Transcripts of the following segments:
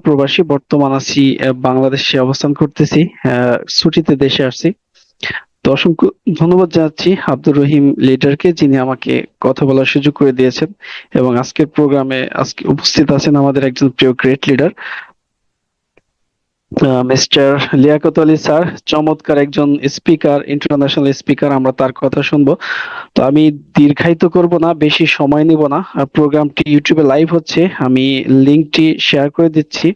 প্রবাসী, বর্তমান আছি বাংলাদেশে অবস্থান করতেছি। ছুটিতে দেশে আসছি। তো অসংখ্য ধন্যবাদ জানাচ্ছি আব্দুর রহিম লিডারকে, যিনি আমাকে কথা বলার সুযোগ করে দিয়েছেন। এবং আজকের প্রোগ্রামে আজকে উপস্থিত আছেন আমাদের একজন প্রিয় great leader, mister Liaquat Ali sir. চমৎকার একজন স্পিকার, ইন্টারন্যাশনাল স্পিকার। আমরা তার কথা শুনবো। তো আমি দীর্ঘায়িত করব না, বেশি সময় নিব না। প্রোগ্রামটি ইউটিউবে লাইভ হচ্ছে। আমি লিংকটি শেয়ার করে দিচ্ছি।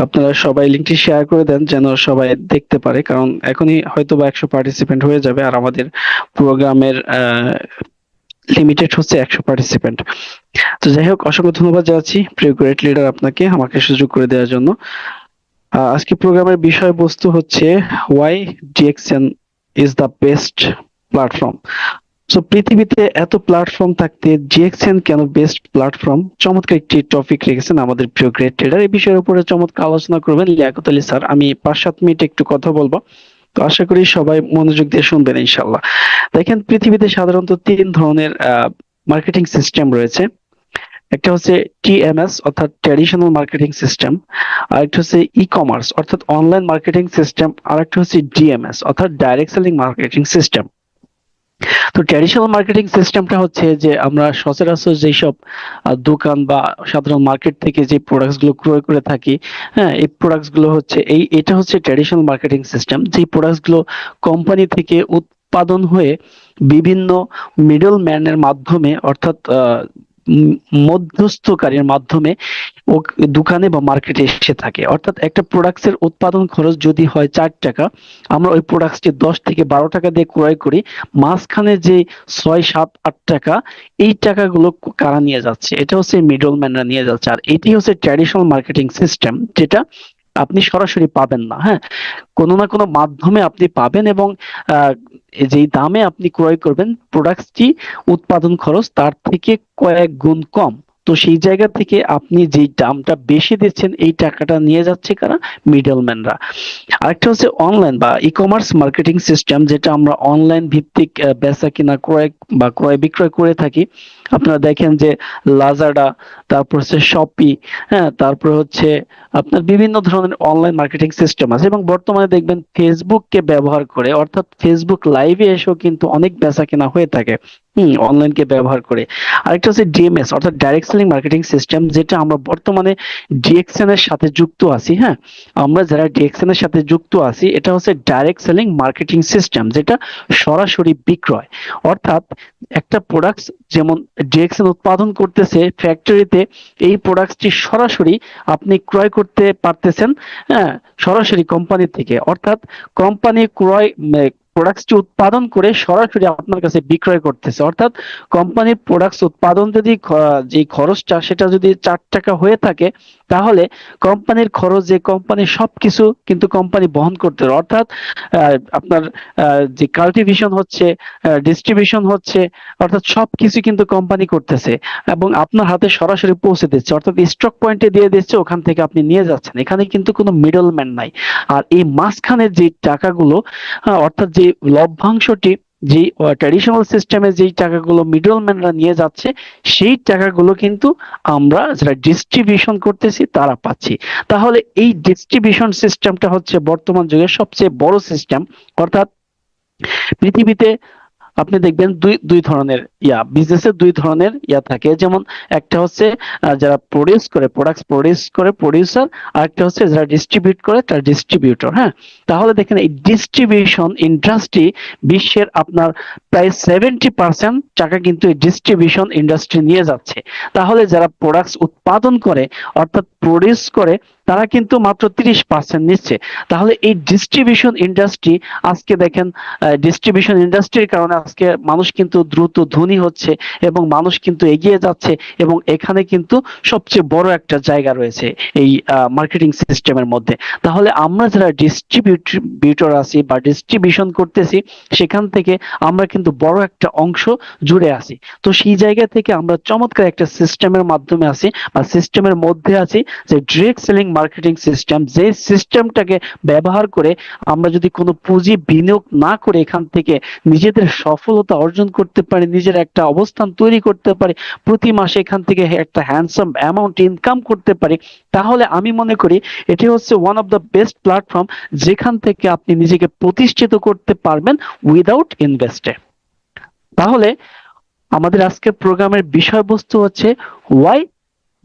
আপনারা সবাই লিংকটি শেয়ার করে দেন যেন সবাই দেখতে পারে, কারণ এখনই হয়তো বা 100 পার্টিসিপেন্ট হয়ে যাবে, আর আমাদের প্রোগ্রামের লিমিটেড হচ্ছে 100 পার্টিসিপেন্ট। তো যাই হোক, অসংখ্য ধন্যবাদ জানাচ্ছি প্রিয় গ্রেট লিডার আপনাকে আমাকে সুযোগ করে দেওয়ার জন্য। আজকে প্রোগ্রামের বিষয়বস্তু হচ্ছে why DXN is the best platform. So পৃথিবীতে এত প্ল্যাটফর্ম থাকতে জিএক্সএন কেন বেস্ট প্ল্যাটফর্ম? চমৎকার একটি টপিক রেখেছেন আমাদের প্রিয় গ্রেট ট্রেডার। এই বিষয়ের উপরে চমৎকার আলোচনা করবেন লিয়াকত আলী স্যার। আমি 5-7 মিনিট একটু কথা বলবো। তো আশা করি সবাই মনোযোগ দিয়ে শুনবেন ইনশাল্লাহ। দেখেন, পৃথিবীতে সাধারণত 3 ধরনের মার্কেটিং সিস্টেম রয়েছে। একটা হচ্ছে টিএমএস অর্থাৎ ট্র্যাডিশনাল মার্কেটিং সিস্টেম, আর একটা হচ্ছে ই কমার্স অর্থাৎ অনলাইন মার্কেটিং সিস্টেম, আর একটা হচ্ছে ডিএমএস অর্থাৎ ডাইরেক্ট সেলিং মার্কেটিং সিস্টেম। তো ট্র্যাডিশনাল মার্কেটিং সিস্টেমটা হচ্ছে যে আমরা সচরাচর যেসব দোকান বা সাধারণ মার্কেট থেকে যে প্রোডাক্টস গুলো ক্রয় করে থাকি, হ্যাঁ, এই প্রোডাক্টস গুলো হচ্ছে এটা হচ্ছে ট্র্যাডিশনাল মার্কেটিং সিস্টেম। যে প্রোডাক্টস গুলো কোম্পানি থেকে উৎপাদন হয়ে বিভিন্ন মিডল ম্যানের মাধ্যমে অর্থাৎ মধ্যস্থকারীর মাধ্যমে ও দোকানে বা মার্কেটে এসে থাকে। অর্থাৎ একটা প্রোডাক্টসের উৎপাদন খরচ যদি হয় 4 টাকা, আমরা ওই প্রোডাক্টসটি 10 থেকে 12 টাকা দিয়ে ক্রয় করি। মাঝখানে যে 6, 7, 8 টাকা, এই টাকাগুলো কারা নিয়ে যাচ্ছে? এটা হচ্ছে মিডল ম্যানরা নিয়ে যাচ্ছে। আর এটি হচ্ছে ট্র্যাডিশনাল মার্কেটিং সিস্টেম, যেটা আপনি সরাসরি পাবেন না। হ্যাঁ, কোনো না কোনো মাধ্যমে আপনি পাবেন, এবং আহ, যেই দামে আপনি ক্রয় করবেন প্রোডাক্টটি উৎপাদন খরচ তার থেকে কয়েক গুণ কম। তো সেই জায়গা থেকে আপনি যেই দামটা বেশি দিচ্ছেন, এই টাকাটা নিয়ে যাচ্ছে কারা? মিডলম্যানরা। আরেকটা হচ্ছে অনলাইন বা ই কমার্স মার্কেটিং সিস্টেম, যেটা আমরা অনলাইন ভিত্তিক বেচা কিনা ক্রয় বা ক্রয় বিক্রয় করে থাকি। আপনারা দেখেন যে লাজাডা, তারপর হচ্ছে শপি, হ্যাঁ, তারপর হচ্ছে আপনার বিভিন্ন ধরনের অনলাইন মার্কেটিং সিস্টেম আছে। এবং বর্তমানে দেখবেন ফেসবুককে ব্যবহার করে, অর্থাৎ ফেসবুক লাইভে এসেও কিন্তু অনেক বেচা কেনা হয়ে থাকে অনলাইনকে ব্যবহার করে। আরেকটা হচ্ছে ডিএমএস অর্থাৎ ডাইরেক্ট সেলিং মার্কেটিং সিস্টেম, যেটা আমরা বর্তমানে ডিএক্সএন এর সাথে যুক্ত আছি। হ্যাঁ, আমরা যারা ডিএক্সএন এর সাথে যুক্ত আছি, এটা হচ্ছে ডাইরেক্ট সেলিং মার্কেটিং সিস্টেম, যেটা সরাসরি বিক্রয়। অর্থাৎ একটা প্রোডাক্ট যেমন ডিএক্সএন উৎপাদন করতেছে ফ্যাক্টরিতে, এই প্রোডাক্টটি সরাসরি আপনি ক্রয় করতে পারতেছেন, হ্যাঁ, সরাসরি কোম্পানি থেকে। অর্থাৎ কোম্পানি প্রোডাক্টটি উৎপাদন করে সরাসরি আপনার কাছে বিক্রয় করতেছে। অর্থাৎ কোম্পানির প্রোডাক্টস উৎপাদন যদি যে খরচটা সেটা যদি 4 টাকা হয়ে থাকে, তাহলে কোম্পানির খরচ যে কোম্পানির সবকিছু কিন্তু কোম্পানি বহন করতে হবে। অর্থাৎ আপনার যে কাল্টিভেশন হচ্ছে, ডিস্ট্রিবিউশন হচ্ছে, অর্থাৎ সবকিছু কিন্তু কোম্পানি করতেছে এবং আপনার হাতে সরাসরি পৌঁছে দিচ্ছে। অর্থাৎ স্টক পয়েন্টে দিয়ে দিচ্ছে, ওখান থেকে আপনি নিয়ে যাচ্ছেন। এখানে কিন্তু কোনো মিডল ম্যান নাই। আর এই মাঝখানের যে টাকাগুলো, অর্থাৎ যে লভ্যাংশটি, যে ট্র্যাডিশনাল সিস্টেমে যেই টাকাগুলো মিডল ম্যানরা নিয়ে যাচ্ছে, সেই টাকাগুলো কিন্তু আমরা যারা ডিস্ট্রিবিউশন করতেছি তারা পাচ্ছি। তাহলে এই ডিস্ট্রিবিউশন সিস্টেমটা হচ্ছে বর্তমান যুগের সবচেয়ে বড় সিস্টেম। অর্থাৎ পৃথিবীতে আপনি দেখবেন দুই ধরনের বিজনেসের 2 ধরনের থাকে। যেমন একটা হচ্ছে যারা প্রডিউস করে, প্রোডাক্টস প্রডিউস করে প্রডিউসার, আর একটা হচ্ছে যারা ডিস্ট্রিবিউট করে তার ডিস্ট্রিবিউটর। হ্যাঁ, তাহলে দেখেন এই ডিস্ট্রিবিউশন ইন্ডাস্ট্রি বিশ্বের আপনার প্রায় 70% টাকা কিন্তু এই ডিস্ট্রিবিউশন ইন্ডাস্ট্রি নিয়ে যাচ্ছে। তাহলে যারা প্রোডাক্টস উৎপাদন করে অর্থাৎ প্রডিউস করে, তারা কিন্তু মাত্র 30% নিচ্ছে। তাহলে এই ডিস্ট্রিবিউশন ইন্ডাস্ট্রি, আজকে দেখেন ডিস্ট্রিবিউশন ইন্ডাস্ট্রির কারণে আজকে মানুষ কিন্তু দ্রুত ধনী হচ্ছে এবং মানুষ কিন্তু এগিয়ে যাচ্ছে, এবং এখানে কিন্তু সবচেয়ে বড় একটা জায়গা রয়েছে এই মার্কেটিং সিস্টেমের মধ্যে। তাহলে আমরা যারা ডিস্ট্রিবিউটর আছি বা ডিস্ট্রিবিউশন করতেছি, সেখান থেকে আমরা কিন্তু বড় একটা অংশ জুড়ে আছি। তো সেই জায়গা থেকে আমরা চমৎকার একটা সিস্টেমের মাধ্যমে আছি বা সিস্টেমের মধ্যে আছি, যে ডিরেক্ট সেলিং মার্কেটিং সিস্টেম। যে সিস্টেমটাকে ব্যবহার করে আমরা যদি কোনো পুঁজি বিনিয়োগ না করে এখান থেকে নিজেদের সফলতা অর্জন করতে পারি, নিজের একটা অবস্থান তৈরি করতে পারি, প্রতি মাসে এখান থেকে একটা হ্যান্ডসাম অ্যামাউন্ট ইনকাম করতে পারি, তাহলে আমি মনে করি এটি হচ্ছে one of the best platform, যেখান থেকে আপনি নিজেকে প্রতিষ্ঠিত করতে পারবেন উইদাউট ইনভেস্টে। তাহলে আমাদের আজকের প্রোগ্রামের বিষয়বস্তু হচ্ছে why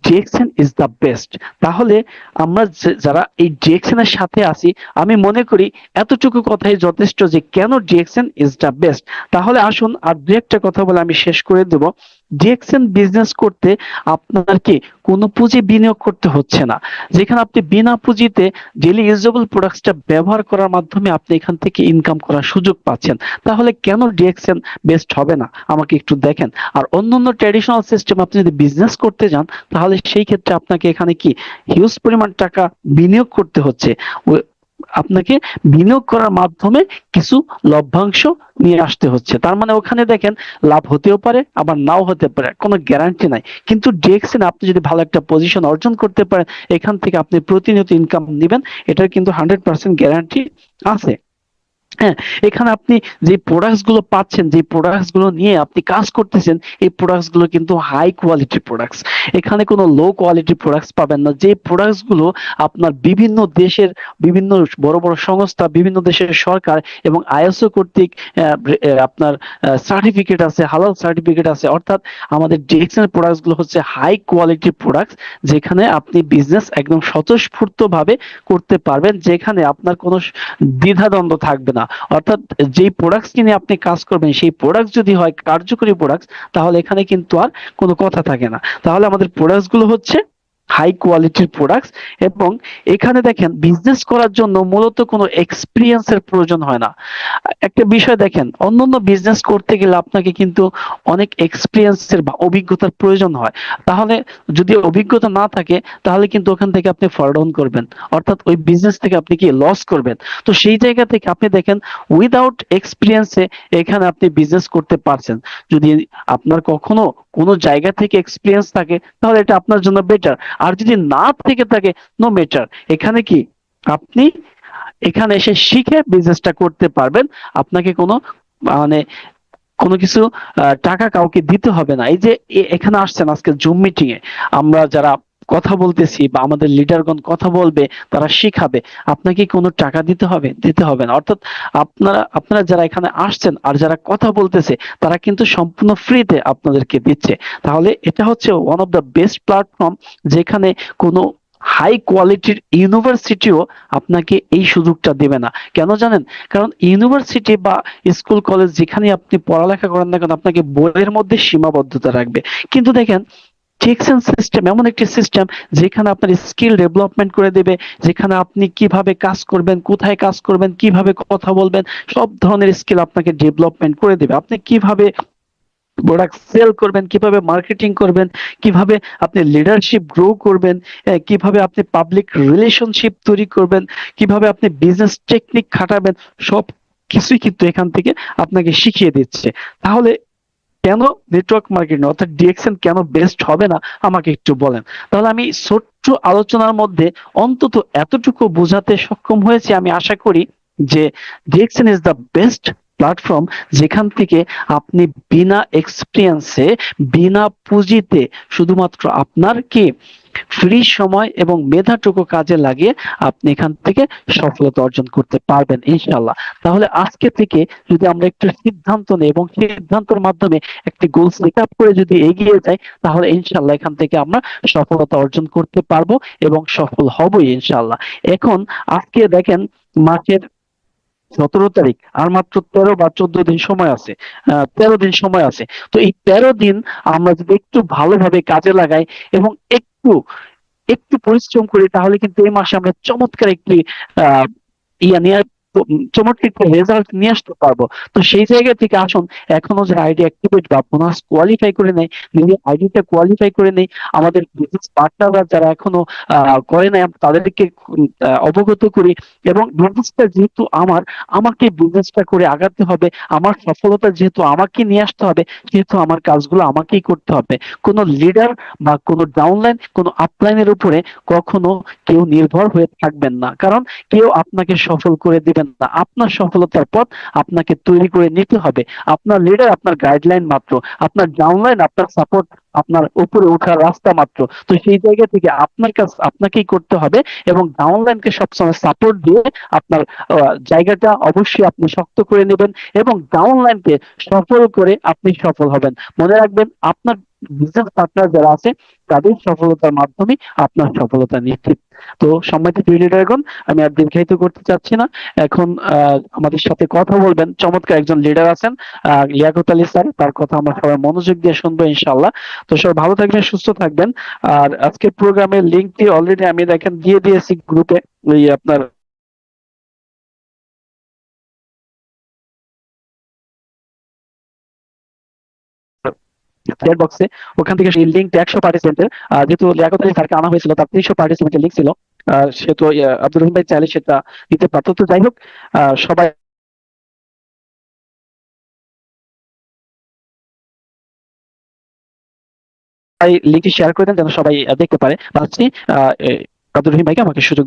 DXN is the best. তাহলে আমরা যারা এই ডিএক্সএন এর সাথে আছি, আমি মনে করি এতটুকু কথাই যথেষ্ট যে কেন ডিএক্সএন ইজ দ্য বেস্ট। তাহলে আসুন আর দু একটা কথা বলে আমি শেষ করে দেব। ডিএক্সএন বিজনেস করতে আপনার কি কোনো পুঁজি বিনিয়োগ করতে হচ্ছে না, যেখানে আপনি বিনা পুঁজিতে ডেইলি ইউজেবল প্রোডাক্টসটা ব্যবহার করার মাধ্যমে আপনি এখান থেকে ইনকাম করার সুযোগ পাচ্ছেন। তাহলে কেন ডিএক্সএন বেস্ট হবে না আমাকে একটু দেখেন। আর অন্যান্য ট্র্যাডিশনাল সিস্টেম আপনি যদি বিজনেস করতে যান, তাহলে সেই ক্ষেত্রে আপনাকে এখানে কি হিউজ পরিমাণ টাকা বিনিয়োগ করতে হচ্ছে। আপনাকে বিনিয়োগ করার মাধ্যমে কিছু লভ্যাংশ নিয়ে আসতে হচ্ছে। তার মানে ওখানে দেখেন লাভ হতেও পারে আবার নাও হতে পারে, কোনো গ্যারান্টি নাই। কিন্তু ডিএক্সএন আপনি যদি ভালো একটা পজিশন অর্জন করতে পারেন, এখান থেকে আপনি প্রতিনিয়ত ইনকাম নেবেন, এটার কিন্তু 100% গ্যারান্টি আছে। হ্যাঁ, এখানে আপনি যে প্রোডাক্টস গুলো পাচ্ছেন, যে প্রোডাক্টস গুলো নিয়ে আপনি কাজ করতেছেন, এই প্রোডাক্টস গুলো কিন্তু হাই কোয়ালিটির প্রোডাক্টস। এখানে কোনো লো কোয়ালিটির প্রোডাক্টস পাবেন না। যে প্রোডাক্টস গুলো আপনার বিভিন্ন দেশের বিভিন্ন বড় বড় সংস্থা, বিভিন্ন দেশের সরকার এবং আইএসও কর্তৃক আপনার সার্টিফিকেট আছে, হালাল সার্টিফিকেট আছে। অর্থাৎ আমাদের ডিএক্সএন এর প্রোডাক্টস গুলো হচ্ছে হাই কোয়ালিটির প্রোডাক্টস, যেখানে আপনি বিজনেস একদম স্বতঃস্ফূর্ত ভাবে করতে পারবেন, যেখানে আপনার কোনো দ্বিধাদ্বন্দ্ব থাকবে না। অর্থাৎ যেই প্রোডাক্টস নিয়ে আপনি কাজ করবেন, সেই প্রোডাক্ট যদি হয় কার্যকরী প্রোডাক্টস, তাহলে এখানে কিন্তু আর কোনো কথা থাকে না। তাহলে আমাদের প্রোডাক্টস গুলো হচ্ছে হাই কোয়ালিটির প্রোডাক্টস। এবং এখানে দেখেন বিজনেস করার জন্য মূলত কোনো এক্সপিরিয়েন্সের প্রয়োজন হয় না। একটা বিষয় দেখেন, অন্যান্য বিজনেস করতে গেলে আপনাকে কিন্তু অনেক এক্সপিরিয়েন্সের বা অভিজ্ঞতার প্রয়োজন হয়। তাহলে যদি অভিজ্ঞতা না থাকে, তাহলে কিন্তু ওখান থেকে আপনি ফল ডাউন করবেন, অর্থাৎ ওই বিজনেস থেকে আপনি কি লস করবেন। তো সেই জায়গা থেকে আপনি দেখেন উইদাউট এক্সপিরিয়েন্সে এখানে আপনি বিজনেস করতে পারছেন। যদি আপনার কখনো কোনো জায়গা থেকে এক্সপিরিয়েন্স থাকে, তাহলে এটা আপনার জন্য বেটার। আর যদি না থেকে থাকে, নো ম্যাটার, এখানে কি আপনি এখানে এসে শিখে বিজনেসটা করতে পারবেন। আপনাকে কোনো মানে কোনো কিছু টাকা কাউকে দিতে হবে না। এই যে এখানে আসছেন আজকে জুম মিটিং এ, আমরা যারা কথা বলতেছি বা আমাদের লিডারগণ কথা বলবে, তারা শিখাবে, আপনাকে কোনো টাকা দিতে হবে? দিতে হবে না। অর্থাৎ আপনারা যারা এখানে আসছেন আর যারা কথা বলতেছে, তারা কিন্তু সম্পূর্ণ ফ্রিতে আপনাদেরকে দিচ্ছে। তাহলে এটা হচ্ছে one of the best platform, যেখানে কোনো হাই কোয়ালিটির ইউনিভার্সিটিও আপনাকে এই সুযোগটা দেবে না। কেন জানেন? কারণ ইউনিভার্সিটি বা স্কুল কলেজ যেখানে আপনি পড়ালেখা করেন না কেন, আপনাকে বইয়ের মধ্যে সীমাবদ্ধতা রাখবে। কিন্তু দেখেন ডিএক্সএন সিস্টেম এমন একটি সিস্টেম, যেখানে আপনার স্কিল ডেভেলপমেন্ট করে দেবে, যেখানে আপনি কিভাবে কাজ করবেন, কোথায় কাজ করবেন, কিভাবে কথা বলবেন, সব ধরনের স্কিল আপনাকে ডেভেলপমেন্ট করে দেবে। আপনি কিভাবে প্রোডাক্ট সেল করবেন, কিভাবে মার্কেটিং করবেন, কিভাবে আপনি লিডারশিপ গ্রো করবেন, কিভাবে আপনি পাবলিক রিলেশনশিপ তৈরি করবেন, কিভাবে আপনি বিজনেস টেকনিক খাটাবেন, সব কিছুই কিন্তু এখান থেকে আপনাকে শিখিয়ে দিচ্ছে। তাহলে কেন নেটওয়ার্ক মার্কেটিং অর্থাৎ ডিএক্সএন কেন বেস্ট হবে না আমাকে একটু বলেন। তাহলে আমি ছোট্ট আলোচনার মধ্যে অন্তত এতটুকু বোঝাতে সক্ষম হয়েছি। আমি আশা করি যে DXN is the best platform, যেখান থেকে আপনি বিনা এক্সপিরিয়েন্সে, বিনা পুঁজিতে, শুধুমাত্র আপনার কি ফ্রি সময় এবং মেধাটুকু কাজে লাগিয়ে আপনি এখান থেকে সফলতা অর্জন করতে পারবেন ইনশাআল্লাহ। তাহলে আজকে থেকে যদি আমরা একটু সিদ্ধান্ত নেই এবং সিদ্ধান্তের মাধ্যমে একটি গোল সেট আপ করে যদি এগিয়ে যাই, তাহলে ইনশাআল্লাহ এখান থেকে আমরা সফলতা অর্জন করতে পারবো এবং সফল হবই ইনশাআল্লাহ। এখন আজকে দেখেন মাসের 17 তারিখ, আর মাত্র 13 বা 14 দিন সময় আছে, 13 দিন সময় আছে। তো এই 13 দিন আমরা যদি একটু ভালোভাবে কাজে লাগাই এবং একটু একটু পরিশ্রম করি, তাহলে কিন্তু এই মাসে আমরা চমৎকার একটি আহ ইয়া নিয়ে চমৎকার একটা রেজাল্ট নিয়ে আসতে পারবো। তো সেই জায়গা থেকে আসুন, এখনো যারা আইডি অ্যাক্টিভেট বা বোনাস কোয়ালিফাই করে নেই, নিজের আইডিটা কোয়ালিফাই করে নেই, আমাদের বিজনেস পার্টনাররা যারা এখনো করে নাই, তাদেরকে অবগত করি। এবং বিজনেসটা যেহেতু আমাকে বিজনেসটা করে আগাতে হবে, আমার সফলতা যেহেতু আমাকে নিয়ে আসতে হবে, সেহেতু আমার কাজগুলো আমাকেই করতে হবে। কোনো লিডার বা কোনো ডাউনলাইন, কোনো আপলাইনের উপরে কখনো কেউ নির্ভর হয়ে থাকবেন না, কারণ কেউ আপনাকে সফল করে দিবে থাকবেন না। আপনার সফলতার পথ আপনাকে তৈরি করে নিতে হবে। আপনার লিডার আপনার গাইডলাইন মাত্র, আপনার ডাউনলাইন আপনার সাপোর্ট, আপনার উপরে ওঠার রাস্তা মাত্র। তো সেই জায়গা থেকে আপনার কাজ আপনাকেই করতে হবে এবং ডাউনলাইনকে সবসময় সাপোর্ট দিয়ে আপনার জায়গাটা অবশ্যই আপনি শক্ত করে নেবেন এবং ডাউনলাইনকে সফল করে আপনি সফল হবেন। মনে রাখবেন আপনার বিজনেস পার্টনার যারা আছে তাদের সফলতার মাধ্যমে আপনার সফলতা নিশ্চিত। তো সম্মানিত লিডারগণ, আমি আর দীর্ঘায়িত করতে চাচ্ছি না। এখন আমাদের সাথে কথা বলবেন চমৎকার একজন লিডার আছেন, লিয়াকত আলী স্যার। তার কথা আমরা সবাই মনোযোগ দিয়ে শুনবো ইনশাআল্লাহ। তো সবাই ভালো থাকবেন, সুস্থ থাকবেন। আর আজকের প্রোগ্রামের লিঙ্কটি অলরেডি আমি দেখেন দিয়ে দিয়েছি গ্রুপে, ওই আপনার চ্যাট বক্সে। ওখান থেকে সেই লিঙ্ক 100 পার্টিসিপেন্টের, যেহেতু লিয়াকত আলী স্যারকে আনা হয়েছিল তার 300 পার্টিসিপেন্টের লিঙ্ক ছিল, সেহেতু আব্দুর রহিম ভাই চাইলে সেটা দিতে পারতো। তো যাই হোক, সবাই লিঙ্কটি শেয়ার করে দেন যেন সবাই দেখতে পারে। ভাবছি আব্দুর রহিম ভাইকে আমাকে সুযোগ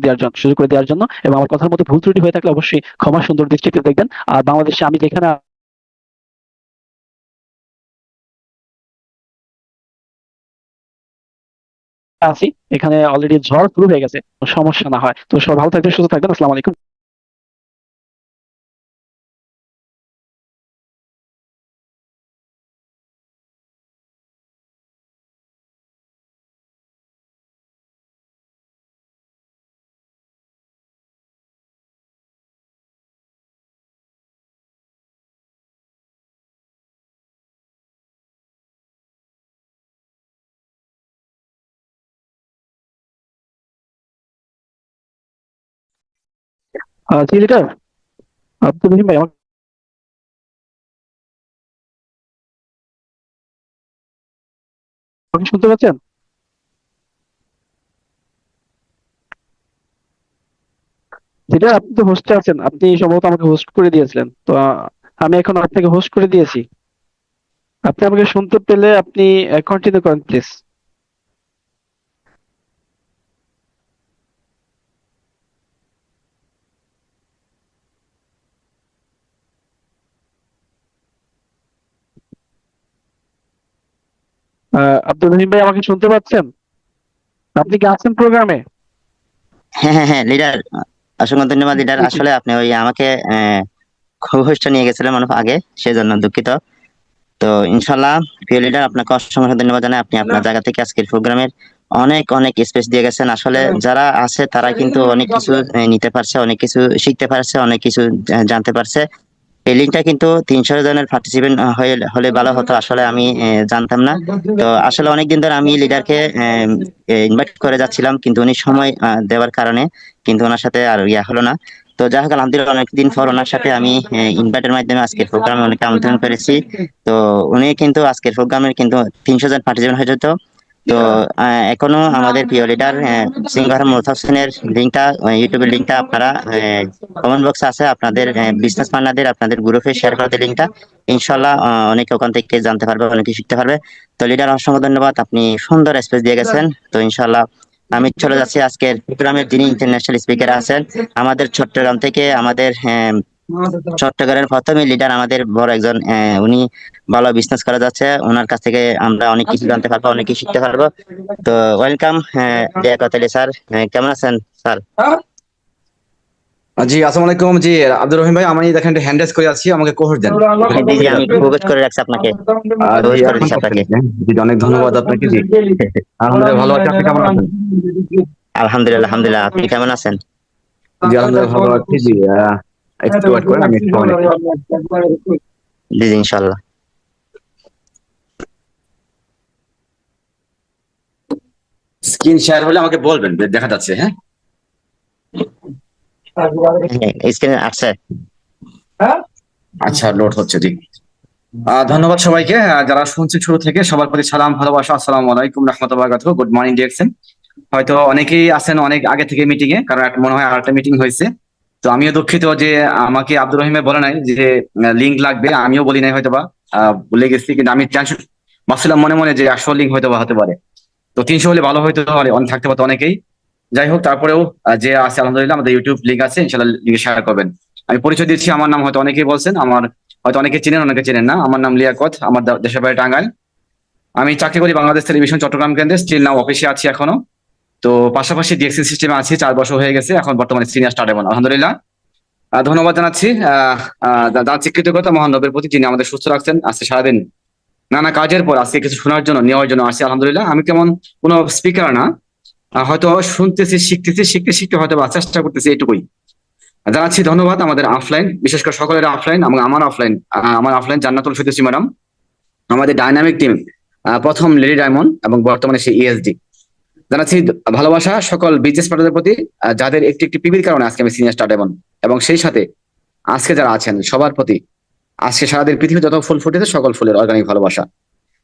করে দেওয়ার জন্য, এবং আমার কথার মধ্যে ভুল ত্রুটি হয়ে থাকলে অবশ্যই ক্ষমা সুন্দর দৃষ্টিতে দেখবেন। আর বাংলাদেশে আমি যেখানে আছি এখানে অলরেডি ঝড় শুরু হয়ে গেছে, সমস্যা না হয়। তো সবাই ভালো থাকবেন, সুস্থ থাকবেন। আসসালামু আলাইকুম। জি লিডার, আব্দুর রহিম ভাই আমাকে শুনতে পাচ্ছেন? লিডার, আপনি তো হোস্টে আছেন, আপনি সম্ভবত আমাকে হোস্ট করে দিয়েছিলেন। তো আমি এখন আপনাকে হোস্ট করে দিয়েছি। আপনি আমাকে শুনতে পেলে আপনি কন্টিনিউ করেন প্লিজ। আব্দুর রহিম ভাই আমাকে শুনতে পাচ্ছেন? আপনি কি আছেন প্রোগ্রামে? হ্যাঁ হ্যাঁ হ্যাঁ লিডার, অসংখ্য ধন্যবাদ লিডার। আসলে আপনি ওই আমাকে হোস্টটা নিয়ে গেছিলেন মানে আগে, সেই জন্য দুঃখিত। তো ইনশাল্লাহ প্রিয় লিডার, আপনাকে অসংখ্য ধন্যবাদ জানাই। আপনি আপনার জায়গা থেকে আজকের প্রোগ্রামের অনেক অনেক স্পেস দিয়ে গেছেন। আসলে যারা আছে তারা কিন্তু অনেক কিছু নিতে পারছে, অনেক কিছু শিখতে পারছে, অনেক কিছু জানতে পারছে। এই লিঙ্কটা কিন্তু 300 জনের পার্টিসিপেন্ট হলে ভালো হতো। আসলে আমি জানতাম না। তো আসলে অনেকদিন ধরে আমি লিডারকে ইনভাইট করে যাচ্ছিলাম, কিন্তু উনি সময় দেওয়ার কারণে কিন্তু ওনার সাথে আর ইয়া হলো না। তো যাই হোক, আলহামদুলিল্লাহ অনেকদিন পর ওনার সাথে আমি ইনভাইটের মাধ্যমে আজকের প্রোগ্রামে অনেক আমন্ত্রণ করেছি। তো উনি কিন্তু আজকের প্রোগ্রামের কিন্তু 300 জন পার্টিসিপেন্ট হয়ে যেত। তো এখনো আমাদের প্রিয় লিডার সিঙ্গার মুরতাজ হোসেনের লিঙ্কটা, ইউটিউবের লিঙ্কটা আপনারা কমেন্ট বক্সে আছে, আপনাদের বিজনেস পার্টনারদের আপনাদের গ্রুপে শেয়ার করতে লিঙ্কটা। ইনশাল্লাহ অনেকে ওখান থেকে জানতে পারবে, অনেকে শিখতে পারবে। তো লিডার, অসংখ্য ধন্যবাদ, আপনি সুন্দর স্পেস দিয়ে গেছেন। তো ইনশাল্লাহ আমি চলে যাচ্ছি আজকের প্রোগ্রামের যিনি ইন্টারন্যাশনাল স্পিকার আছেন আমাদের চট্টগ্রাম থেকে, আমাদের চট্টগ্রামের প্রথমে লিডার, আমাদের বড় একজন, উনি ভালো বিজনেস করা যাচ্ছে, ওনার কাছ থেকে আমরা অনেক কিছু জানতে পারবো, অনেক কিছু শিখতে পারবো। তো ওয়েলকাম লিয়াকত আলী স্যার, কেমন আছেন স্যার? জি, আসসালামু আলাইকুম। জি, আব্দুর রহিম ভাই, আমি দেখেন একটা হ্যান্ড রেজ করে আছি, আমাকে কোহর দেন। জি জি, আমি প্রবেশ করে রাখছি আপনাকে, জি, প্রবেশ করে এখন দিচ্ছি আপনাকে। জি, অনেক ধন্যবাদ আপনাকে। জি, আলহামদুলিল্লাহ ভালো আছি, আপনি কেমন আছেন? আলহামদুলিল্লাহ আলহামদুলিল্লাহ, আপনি কেমন আছেন? জি, আলহামদুলিল্লাহ ভালো আছি। জি, একটু ওয়েট করেন, আমি একটু সময় নিচ্ছি। জি জি ইনশাল্লাহ। স্ক্রিন শেয়ার হলে আমাকে বলবেন, দেখা যাচ্ছে? হ্যাঁ, হ্যাঁ স্ক্রিনে আসছে। আচ্ছা, লোড হচ্ছে। জি, ধন্যবাদ সবাইকে যারা শুনছে শুরু থেকে। সবার প্রতি সালাম, ভালোবাসা, আসসালামু আলাইকুম রাহমাতুল্লাহি ওয়া বারাকাতুহু। Good morning direction. হয়তো অনেকেই আছেন অনেক আগে থেকে মিটিং এ, কারণ মনে হয় আরেকটা মিটিং হয়েছে। তো আমিও দুঃখিত যে আমাকে আব্দুর রহিমে বলে নাই যে লিঙ্ক লাগবে, আমিও বলি নাই হয়তোবা, ভুলে গেছি। কিন্তু আমি টেনশন ভাবছিলাম মনে মনে যে 100 লিঙ্ক হয়তোবা হতে পারে। তো 300 হলে ভালো হয়তো, অনেক থাকতে পারতো অনেকেই। যাই হোক, তারপরেও যে আছে আলহামদুলিল্লাহ, আমাদের ইউটিউব লিঙ্ক আছে, ইনশাআল্লাহ লিঙ্ক শেয়ার করবেন। আমি পরিচয় দিচ্ছি, আমার নাম হয়তো অনেকেই বলছেন, আমার হয়তো অনেকে চেনেন অনেকে চেনেন না। আমার নাম লিয়াকত, আমার দেশের বাড়ি টাঙ্গাইল। আমি চাকরি করি বাংলাদেশ টেলিভিশন চট্টগ্রাম কেন্দ্রে, স্টিল নাও অফিসে আছি এখনো। তো পাশাপাশি ডিএক্সি সিস্টেমে আছি, 4 বছর হয়ে গেছে, এখন বর্তমানে সিনিয়র স্টার ডেভেলপার আলহামদুলিল্লাহ। ধন্যবাদ জানাচ্ছি জানাচ্ছি কৃতজ্ঞতা মহানবের প্রতি, যিনি আমাদের সুস্থ রাখছেন আজকে সারাদিন নানা কাজের পর আজকে কিছু শোনার জন্য নেওয়ার জন্য আসছি আলহামদুলিল্লাহ। আমি কেমন কোনো স্পিকার না, হয়তো শুনতেছি শিখতেছি, শিখতে শিখতে হয়তো বা চেষ্টা করতেছি, এটুকুই। জানাচ্ছি ধন্যবাদ আমাদের অফলাইন, বিশেষ করে সকলের অফলাইন এবং আমার অফলাইন জান্নাতুল ফিরদৌসী ম্যাডাম, আমাদের ডাইনামিক টিম, প্রথম লেডি ডায়মন্ড এবং বর্তমানে সে ইএসডি। জানাচ্ছি ভালোবাসা সকল বিজনেস পার্টনারদের প্রতি, যাদের একটি একটি পিবির কারণে আজকে আমি সিনিয়র স্টার ডেভেলপার, এবং সেই সাথে আজকে যারা আছেন সবার প্রতি আজকে সারাদিন পৃথিবী যত ফুল ফুটেছে সকল ফুলের অর্গানিক ভালোবাসা।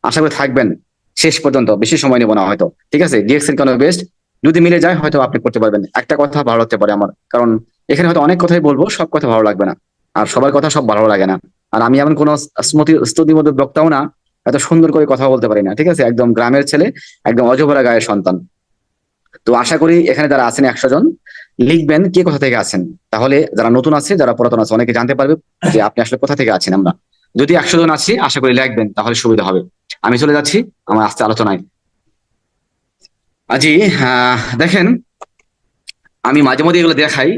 আশা করি থাকবেন শেষ পর্যন্ত, বেশি সময় নেব না হয়তো, ঠিক আছে? ডিএক্সেল কেন বেস্ট, যদি মিলে যায় হয়তো আপনি করতে পারবেন। একটা কথা ভালো লাগতে পারে আমার, কারণ এখানে হয়তো অনেক কথাই বলবো, সব কথা ভালো লাগবে না, আর সবার কথা সব ভালো লাগে না। আর আমি এমন কোনো স্তুতিমধুর বক্তাও না, এত সুন্দর করে কথা বলতে পারি না, ঠিক আছে? একদম গ্রামের ছেলে, একদম অজভরা গায়ের সন্তান। তো আশা করি এখানে যারা আছেন 100 জন লিখবেন কে কোথা থেকে আছেন, তাহলে যারা নতুন আছে যারা পুরাতন আছে অনেকে জানতে পারবে যে আপনি আসলে কোথা থেকে আছেন। আমরা যদি 100 জন আছি আশা করি লিখবেন, তাহলে সুবিধা হবে। আমি চলে যাচ্ছি আমার আজকে আলোচনায়। আজি দেখেন, আমি মাঝে মধ্যে এগুলো দেখাই,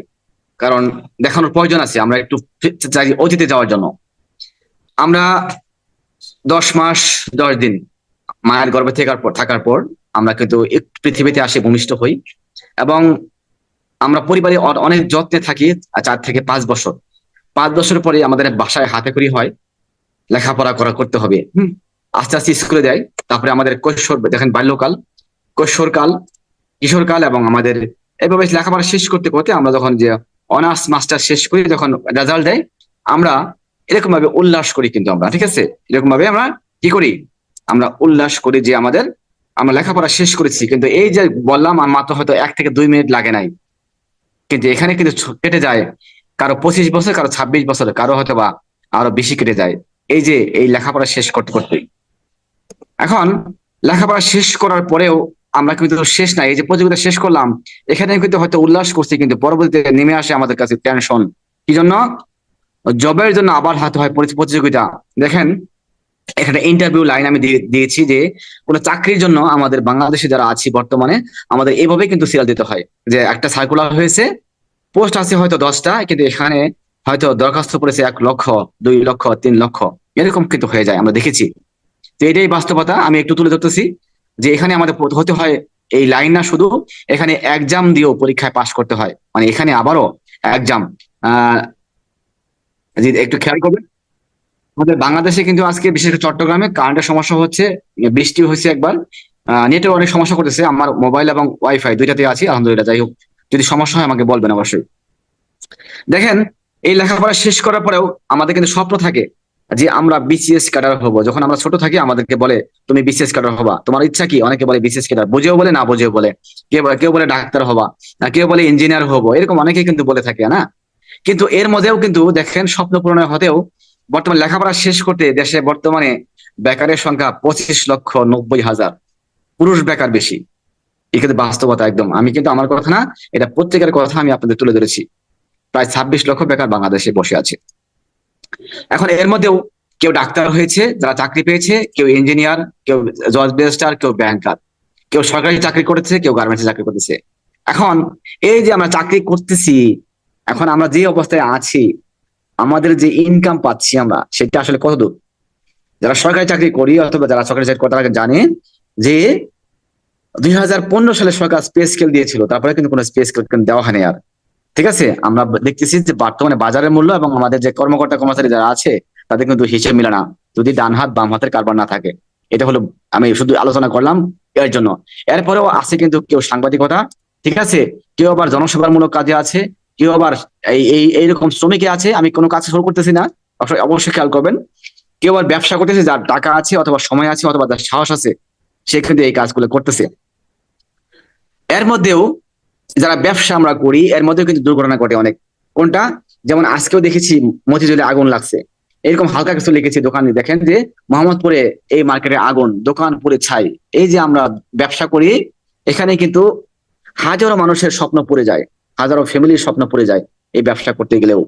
কারণ দেখানোর প্রয়োজন আছে। আমরা একটু চাই অতীতে যাওয়ার জন্য। আমরা 10 মাস 10 দিন মায়ের গর্ভে থাকার পর আমরা কিন্তু একটু পৃথিবীতে আসে ভূমিষ্ঠ হই, এবং আমরা পরিবারে অনেক যত্নে থাকি 4 থেকে 5 বছর। 5 বছর পরে আমাদের বাসায় হাতে খড়ি হয়, লেখাপড়া করতে হবে। আস্তে আস্তে স্কুলে দেয়, তারপরে আমাদের কৈশোর, দেখেন বাল্যকাল, কৈশোরকাল, কিশোরকাল, এবং আমাদের এভাবে লেখাপড়া শেষ করতে করতে আমরা যখন যে অনার্স মাস্টার শেষ করি, যখন রেজাল্ট দেয়, আমরা এরকম ভাবে উল্লাস করি। কিন্তু আমরা, ঠিক আছে, এরকম ভাবে আমরা কি করি, আমরা উল্লাস করি যে আমরা লেখাপড়া শেষ করেছি। কিন্তু এই যে বললাম, আমার মাত্র হয়তো 1 থেকে 2 মিনিট লাগে নাই, কিন্তু এখানে কিন্তু কেটে যায় কারো 25 বছর, কারো 26 বছর, কারো হয়তো বা আরো বেশি কেটে যায়, এই যে এই লেখাপড়া শেষ করতে করতে। এখন লেখাপড়া শেষ করার পরেও আমরা কিন্তু শেষ নাই, এই যে প্রতিযোগিতা শেষ করলাম, এখানে কিন্তু হয়তো উল্লাস করছি, কিন্তু পরবর্তীতে নেমে আসে আমাদের কাছে টেনশন। কি জন্য? জবের জন্য আবার হাতে হয় প্রতিযোগিতা। দেখেন, এখানে ইন্টারভিউ লাইন আমি দিয়েছি যে কোনো চাকরির জন্য আমাদের বাংলাদেশে যারা আছি বর্তমানে, আমাদের এইভাবে কিন্তু সিরিয়াল দিতে হয় যে একটা সার্কুলার হয়েছে, পোস্ট আছে হয়তো 10টা, কিন্তু এখানে হয়তো দরখাস্ত পড়েছে 1 লক্ষ, 2 লক্ষ, 3 লক্ষ, এরকম কিন্তু হয়ে যায়, আমরা দেখেছি। তো এটাই বাস্তবতা, আমি একটু তুলে ধরতেছি যে এখানে আমাদের হতে হয় এই লাইন না, শুধু এখানে এক্সাম দিয়েও পরীক্ষায় পাশ করতে হয়, মানে এখানে আবারও এক্সাম। একটু খেয়াল করবেন, আমাদের বাংলাদেশে কিন্তু আজকে বিশেষ করে চট্টগ্রামে কারেন্টের সমস্যা হচ্ছে, বৃষ্টি হয়েছে একবার, নেটে অনেক সমস্যা করতেছে। আমার মোবাইল এবং ওয়াইফাই দুইটাতে আছি আলহামদুলিল্লাহ। যাই হোক, যদি সমস্যা হয় আমাকে বলবেন অবশ্যই। দেখেন, এই লেখাপড়া শেষ করার পরেও আমাদের কিন্তু স্বপ্ন থাকে যে আমরা বিসিএস ক্যাডার হবো। যখন আমরা ছোট থাকি আমাদেরকে বলে তুমি বিসিএস ক্যাডার হবা, তোমার ইচ্ছা কি? অনেকে বলে বিসিএস ক্যাডার, বুঝেও বলে না বুঝেও বলে, কেউ বলে ডাক্তার হবা, কেউ বলে ইঞ্জিনিয়ার হবো, এরকম অনেকে কিন্তু বলে থাকে না। কিন্তু এর মধ্যেও কিন্তু দেখেন, স্বপ্ন পূরণের হতেও বর্তমানে লেখাপড়া শেষ করতে দেশে বর্তমানে বেকারের সংখ্যা 25,90,000, পুরুষ বেকার বেশি। এই কিন্তু বাস্তবতা একদম, আমি কিন্তু আমার কথা না, এটা প্রত্যেকের কথা আমি আপনাদের তুলে ধরেছি। প্রায় 26 লক্ষ বেকার বাংলাদেশে বসে আছে। এখন এর মধ্যেও কেউ ডাক্তার হয়েছে, যারা চাকরি পেয়েছে, কেউ ইঞ্জিনিয়ার, কেউ জজ ব্যারিস্টার, কেউ ব্যাংকার, কেউ সরকারি চাকরি করেছে, কেউ গার্মেন্টসে চাকরি করতেছে। এখন এই যে আমরা চাকরি করতেছি, এখন আমরা যে অবস্থায় আছি, আমাদের যে ইনকাম পাচ্ছি আমরা, সেটা আসলে কতদূর? যারা সরকারি চাকরি করি অথবা যারা সরকারি চাকরি করে তারা জানে যে 2015 সালে সরকার স্পেস স্কেল দিয়েছিল, তারপরে কিন্তু কোনো স্পেস স্কেল দেওয়া হয়নি আর, ঠিক আছে? আমরা দেখতেছি যে বর্তমানে বাজারের মূল্য এবং আমাদের যে কর্মকর্তা কর্মচারী যারা আছে তাদের কিন্তু হিসেব মিলে না, যদি ডান হাত বাম হাতের কারবার না থাকে। এটা হলো, আমি শুধু আলোচনা করলাম এর জন্য। এরপরেও আছে কিন্তু কেউ সাংবাদিকতা, ঠিক আছে, কেউ আবার জনসেবামূলক কাজে আছে, কেউ আবার এইরকম শ্রমিকে আছে। আমি কোনো কাজ শুরু করতেছি না, অবশ্যই খেয়াল করবেন। কেউ আবার ব্যবসা করতেছে, যার টাকা আছে অথবা সময় আছে অথবা যার সাহস আছে, সে কিন্তু এই কাজগুলো করতেছে। এর মধ্যেও যারা ব্যবসা আমরা করি, এর মধ্যেও কিন্তু দুর্ঘটনা ঘটে অনেক। কোনটা? যেমন আজকেও দেখেছি মতিঝিলে আগুন লাগছে, এরকম হালকা কিছু লিখেছি দোকানে। দেখেন যে মোহাম্মদপুরে এই মার্কেটে আগুন, দোকান পুড়ে ছাই। এই যে আমরা ব্যবসা করি, এখানে কিন্তু হাজারো মানুষের স্বপ্ন পড়ে যায়, হাজারো ফ্যামিলির স্বপ্ন পড়ে যায়। এই ব্যবসা করতে গেলেও।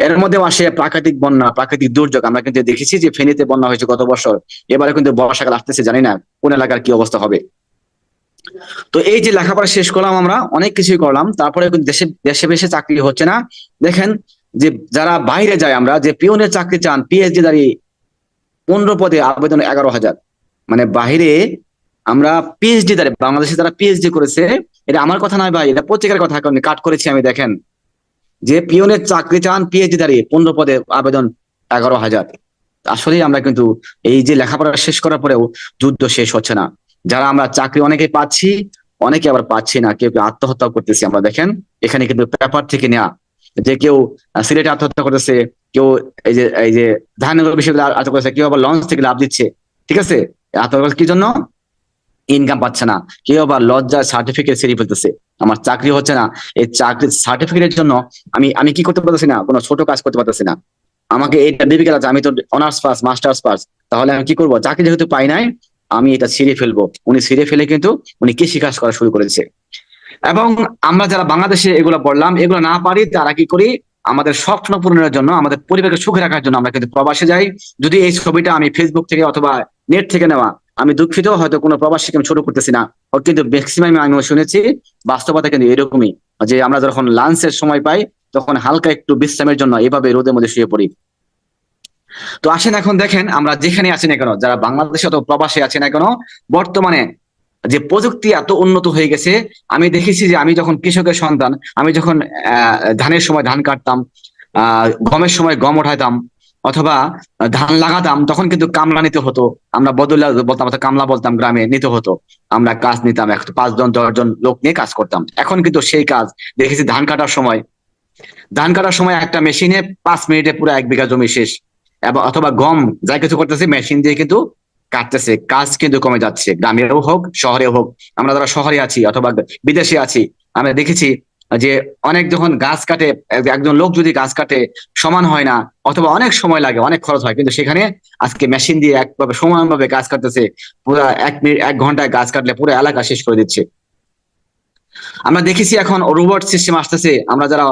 এর মধ্যেও আসে প্রাকৃতিক বন্যা, প্রাকৃতিক দুর্যোগ। আমরা কিন্তু দেখেছি যে ফেনীতে বন্যা হয়েছে গত বছর, এবারে কিন্তু বর্ষাকাল আসতেছে, জানি না কোন এলাকার কি অবস্থা হবে। তো এই যে লেখাপড়া শেষ করলাম, আমরা অনেক কিছুই করলাম, তারপরে কিন্তু দেশে দেশে বেশি চাকরি হচ্ছে না। দেখেন যে যারা বাইরে যায়, আমরা যে পিওনের চাকরি চান, পিএইচডি দাঁড়িয়ে 15 পদে আবেদন 11,000। মানে বাহিরে আমরা পিএইচডি দাঁড়িয়ে, বাংলাদেশে যারা পিএইচডি করেছে, এটা আমার কথা নয় ভাই, এটা পত্রিকার কথা, কারণ কাট করেছি আমি। দেখেন যে পিওনের চাকরি চান, পিএইচডি দাঁড়িয়ে 15 পদে আবেদন 11,000। আসলেই আমরা কিন্তু এই যে লেখাপড়া শেষ করার পরেও যুদ্ধ শেষ হচ্ছে না। যারা আমরা চাকরি অনেকে পাচ্ছি, অনেকে আবার পাচ্ছি না, কেউ কেউ আত্মহত্যা করতেছি আমরা। দেখেন এখানে কিন্তু পেপার থেকে নেওয়া, যে কেউ সিলেটে আত্মহত্যা করতেছে, কেউ এই যে ধাননগর বিশ্ববিদ্যালয়ে আত্মহত্যা করতেছে, কেউ আবার লঞ্চ থেকে লাভ দিচ্ছে। ঠিক আছে, আত্মহত্যা কি জন্য? ইনকাম পাচ্ছে না। কেউ আবার লজ্জার সার্টিফিকেট ছিঁড়ে ফেলতেছে, আমার চাকরি হচ্ছে না। এই চাকরির সার্টিফিকেটের জন্য আমি আমি কি করতে পারতেছি না? কোনো ছোট কাজ করতে পারতেছি না। আমাকে এটা ডিফিকাল্ট আছে, আমি তো অনার্স পাস, মাস্টার্স পাস, তাহলে আমি কি করবো? চাকরি যেহেতু পাই নাই, আমি এটা ছিঁড়ে ফেলবো। উনি ছিঁড়ে ফেলে কিন্তু উনি কৃষি কাজ করা শুরু করেছে। এবং আমরা যারা বাংলাদেশে এগুলো বললাম, এগুলো না পারি, তারা কি করি? আমাদের স্বপ্ন পূরণের জন্য, আমাদের পরিবারকে সুখে রাখার জন্য আমরা কিন্তু প্রবাসে যাই। যদি এই ছবিটা আমি ফেসবুক থেকে অথবা নেট থেকে নেওয়া, আমি দুঃখিত, হয়তো কোনো প্রবাসীকে আমি ছোট করতেছি না, কিন্তু ম্যাক্সিমাম আমি শুনেছি বাস্তবতা কিন্তু এরকমই, যে আমরা যখন লাঞ্চের সময় পাই, তখন হালকা একটু বিশ্রামের জন্য এভাবে রোদের মধ্যে শুয়ে পড়ি। তো আসেন এখন দেখেন, আমরা যেখানে আছি না কেন, যারা বাংলাদেশে অথবা প্রবাসে আছি না কেন, বর্তমানে যে প্রযুক্তি এত উন্নত হয়ে গেছে। আমি দেখেছি যে আমি যখন কৃষকের সন্তান, আমি যখন ধানের সময় ধান কাটতাম, গমের সময় গম উঠাইতাম, অথবা ধান লাগাতাম, তখন কিন্তু কামলা নিতে হতো। আমরা বদলা বলতাম, অথবা কামলা বলতাম, গ্রামে নিতে হতো। আমরা কাজ নিতাম, 5 জন 10 জন লোক নিয়ে কাজ করতাম। এখন কিন্তু সেই কাজ দেখেছি, ধান কাটার সময় একটা মেশিনে 5 মিনিটে পুরো 1 বিঘা জমি শেষ। এবং অথবা গম যা কিছু করতেছে মেশিন দিয়ে কিন্তু কাটতেছে। কাজ কিন্তু কমে যাচ্ছে, গ্রামেও হোক শহরেও হোক। আমরা যারা শহরে আছি অথবা বিদেশে আছি, আমরা দেখেছি যে অনেক যখন গাছ কাটে, একজন লোক যদি গাছ কাটে, সমান হয় না, অথবা অনেক সময় লাগে, অনেক খরচ হয়, কিন্তু সেখানে আজকে মেশিন দিয়ে একভাবে সমানভাবে গাছ কাটতেছে। পুরো 1 মিনিট 1 ঘন্টায় গাছ কাটলে পুরো এলাকা শেষ করে দিচ্ছে। আমরা দেখেছি এখন রোবট সিস্টেম আসতেছে। আমরা যারা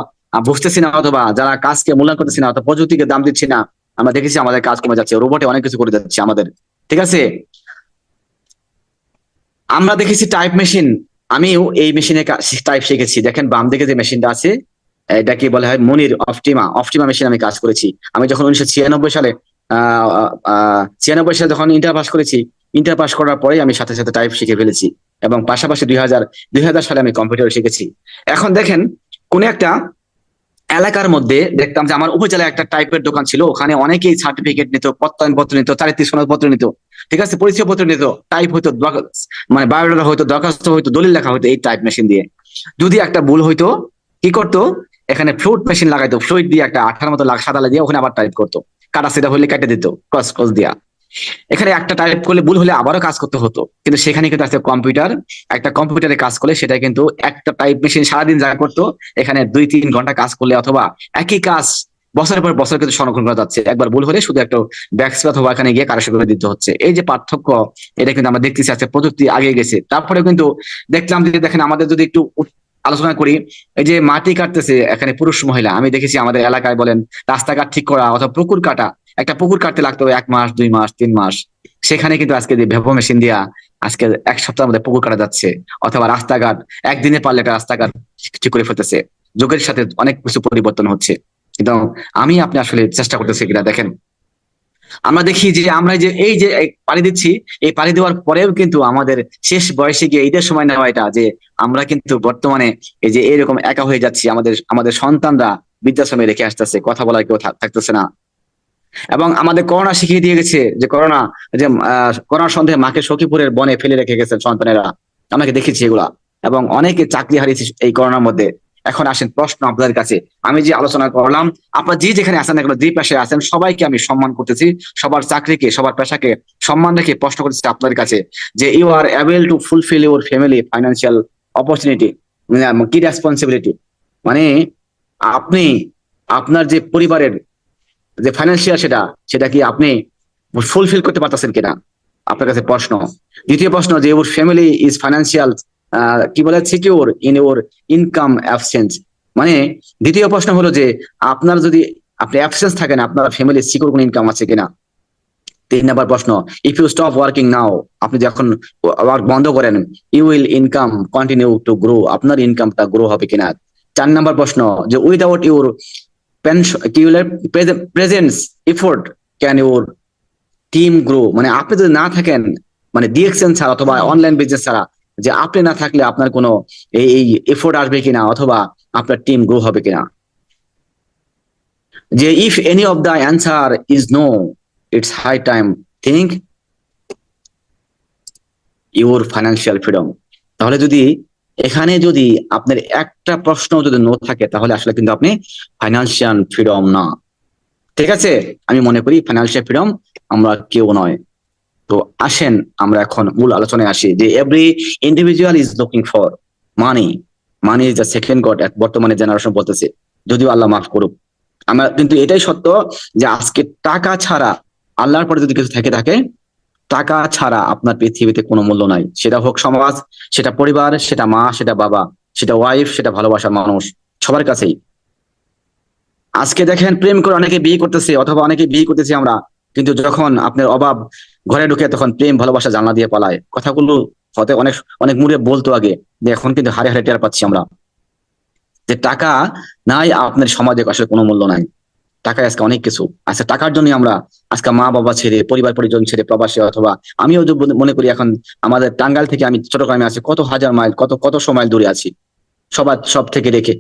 বুঝতেছি না, অথবা যারা কাজকে মূল্যায়ন করতেছি না, অথবা প্রযুক্তিকে দাম দিচ্ছি না, আমরা দেখেছি আমাদের কাজ কমে যাচ্ছে, রোবটে অনেক কিছু করে যাচ্ছে আমাদের। ঠিক আছে, আমরা দেখেছি টাইপ মেশিন, আমিও এই মেশিনে টাইপ শিখেছি। দেখেন বাম দিকে যে মেশিনটা আছে, এটা কি বলা হয়? মনির অপটিমা মেশিন আমি কাজ করেছি। আমি যখন 1996 সালে 96 সালে যখন ইন্টার পাস করেছি, ইন্টার পাস করার পরেই আমি সাথে সাথে টাইপ শিখে ফেলেছি। এবং পাশাপাশি 2000 সালে আমি কম্পিউটার শিখেছি। এখন দেখেন, কোন একটা এলাকার মধ্যে দেখতাম যে আমার উপজেলায় একটা টাইপের দোকান ছিল, ওখানে অনেকেই সার্টিফিকেট নিত, প্রত্যয়নপত্র নিত, চারিত্রিক সনদপত্র নিত, ঠিক আছে, পরিচয়পত্র নিত, টাইপ হইতো, মানে বায়োডাটা হয়তো, দরখাস্ত হয়তো, দলিল লেখা হয়তো এই টাইপ মেশিন দিয়ে। যদি একটা ভুল হইতো, কি করতো? এখানে ফ্লুইড মেশিন লাগাইতো, ফ্লুইড দিয়ে একটা আঠার মতো সাদা লাগিয়ে ওখানে আবার টাইপ করতো, কাটা সেটা হলে কেটে দিত ক্রস দিয়া। এখানে একটা টাইপ করলে ভুল হলে আবারও কাজ করতে হতো। কিন্তু সেখানে কিন্তু আছে কম্পিউটার, একটা কম্পিউটারে কাজ করলে সেটা কিন্তু একটা টাইপ মেশিন সারাদিন যা করতো, এখানে 2-3 ঘন্টা কাজ করলে, অথবা একই কাজ বছরের পর বছর কিন্তু সংরক্ষণ করা যাচ্ছে। একবার ভুল হলে শুধু একটা ব্যাকস্পেস অথবা এখানে গিয়ে কারেকশন করে দিতে হচ্ছে। এই যে পার্থক্য, এটা কিন্তু আমরা দেখতেছি আজকে প্রযুক্তি আগে গেছে। তারপরে কিন্তু দেখলাম যে, দেখেন আমাদের যদি একটু আলোচনা করি, এই যে মাটি কাটতেছে এখানে পুরুষ মহিলা, আমি দেখেছি আমাদের এলাকায় বলেন রাস্তাঘাট ঠিক করা অথবা পুকুর কাটা, একটা পুকুর কাটতে লাগতো 1 মাস 2 মাস 3 মাস, সেখানে কিন্তু আজকে যে ভেপো মেশিন দিয়া আজকে 1 সপ্তাহের মধ্যে পুকুর কাটা যাচ্ছে। অথবা রাস্তাঘাট একদিনে পারলে একটা রাস্তাঘাট ঠিক করে ফেলতেছে। যুগের সাথে অনেক কিছু পরিবর্তন হচ্ছে, কিন্তু আপনি আসলে চেষ্টা করতেছি কিনা দেখেন। আমরা দেখি যে আমরা যে এই যে পাড়ি দিচ্ছি, এই পাড়ি দেওয়ার পরেও কিন্তু আমাদের শেষ বয়সে গিয়ে ঈদের সময় নেওয়া, এটা যে আমরা কিন্তু বর্তমানে এই যে এরকম একা হয়ে যাচ্ছি, আমাদের সন্তানরা বৃদ্ধাশ্রমে রেখে আসতেছে, কথা বলার কেউ থাকতেছে না। এবং আমাদের করোনা শিখিয়ে দিয়ে গেছে যে করোনার সন্দেহে মাকে সখীপুরের বনে ফেলে রেখে গেছেন সন্তানেরা, আমাকে দেখেছি এগুলা। এবং অনেকে চাকরি হারিয়েছে এই করোনার মধ্যে। এখন আসেন প্রশ্ন আপনাদের কাছে, আমি যে আলোচনা করলাম, আপনারা যে যেখানে আছেন এগুলো, যে পেশায় আছেন, সবাইকে আমি সম্মান করতেছি, সবার চাকরিকে, সবার পেশাকে সম্মান রেখে প্রশ্ন করতেছি আপনাদের কাছে, যে you are able to fulfil your family financial opportunity, কি রেসপন্সিবিলিটি, মানে আপনি আপনার যে পরিবারের যে ফাইন্যান্সিয়াল, সেটা কি আপনি ফুলফিল করতে পারতেছেন কিনা, আপনার কাছে প্রশ্ন। দ্বিতীয় প্রশ্ন, যে ইউর ফ্যামিলি ইজ ফাইন্যান্সিয়াল কি বলে secure in your income absence, মানে দ্বিতীয় প্রশ্ন হলো যে আপনার যদি আপনি অ্যাবসেন্স থাকেন, আপনার ফ্যামিলি সিকিউর কোনো ইনকাম আছে কিনা। 3 নাম্বার প্রশ্ন, if you stop working now, আপনি যখন ওয়ার্ক বন্ধ করেন, you will income continue to grow, আপনার ইনকামটা গ্রো হবে কিনা। 4 নাম্বার প্রশ্ন, যে without your presence effort can your team grow, মানে আপনি যদি না থাকেন, মানে ডিএক্সএন ছাড়া অথবা অনলাইন বিজনেস ছাড়া, যে আপনি না থাকলে আপনার কোনো এই এফোর্ট আসবে কিনা অথবা আপনার টিম গ্রো হবে কিনা। যে if any of the answer is no, it's high time think your financial freedom. তাহলে যদি এখানে যদি আপনার একটা প্রশ্ন যদি নো থাকে, তাহলে আসলে কিন্তু আপনি ফাইন্যান্সিয়াল ফ্রিডম না। ঠিক আছে, আমি মনে করি ফাইন্যান্সিয়াল ফ্রিডম আমরা কেউ নয়। তো আসেন আমরা এখন মূল আলোচনায় আসি, যে every individual is looking for money, money is the second god, বর্তমানে জেনারেশন বলতেছে, যদিও আল্লাহ মাফ করুক। আমরা কিন্তু এটাই সত্য যে আজকে টাকা ছাড়া, আল্লাহর পরে যদি কিছু থেকে থাকে, টাকা ছাড়া আপনার পৃথিবীতে কোনো মূল্য নাই। সেটা হোক সমাজ, সেটা পরিবার, সেটা মা, সেটা বাবা, সেটা ওয়াইফ, সেটা ভালোবাসার মানুষ, সবার কাছেই। আজকে দেখেন প্রেম করে অনেকে বিয়ে করতেছে, অথবা অনেকে বিয়ে করতেছি আমরা, কিন্তু যখন আপনার অভাব ঘরে ঢুকে, তখন প্রেম ভালোবাসা জানলা দিয়ে পালায়। কথাগুলো হতে অনেক অনেক মুড়ে বলতো আগে, যে এখন কিন্তু হারে হারে টের পাচ্ছি আমরা, যে টাকা নাই আপনার সমাজে আসলে কোনো মূল্য নাই। টাকায় আজকে অনেক কিছু আচ্ছা, টাকার জন্য আমরা আজকে মা বাবা ছেড়ে, পরিবার পরিজন ছেড়ে প্রবাসে, অথবা আমিও মনে করি এখন আমাদের টাঙ্গাইল থেকে আমি চট্টগ্রামে আছি, কত হাজার মাইল, কত মাইল দূরে আছি সব থেকে রেখে।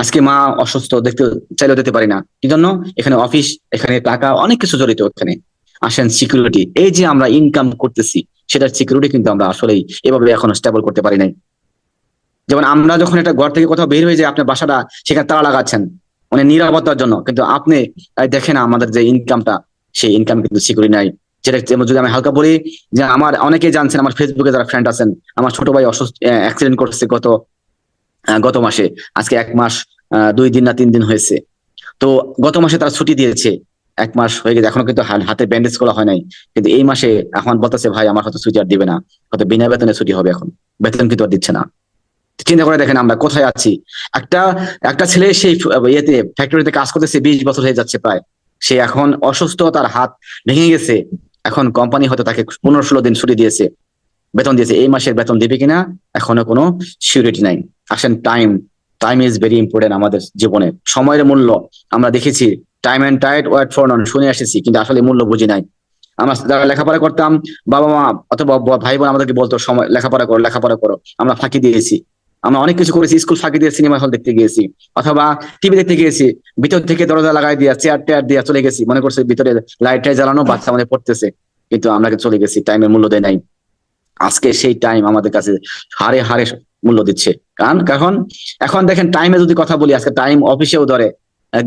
আজকে মা অসুস্থ, দেখতে চাইলেও যেতে পারি না, কি জন্য? এখানে অফিস, এখানে টাকা, অনেক কিছু জড়িত এখানে। আসেন সিকিউরিটি, এই যে আমরা ইনকাম করতেছি, সেটার সিকিউরিটি কিন্তু আমরা আসলেই এভাবে এখনো স্টেবল করতে পারি নাই। যেমন আমরা যখন একটা ঘর থেকে কোথাও বের হয়ে যায়, আপনার বাসাটা সেখানে তালা লাগাচ্ছেন মানে নিরাপত্তার জন্য, কিন্তু আপনি দেখেন আমাদের যে ইনকামটা, সেই ইনকাম কিন্তু সিকিউরিটি নাই। যেটা যদি আমি হালকা বলি, যে আমার অনেকেই জানছেন, আমার ফেসবুকে যারা ফ্রেন্ড আছেন, আমার ছোট ভাই অসুস্থ, অ্যাক্সিডেন্ট করছে গত মাসে, আজকে 1 মাস 2 দিন না 3 দিন হয়েছে। তো গত মাসে তারা ছুটি দিয়েছে, 1 মাস হয়ে গেছে, এখনো কিন্তু হাতে ব্যান্ডেজ করা হয় নাই। কিন্তু এই মাসে এখন বলতেছে, ভাই আমার হয়তো ছুটি আর দিবে না, হয়তো বিনা বেতনে ছুটি হবে। এখন বেতন কিন্তু আর দিচ্ছে না। চিন্তা করে দেখেন আমরা কোথায় আছি। একটা একটা ছেলে সেই ইয়েতে ফ্যাক্টরিতে কাজ করতেছে, 20 বছর হয়ে যাচ্ছে প্রায়, সে এখন অসুস্থ, তার হাত ভেঙে গেছে। এখন কোম্পানি হয়তো তাকে 15-16 দিন ছুটি দিয়েছে, বেতন দিয়েছে। এই মাসের বেতন দিবে কিনা এখনো কোনো সিউরিটি নাই। আসেন, টাইম ইজ ভেরি ইম্পর্টেন্ট আমাদের জীবনে। সময়ের মূল্য আমরা দেখেছি, time and tide wait for none শুনে এসেছি, কিন্তু আসলে মূল্য বুঝি নাই। আমরা যারা লেখাপড়া করতাম, বাবা মা অথবা ভাই বোন আমাদেরকে বলতো সময় লেখাপড়া করো, আমরা ফাঁকি দিয়েছি। আমরা অনেক কিছু করেছি, স্কুল ফাঁকি দিয়ে সিনেমা হল দেখতে গিয়েছি, অথবা টিভি দেখতে গিয়েছি, ভিতর থেকে দরজা লাগাই দিয়া চেয়ার টেয়ার দিয়ে চলে গেছি, মনে করছে ভিতরে লাইট টাইট জ্বালানো, বাচ্চা আমাদের পড়তেছে, কিন্তু আমরা চলে গেছি, টাইমের মূল্য দেয় নাই। আজকে সেই টাইম আমাদের কাছে হারে হারে মূল্য দিচ্ছে। কারণ এখন দেখেন টাইমে যদি কথা বলি, আজকে টাইম অফিসেও ধরে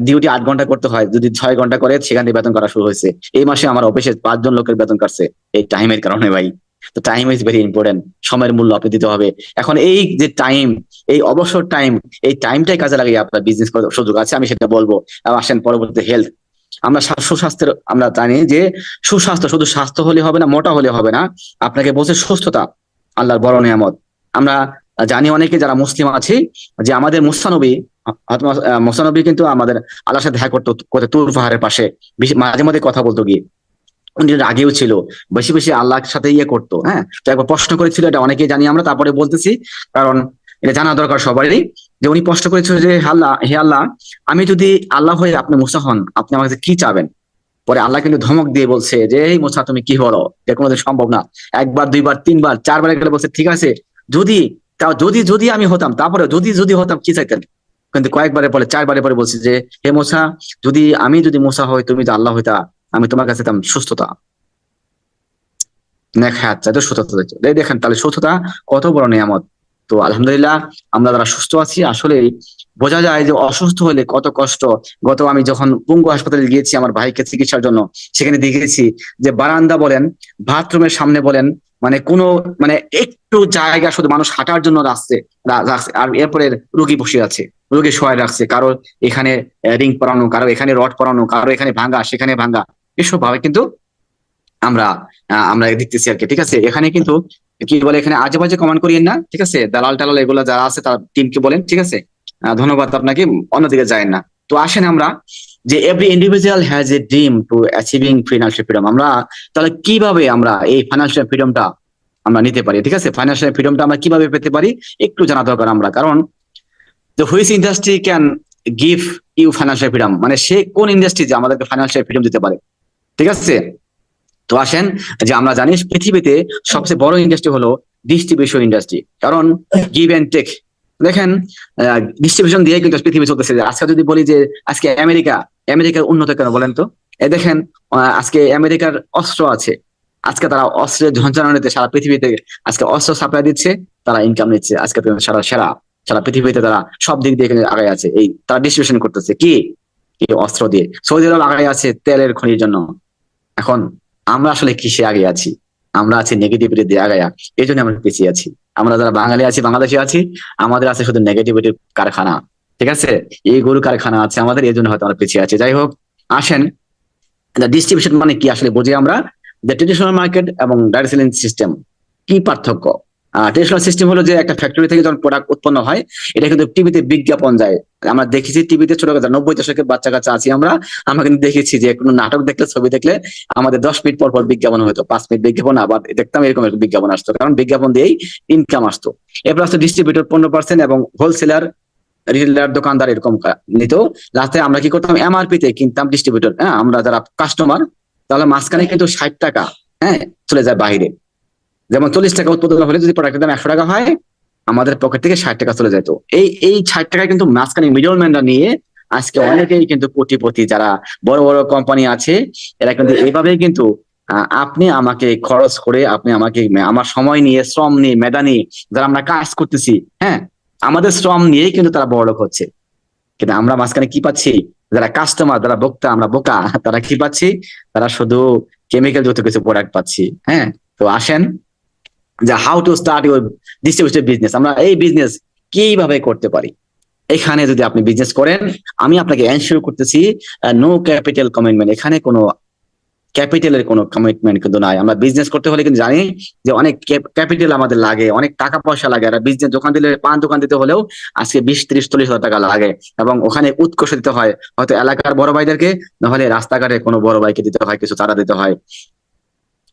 ডিউটি 8 ঘন্টা করতে হয়, যদি 6 ঘন্টা করে সেখান থেকে বেতন করা শুরু হয়েছে। এই মাসে আমার অফিসে 5 জন লোকের বেতন কাটছে এই টাইমের কারণে ভাই। তো টাইম ইজ ভেরি ইম্পর্টেন্ট, সময়ের মূল্য আপনি দিতে হবে। এখন এই যে টাইম, এই অবসর টাইম, এই টাইমটাই কাজে লাগিয়ে আপনার বিজনেস করার সুযোগ আছে, আমি সেটা বলবো। আসেন পরবর্তীতে হেলথ। আমরা সুস্বাস্থ্যের, আমরা জানি যে সুস্বাস্থ্য শুধু স্বাস্থ্য হলে হবে না, মোটা হলে হবে না, আপনাকে বলছে সুস্থতা আল্লাহর বড় নিয়ামত। আমরা জানি অনেকে যারা মুসলিম আছি, যে আমাদের মুসানবী কিন্তু আমাদের আল্লাহর সাথে দেখা করতো তুর পাহাড়ের পাশে, মাঝে মাঝে কথা বলতো গিয়ে। উনি আগেও ছিল, বেশি বেশি আল্লাহর সাথে ইয়ে করতো। হ্যাঁ, তো একবার প্রশ্ন করেছিল, এটা অনেকেই জানি আমরা, তারপরে বলতেছি কারণ এটা জানা দরকার সবারই, যে উনি প্রশ্ন করেছিল যে হে আল্লাহ, আমি যদি আল্লাহ হয়ে আপনি মুসা হন, আপনি আমার কাছে কি চাবেন? পরে আল্লাহ কিন্তু ধমক দিয়ে বলছে যে এই মুসা তুমি কি বলো, এটা কোনোদিন সম্ভব না। 1 বার 2 বার 3 বার 4 বার গেলে বলছে ঠিক আছে, যদি যদি আমি হতাম, তারপরে যদি হতাম কি চাইতেন? কিন্তু কয়েকবারে পরে 4 বারে পরে বলছে যে হে মুসা, যদি মুসা হয়, তুমি তো আল্লাহ হইতা, আমি তোমার কাছে চাইতাম সুস্থতা, নেখাত চাইতো সুস্থতা চাইতো। দেখেন তাহলে সুস্থতা কত বড় নিয়ামত। তো আলহামদুলিল্লাহ আমরা যারা সুস্থ আছি, আসলে বোঝা যায় যে অসুস্থ হলে কত কষ্ট। আমি যখন পঙ্গু হাসপাতালে গিয়েছি আমার ভাইকে চিকিৎসার জন্য, সেখানে দেখেছি যে বারান্দা বলেন, বাথরুমের সামনে বলেন, মানে একটু জায়গা শুধু মানুষ হাঁটার জন্য রাখছে, আর এরপরে রুগী বসে আছে, রুগী শোয়ায় রাখছে, কারো এখানে রিং পরানো, কারো এখানে রড পরানো, কারো এখানে ভাঙা, সেখানে ভাঙা, এসব ভাবে কিন্তু আমরা আমরা দেখতেছি আর কি। ঠিক আছে, এখানে কিন্তু কি বলে, এখানে আজে বাজে কমেন্ট করিয়েন না, ঠিক আছে? দালাল টালাল এগুলো যারা আছে তার টিমকে বলেন, ঠিক আছে? ধন্যবাদ আপনাকে, অন্যদিকে যায় না। তো আসেন আমরা যে every individual has a dream to achieving financial freedom, আমরা তাহলে কিভাবে আমরা এই ফাইন্যান্সিয়াল ফ্রিডমটা আমরা নিতে পারি, ঠিক আছে? ফাইন্যান্সিয়াল ফ্রিডমটা আমরা কিভাবে পেতে পারি একটু জানা দরকার আমরা, কারণ the which industry can give you financial freedom, মানে সে কোন ইন্ডাস্ট্রি যে আমাদেরকে ফাইন্যান্সিয়াল ফ্রিডম দিতে পারে, ঠিক আছে? তো আসেন যে আমরা জানি পৃথিবীতে সবচেয়ে বড় ইন্ডাস্ট্রি হলো ডিস্ট্রিবিউশন ইন্ডাস্ট্রি, কারণ গিভ এন্ড টেক। দেখেন ডিস্ট্রিবিউশন দিয়ে কিন্তু পৃথিবী চলতেছে। আজকে যদি বলি যে আজকে আমেরিকার উন্নত কেন বলেন তো? এই দেখেন আজকে আমেরিকার অস্ত্র আছে, আজকে তারা অস্ত্রের ঝঞ্ঝানিতে সারা পৃথিবীতে আজকে অস্ত্র সাপ্লাই দিচ্ছে, তারা ইনকাম নিচ্ছে, আজকে সারা পৃথিবীতে তারা সব দিক দিয়ে আগায় আছে। এই তারা ডিস্ট্রিবিউশন করতেছে কি এই অস্ত্র দিয়ে। সৌদি আরব আগায় আছে তেলের খনির জন্য। এখন আমরা আসলে কিসে আগে আছি? আমরা আছি নেগেটিভিটি দিয়ে আগায়া, এই জন্য আমরা পিছিয়ে আছি। আমরা যারা বাঙালি আছি, বাংলাদেশি আছি, আমাদের আছে শুধু নেগেটিভিটির কারখানা, ঠিক আছে? এই গরু কারখানা আছে আমাদের, এই জন্য হয়তো আমরা পিছিয়ে আছি। যাই হোক, আসেন ডিস্ট্রিবিউশন মানে কি আসলে বুঝি আমরা। যে ট্রেডিশনাল মার্কেট এবং ডাইরেক্ট সেলিং সিস্টেম কি পার্থক্য? ট্রেডিশনাল সিস্টেম হলো যে একটা ফ্যাক্টরি থেকে যখন প্রোডাক্ট উৎপন্ন হয়, এটা কিন্তু টিভিতে বিজ্ঞাপন যায়। আমরা দেখেছি টিভিতে ছোট 90 দশকের বাচ্চা কাচ্চা আছি আমরা কিন্তু দেখেছি যে কোনো নাটক দেখলে, ছবি দেখলে আমাদের 10 মিনিট পর পর বিজ্ঞাপন হতো, 5 মিনিট বিজ্ঞাপন, আবার দেখতাম এরকম একটা বিজ্ঞাপন আসতো, কারণ বিজ্ঞাপন দিয়েই ইনকাম আসতো। এরপর আসতো ডিস্ট্রিবিউটর 15% এবং হোলসেলার রিটেলার দোকানদার এরকম নিত। লাস্টে আমরা কি করতাম, এমআরপি তে কিনতাম ডিস্ট্রিবিউটর, হ্যাঁ আমরা যারা কাস্টমার, তাহলে মাঝখানে কিন্তু 60 টাকা হ্যাঁ চলে যায় বাইরে। যেমন 40 টাকা উৎপাদন হলে যদি প্রোডাক্টের দাম 100 টাকা হয়, আমাদের পকেট থেকে 60 টাকা চলে যেত। এই 60 টাকা কিন্তু মাঝখানে মিডলম্যানরা নিয়ে আজকে অনেকেই কিন্তু কোটিপতি, যারা বড় বড় কোম্পানি আছে, এরা কিন্তু এইভাবেই কিন্তু আপনি আমাকে খরচ করে, আপনি আমাকে আমার সময় নিয়ে, শ্রম নিয়ে, মেধা নিয়ে যারা আমরা কাজ করতেছি, হ্যাঁ আমাদের শ্রম নিয়েই কিন্তু তারা বড়লোক হচ্ছে। কিন্তু আমরা মাঝখানে কি পাচ্ছি? যারা কাস্টমার, যারা ভোক্তা, আমরা বোকা, তারা কি পাচ্ছি? তারা শুধু কেমিক্যাল যুক্ত কিছু প্রোডাক্ট পাচ্ছি। হ্যাঁ, তো আসেন যে how to start your distribution business, আমরা এই বিজনেস কিভাবে করতে পারি। এখানে যদি আপনি বিজনেস করেন, আমি আপনাকে এনশিওর করতেছি নো ক্যাপিটাল কমিটমেন্ট, এখানে কোনো ক্যাপিটালের কোনো কমিটমেন্ট কিন্তু নাই। আমরা বিজনেস করতে হলে কিন্তু জানি যে অনেক ক্যাপিটাল আমাদের লাগে, অনেক টাকা পয়সা লাগে। আর বিজনেস দোকান দিলে, পান দোকান দিতে হলেও আজকে 20, 30, 40 হাজার টাকা লাগে, এবং ওখানে উৎকর্ষ দিতে হয় হয়তো এলাকার বড় ভাইদেরকে, নাহলে রাস্তাঘাটে কোনো বড় ভাইকে দিতে হয়, কিছু চাঁদা দিতে হয়।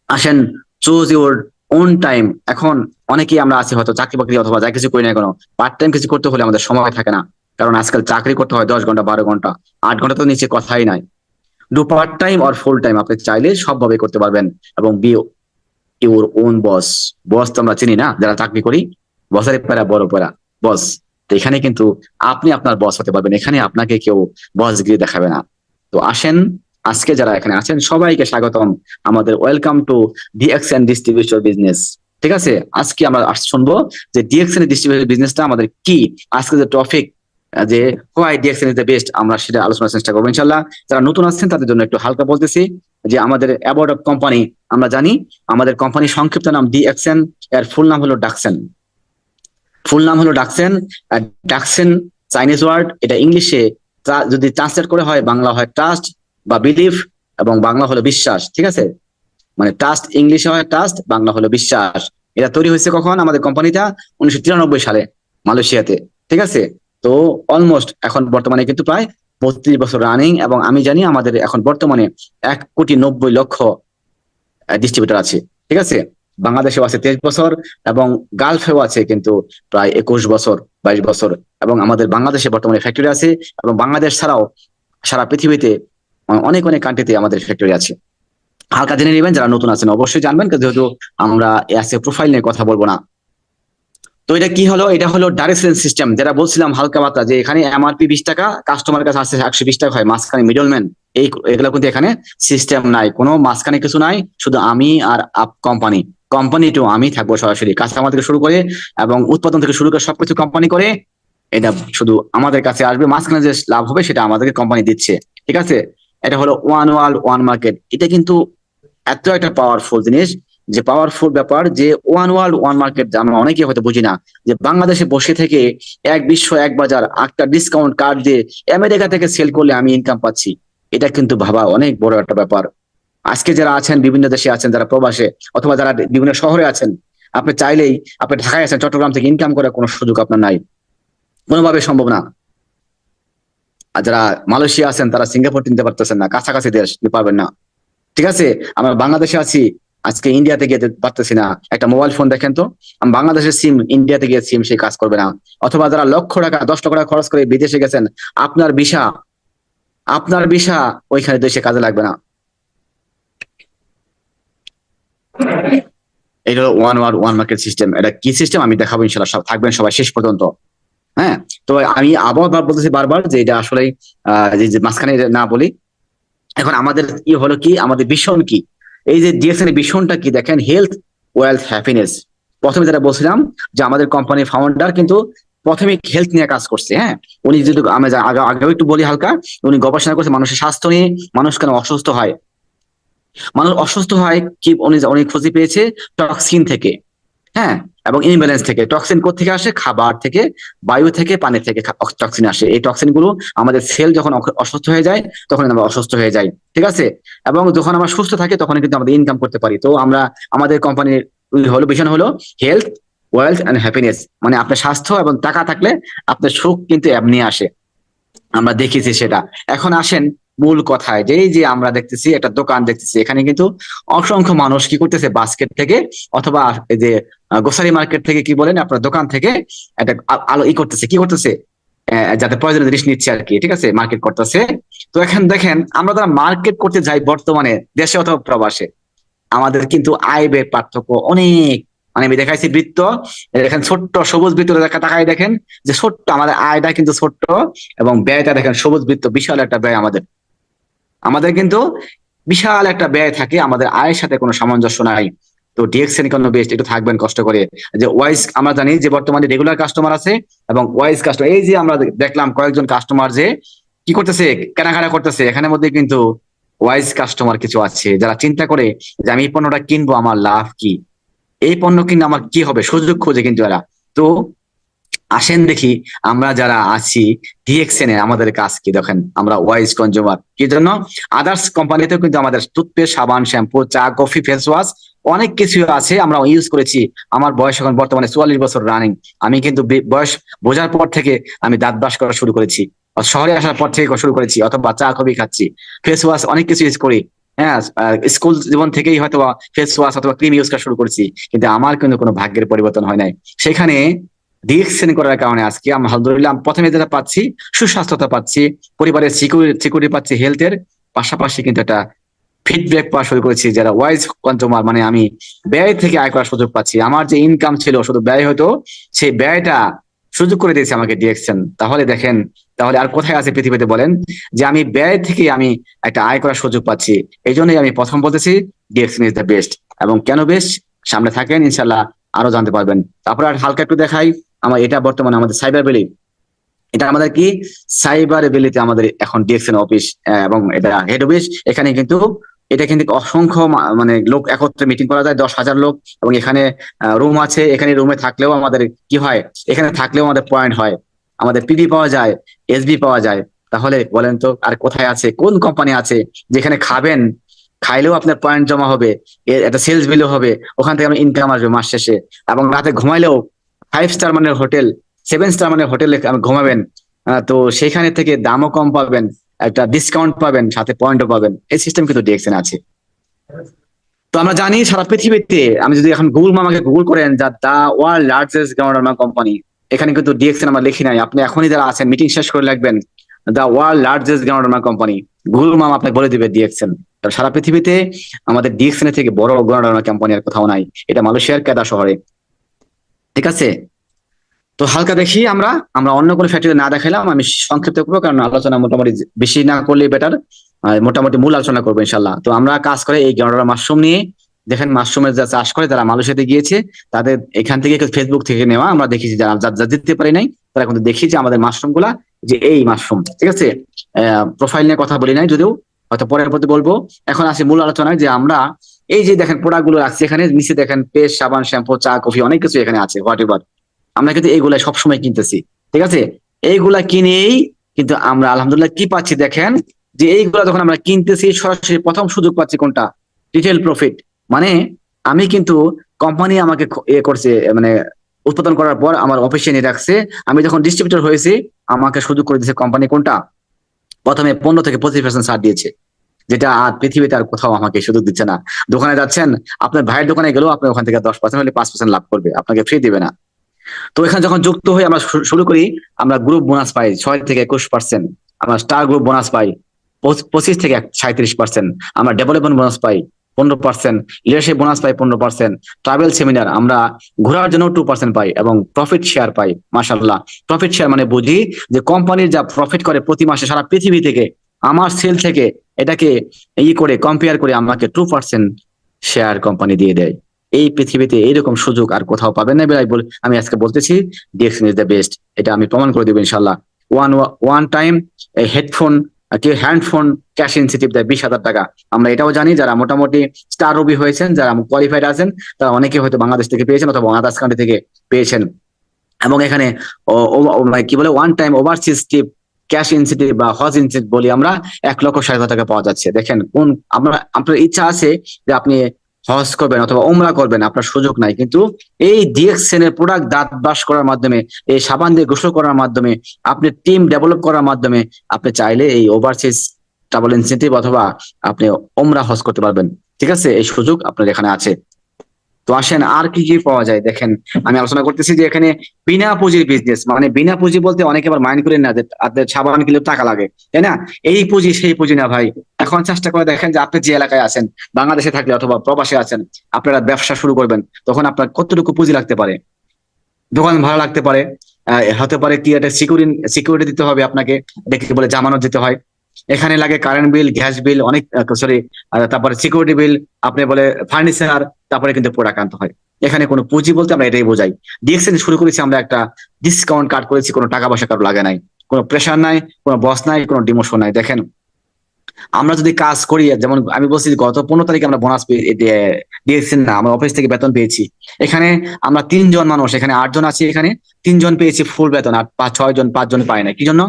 আসেন চুজ ইউর ওন টাইম। এখন অনেকেই আমরা আছি হয়তো চাকরি বাকরি অথবা যা কিছু করি না কেন, পার্ট টাইম কিছু করতে হলে আমাদের সময় থাকে না, কারণ আজকাল চাকরি করতে হয় 10 ঘন্টা, 12 ঘন্টা, 8 ঘন্টা তো নিচে কথাই নাই। Do part time or full time, আপনি চাইলে সবভাবে করতে পারবেন। এবং বি ইউর ওন বস। বস তো আমরা চিনি না, যারা চাকরি করি, বসের প্যারা বড় প্যারা বস। তো এখানে কিন্তু আপনি আপনার বস হতে পারবেন, এখানে আপনাকে কেউ বস গিয়ে দেখাবে না। তো আসেন, আজকে যারা এখানে আছেন সবাইকে স্বাগতম, আমাদের welcome to DXN distribution business. ঠিক আছে, আজকে আমরা শুনবো যে ডিএক্সএন ডিস্ট্রিবিউশন বিজনেসটা আমাদের কি। আজকে যে টপিক যে why DXN is the best, আমরা সেটা আলোচনার চেষ্টা করবো ইনশাল্লাহ। যারা নতুন আসছেন তাদের জন্য একটু হালকা বলতেছি যে আমাদের অ্যাবাউট অফ কোম্পানি, আমরা জানি আমাদের কোম্পানির সংক্ষিপ্ত নাম ডিএক্সএন, এর ফুল নাম হলো ডাকসেন। ডাকসেন চাইনিজ ওয়ার্ড, এটা ইংলিশে যদি ট্রান্সলেট করে হয়, বাংলা হয় ট্রাস্ট বা বিলিফ, এবং বাংলা হলো বিশ্বাস। ঠিক আছে, মানে ট্রাস্ট ইংলিশে হয় ট্রাস্ট, বাংলা হলো বিশ্বাস। এটা তৈরি হয়েছে কখন? আমাদের কোম্পানিটা 1993 সালে মালয়েশিয়াতে। ঠিক আছে, তো অলমোস্ট এখন বর্তমানে কিন্তু প্রায় 32 বছর রানিং, এবং আমি জানি আমাদের এখন বর্তমানে 1,90,00,000 ডিস্ট্রিবিউটর আছে। ঠিক আছে, বাংলাদেশেও আছে 23 বছর, এবং গালফেও আছে কিন্তু প্রায় 21 বছর, 22 বছর। এবং আমাদের বাংলাদেশে বর্তমানে ফ্যাক্টরি আছে, এবং বাংলাদেশ ছাড়াও সারা পৃথিবীতে অনেক অনেক কান্ট্রিতে আমাদের ফ্যাক্টরি আছে। হালকা জেনে নেবেন, যারা নতুন আছেন অবশ্যই জানবেন, যেহেতু আমরা আজকে প্রোফাইল নিয়ে কথা বলবো না। তো এটা কি হলো? এটা হলো ডাইরেক্ট সেলিং সিস্টেম, যেটা বলছিলাম হালকা মাত্রা, যে এখানে এমআরপি 20 টাকা, কাস্টমার কাছে আসছে 120 টাকা হয়, মাঝখানে মিডলম্যান এগুলো কিন্তু এখানে সিস্টেম নাই, কোনো মাঝখানে কিছু নাই, শুধু আমি আর কোম্পানি টু আমি থাকবো সরাসরি, কাস্টমার থেকে শুরু করে এবং উৎপাদন থেকে শুরু করে সবকিছু কোম্পানি করে, এটা শুধু আমাদের কাছে আসবে, মাঝখানে যে লাভ হবে সেটা আমাদেরকে কোম্পানি দিচ্ছে। ঠিক আছে, এটা হলো ওয়ান ওয়ার্ল্ড ওয়ান মার্কেট। এটা কিন্তু এত একটা পাওয়ারফুল জিনিস, যে পাওয়ারফুল ব্যাপার, যে ওয়ান ওয়ার্ল্ড ওয়ান মার্কেট আমরা অনেকে হয়তো বুঝি না, যে বাংলাদেশে বসে থেকে এক বিশ্ব এক বাজার, একটা ডিসকাউন্ট কার্ড দিয়ে আমেরিকা থেকে সেল করলে আমি ইনকাম পাচ্ছি, এটা কিন্তু ভাবা অনেক বড় একটা ব্যাপার। আজকে যারা আছেন বিভিন্ন দেশে আছেন, যারা প্রবাসে অথবা যারা বিভিন্ন শহরে আছেন, আপনি চাইলেই, আপনি ঢাকায় আছেন, চট্টগ্রাম থেকে ইনকাম করার কোনো সুযোগ আপনার নাই, কোনোভাবে সম্ভব না। আর যারা মালয়েশিয়া আছেন তারা সিঙ্গাপুর নিতে পারতেছেন না, কাছাকাছি দেশ নিতে পারবেন না। ঠিক আছে, আমরা বাংলাদেশে আছি, আজকে ইন্ডিয়াতে গিয়ে পারতেছি না। একটা মোবাইল ফোন দেখেন তো, আমি বাংলাদেশের সিম ইন্ডিয়াতে গিয়ে সিম সেই কাজ করবে না। অথবা যারা লক্ষ টাকা 10 লক্ষ টাকা খরচ করে বিদেশে গেছেন, আপনার ভিসা ওইখানে দেশে কাজে লাগবে না। এটা হলো ওয়ান মার্কেট সিস্টেম। এটা কি সিস্টেম আমি দেখাবো ইনশাল্লাহ, সব থাকবেন সবাই শেষ পর্যন্ত। হ্যাঁ, তো আমি আবার বলতেছি বারবার যে এটা আসলে যে মাঝখানে এটা না বলি। এখন আমাদের হলো কি, আমাদের ভীষণ কি, এই যে ডিএক্সএন এর ভীষণটা কি দেখেন, হেলথ, ওয়েলথ, হ্যাপিনেস। প্রথমে যেটা বলছিলাম যে আমাদের কোম্পানির ফাউন্ডার কিন্তু প্রথমে হেলথ নিয়ে কাজ করছে। হ্যাঁ, উনি যদি আমি আগেও একটু বলি হালকা, উনি গবেষণা করছে মানুষের স্বাস্থ্য নিয়ে, মানুষ কেন অসুস্থ হয়। মানুষ অসুস্থ হয় কি, উনি খুঁজে পেয়েছে টক্সিন থেকে। হ্যাঁ, এবং ইমব্যালেন্স থেকে। টক্সিন কোথেকে আসে? খাবার থেকে, বায়ু থেকে, পানি থেকে টক্সিন আসে। এই টক্সিন গুলো আমাদের সেল যখন অসুস্থ হয়ে যায় তখন আমরা অসুস্থ হয়ে যাই। ঠিক আছে, এবং যখন আমরা সুস্থ থাকি তখন কিন্তু আমাদের ইনকাম করতে পারি। তো আমরা, আমাদের কোম্পানির ভিশন হলো হেলথ, ওয়েলথ এন্ড হ্যাপিনেস। মানে আপনার স্বাস্থ্য এবং টাকা থাকলে আপনার সুখ কিন্তু এমনি আসে, আমরা দেখেছি সেটা। এখন আসেন মূল কথায়, যে এই যে আমরা দেখতেছি একটা দোকান দেখতেছি, এখানে কিন্তু অসংখ্য মানুষ কি করতেছে, বাস্কেট থেকে অথবা এই যে গ্রোসারি মার্কেট থেকে কি বলেন আপনার দোকান থেকে একটা আলো করতেছে, কি করতেছে, যাতে প্রয়োজনীয় জিনিস নিচ্ছে আর কি। ঠিক আছে, মার্কেট করতেছে। তো এখন দেখেন আমরা যারা মার্কেট করতে যাই বর্তমানে দেশে অথবা প্রবাসে, আমাদের কিন্তু আয় ব্যয় পার্থক্য অনেক। মানে আমি দেখাইছি বৃত্ত, দেখেন ছোট্ট সবুজ বৃত্ত তাকাই দেখেন যে ছোট্ট আমাদের আয়টা কিন্তু ছোট্ট, এবং ব্যয়টা দেখেন সবুজ বৃত্ত বিশাল একটা ব্যয় আমাদের। আমাদের কিন্তু বিশাল একটা ব্যয় থাকে, আমাদের আয়ের সাথে কোনো সামঞ্জস্য নাই। তো ডিএক্সএন কেন বেস্ট, একটু থাকবেন কষ্ট করে। যে ওয়াইজ, আমরা জানি যে বর্তমানে রেগুলার কাস্টমার আছে এবং ওয়াইজ কাস্টমার। এই যে আমরা দেখলাম কয়েকজন কাস্টমার যে কি করতেছে, কেনাকাটা করতেছে, এখানের মধ্যে কিন্তু ওয়াইজ কাস্টমার কিছু আছে যারা চিন্তা করে যে আমি এই পণ্যটা কিনবো, আমার লাভ কি, এই পণ্য কিনে আমার কি হবে, সুযোগ খোঁজে কিন্তু এরা। তো আসেন দেখি আমরা যারা আছি ডিএক্সএন এ আমাদের কাজ কি দেখেন। আমরা ওয়াইজ কনজিউমার কি জন্য, আদার্স কোম্পানিতেও কিন্তু আমাদের টুথপেস্ট, সাবান, শ্যাম্পু, চা, কফি, ফেস ওয়াশ অনেক কিছু আছে, আমরা ইউজ করেছি। আমার বয়স এখন বর্তমানে 44 বছর রানিং। আমি কিন্তু বয়স বোঝার পর থেকে আমি দাঁত ব্রাশ করা শুরু করেছি, শহরে আসার পর থেকে শুরু করেছি, অথবা চা কফি খাচ্ছি, ফেস ওয়াশ অনেক কিছু ইউজ করি। হ্যাঁ, স্কুল জীবন থেকেই হয়তো ফেস ওয়াশ অথবা ক্রিম ইউজ করা শুরু করেছি, কিন্তু আমার কিন্তু কোনো ভাগ্যের পরিবর্তন হয় নাই। সেখানে ডিএক্সএন করার কারণে আজকে আমরা আলহামদুলিল্লাহ প্রথমে যেটা পাচ্ছি, সুস্বাস্থ্যতা পাচ্ছি, পরিবারের সিকিউরিটি পাচ্ছি হেলথের, পাশাপাশি কিন্তু একটা ফিডব্যাক পাওয়া শুরু করেছি যারা ওয়াইজ কনজিউমার। মানে আমি ব্যয় থেকে আয় করার সুযোগ পাচ্ছি। আমার যে ইনকাম ছিল শুধু ব্যয় হতো, সেই ব্যয়টা সুযোগ করে দিয়েছে আমাকে ডিএক্সএন। তাহলে দেখেন, তাহলে আর কোথায় আছে পৃথিবীতে বলেন যে আমি ব্যয় থেকে আমি একটা আয় করার সুযোগ পাচ্ছি। এই জন্যই আমি প্রথম বলতেছি ডিএক্সএন ইজ দ্য বেস্ট। এবং কেন বেস্ট, সামনে থাকেন ইনশাল্লাহ আরো জানতে পারবেন। তারপর আর হালকা একটু দেখাই, আমার এটা বর্তমানে আমাদের সাইবার ভ্যালি, এটা আমাদের কি সাইবার ভ্যালিতে আমাদের এখন ডিএক্সএন অফিস, এবং এটা হেড অফিস। এখানে কিন্তু এটা কিন্তু অসংখ্য মানে লোক একত্রে মিটিং করা যায়, 10,000 লোক। এবং এখানে রুম আছে, এখানে রুমে থাকলেও আমাদের কি হয়, এখানে থাকলেও আমাদের পয়েন্ট হয়, আমাদের পিডি পাওয়া যায়, এসবি পাওয়া যায়। তাহলে বলেন তো আর কোথায় আছে, কোন কোম্পানি আছে যেখানে খাবেন, খাইলেও আপনার পয়েন্ট জমা হবে, এর একটা সেলস বিলও হবে, ওখান থেকে আপনার ইনকাম আসবে মাস শেষে, এবং রাতে ঘুমাইলেও 5 স্টার মানের হোটেল, 7 স্টার মানের হোটেলে ঘুমাবেন, তো সেখানে থেকে দামও কম পাবেন, একটা ডিসকাউন্ট পাবেন, সাথে পয়েন্টও পাবেন। এই সিস্টেম কিন্তু ডিএক্সএন আছে। তো আমরা জানি সারা পৃথিবীতে, আমি যদি এখন গুগল মামাকে গুগল করেন, যা the world largest ground company, এখানে কিন্তু ডিএক্সএন আমরা লিখি নাই, আপনি এখনই যারা আছেন মিটিং শেষ করে লিখবেন the world largest ground company, Google মামা আপনাকে বলে দিবে ডিএক্সএন। সারা পৃথিবীতে আমাদের ডিএক্সএন থেকে বড় গ্রাউন্ড কোম্পানি আর কোথাও নাই, এটা মালয়েশিয়ার কেদা শহরে। ঠিক আছে, তো হালকা দেখি আমরা আমরা অন্য কোনো ফ্যাক্টরি না দেখাইলাম, আমি সংক্ষিপ্ত করবো কারণ আলোচনা মোটামুটি বেশি না করলে বেটার। মোটামুটি মূল আলোচনা করবো ইনশাল্লাহ। তো আমরা কাজ করে এই গ্রাউন্ডার মাশরুম নিয়ে, দেখেন মাশরুমের যা চাষ করে যারা মালয়েশিয়াতে গিয়েছে, তাদের এখান থেকে ফেসবুক থেকে নেওয়া আমরা দেখেছি, যারা যা দিতে পারি নাই তারা কিন্তু দেখি যে আমাদের মাশরুম গুলা, যে এই মাশরুম। ঠিক আছে, প্রোফাইল নিয়ে কথা বলি নাই, যদিও হয়তো পরের প্রতি বলবো। এখন আসি মূল আলোচনায়, যে আমরা এই যে দেখেন প্রোডাক্ট গুলো রাখছি এখানে, নিচে দেখেন পেস্ট, সাবান, শ্যাম্পু, চা, কফি অনেক কিছু এখানে আছে, হোয়াট এভার। আমরা কিন্তু এইগুলা সবসময় কিনতেছি। ঠিক আছে, এইগুলা কিনেই কিন্তু আমরা আলহামদুলিল্লাহ কি পাচ্ছি দেখেন, যে এইগুলা যখন আমরা কিনতেছি সরাসরি প্রথম সুযোগ পাচ্ছি কোনটা, রিটেল প্রফিট। মানে আমি কিন্তু কোম্পানি আমাকে করছে, মানে উৎপাদন করার পর আমার অফিসে নিয়ে রাখছে, আমি যখন ডিস্ট্রিবিউটর হয়েছি আমাকে সুযোগ করে দিয়েছে কোম্পানি কোনটা, প্রথমে 15 থেকে 25% ছাড় দিয়েছে, যেটা আর পৃথিবীতে আর কোথাও আমাকে সুযোগ দিচ্ছে না। দোকানে যাচ্ছেন, আপনার ভাইয়ের দোকানে গেলেও আপনি ওখান থেকে 10% হলে 5% লাভ করবে, আপনাকে ফ্রি দিবে না। তো এখানে যখন যুক্ত হয়ে আমরা শুরু করি, আমরা গ্রুপ বোনাস পাই 6 থেকে 21%, আমরা স্টার গ্রুপ বোনাস পাই 25 থেকে 37%, আমরা ডেভেলপমেন্ট বোনাস পাই 15%, লিডারশিপ বোনাস পাই 15%, ট্রাভেল সেমিনার আমরা ঘোরার জন্য 2% পাই, এবং প্রফিট শেয়ার পাই। মাশাআল্লাহ, প্রফিট শেয়ার মানে বুঝি যে কোম্পানির যা প্রফিট করে প্রতি মাসে সারা পৃথিবী থেকে, আমার সেল থেকে এটাকে করে কম্পেয়ার করে আমাকে 2% শেয়ার কোম্পানি দিয়ে দেয়। এই পৃথিবীতে এইরকম সুযোগ আর কোথাও পাবেন না ভাই, আমি আজকে বলতেছি ডিএক্সএন ইজ দ্য বেস্ট, এটা আমি প্রমাণ করে দেবো ইনশাল্লাহ। One time headphone, handphone cash incentive দেয় 20,000 টাকা। আমরা এটাও জানি যারা মোটামুটি স্টার রবি হয়েছেন, যারা কোয়ালিফাইড আছেন, তারা অনেকে হয়তো বাংলাদেশ থেকে পেয়েছেন অথবা আদার্স কান্ট্রি থেকে পেয়েছেন। এবং এখানে কি বলে ওয়ান টাইম ওভারসিজ টিপ ক্যাশ ইনসেন্টিভ বা হজ ইনসেন্টিভ বলি আমরা 1,60,000 টাকা পাওয়া যাচ্ছে। দেখেন কোন আপনার ইচ্ছা আছে যে আপনি হজ করবেন অথবা ওমরা করবেন, আপনার সুযোগ নাই, কিন্তু এই ডিএক্সএন এর প্রোডাক্ট দাঁত ব্রাশ করার মাধ্যমে, এই সাবান দিয়ে গোসল করার মাধ্যমে, আপনি টিম ডেভেলপ করার মাধ্যমে আপনি চাইলে এই ওভারসিজ ট্রাভেল ইনসেন্টিভ অথবা আপনি ওমরা হজ করতে পারবেন। ঠিক আছে, এই সুযোগ আপনার এখানে আছে। তো আসেন আর কি কি পাওয়া যায় দেখেন, আমি আলোচনা করতেছি যে এখানে বিনা পুঁজির বিজনেস, মানে বিনা পুঁজি বলতে অনেকে আবার মাইন্ড করেন না যে আপনার সাবান কিনলে টাকা লাগে, তাই না? এই পুঁজি সেই পুঁজি না ভাই। এখন চেষ্টা করে দেখেন যে আপনি যে এলাকায় আছেন, বাংলাদেশে থাকলে অথবা প্রবাসে আছেন, আপনারা ব্যবসা শুরু করবেন, তখন আপনার কতটুকু পুঁজি লাগতে পারে? দোকান ভাড়া লাগতে পারে, হতে পারে কি একটা সিকিউরিটি দিতে হবে আপনাকে, এটাকে বলে জামানত দিতে হয়। এখানে লাগে কারেন্ট বিল, গ্যাস বিল, অনেক সরি, তারপরে সিকিউরিটি বিল, আপনি বলে ফার্নিচার, তারপরে কিন্তু প্রোডাক্ট আনতে হয়। এখানে কোনো পুঁজি বলতে আমরা এটাই বোঝাই। ডিএক্সএন শুরু করেছি আমরা একটা ডিসকাউন্ট কার্ড করেছি, কোনো টাকা পয়সা কারো লাগে নাই, কোনো প্রেশার নাই, কোনো বস নাই, কোনো ডিমোশন নাই। দেখেন আমরা যদি কাজ করি, যেমন আমি বলছি গত 15 তারিখে আমরা বোনাস দিয়েছেন না, আমরা অফিস থেকে বেতন পেয়েছি। এখানে আমরা 3 জন মানুষ, এখানে 8 জন আছি, এখানে 3 জন পেয়েছি ফুল বেতন, আর 6 জন 5 জন পায় না। কি জন্য?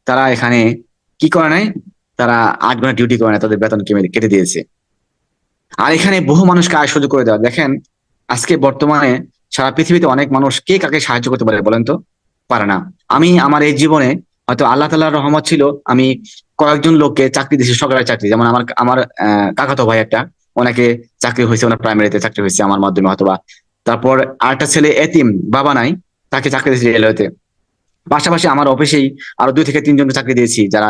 তারা এখানে কি করে নাই, তারা 8 ঘন্টা ডিউটি করে না, তাদের বেতন কেটে দিয়েছে। আর এখানে বহু মানুষকে আয় সুযোগ করে দেওয়া। দেখেন আজকে বর্তমানে সারা পৃথিবীতে অনেক মানুষ কে কাকে সাহায্য করতে পারে বলেন তো? পারে না। আমি আমার এই জীবনে হয়তো আল্লাহ তাআলার রহমত ছিল, আমি কয়েকজন লোককে চাকরি দিয়েছি, সরকারি চাকরি। যেমন আমার আমার কাকাতো ভাই একটা, ওনাকে চাকরি হয়েছে, ওনার প্রাইমারিতে চাকরি হয়েছে আমার মাধ্যমে হয়তোবা। তারপর আরেকটা ছেলে এতিম, বাবা নাই, তাকে চাকরি দিয়েছি রেলওয়েতে। পাশাপাশি আমার অফিসেই আরো 2 থেকে 3 জনকে চাকরি দিয়েছি, যারা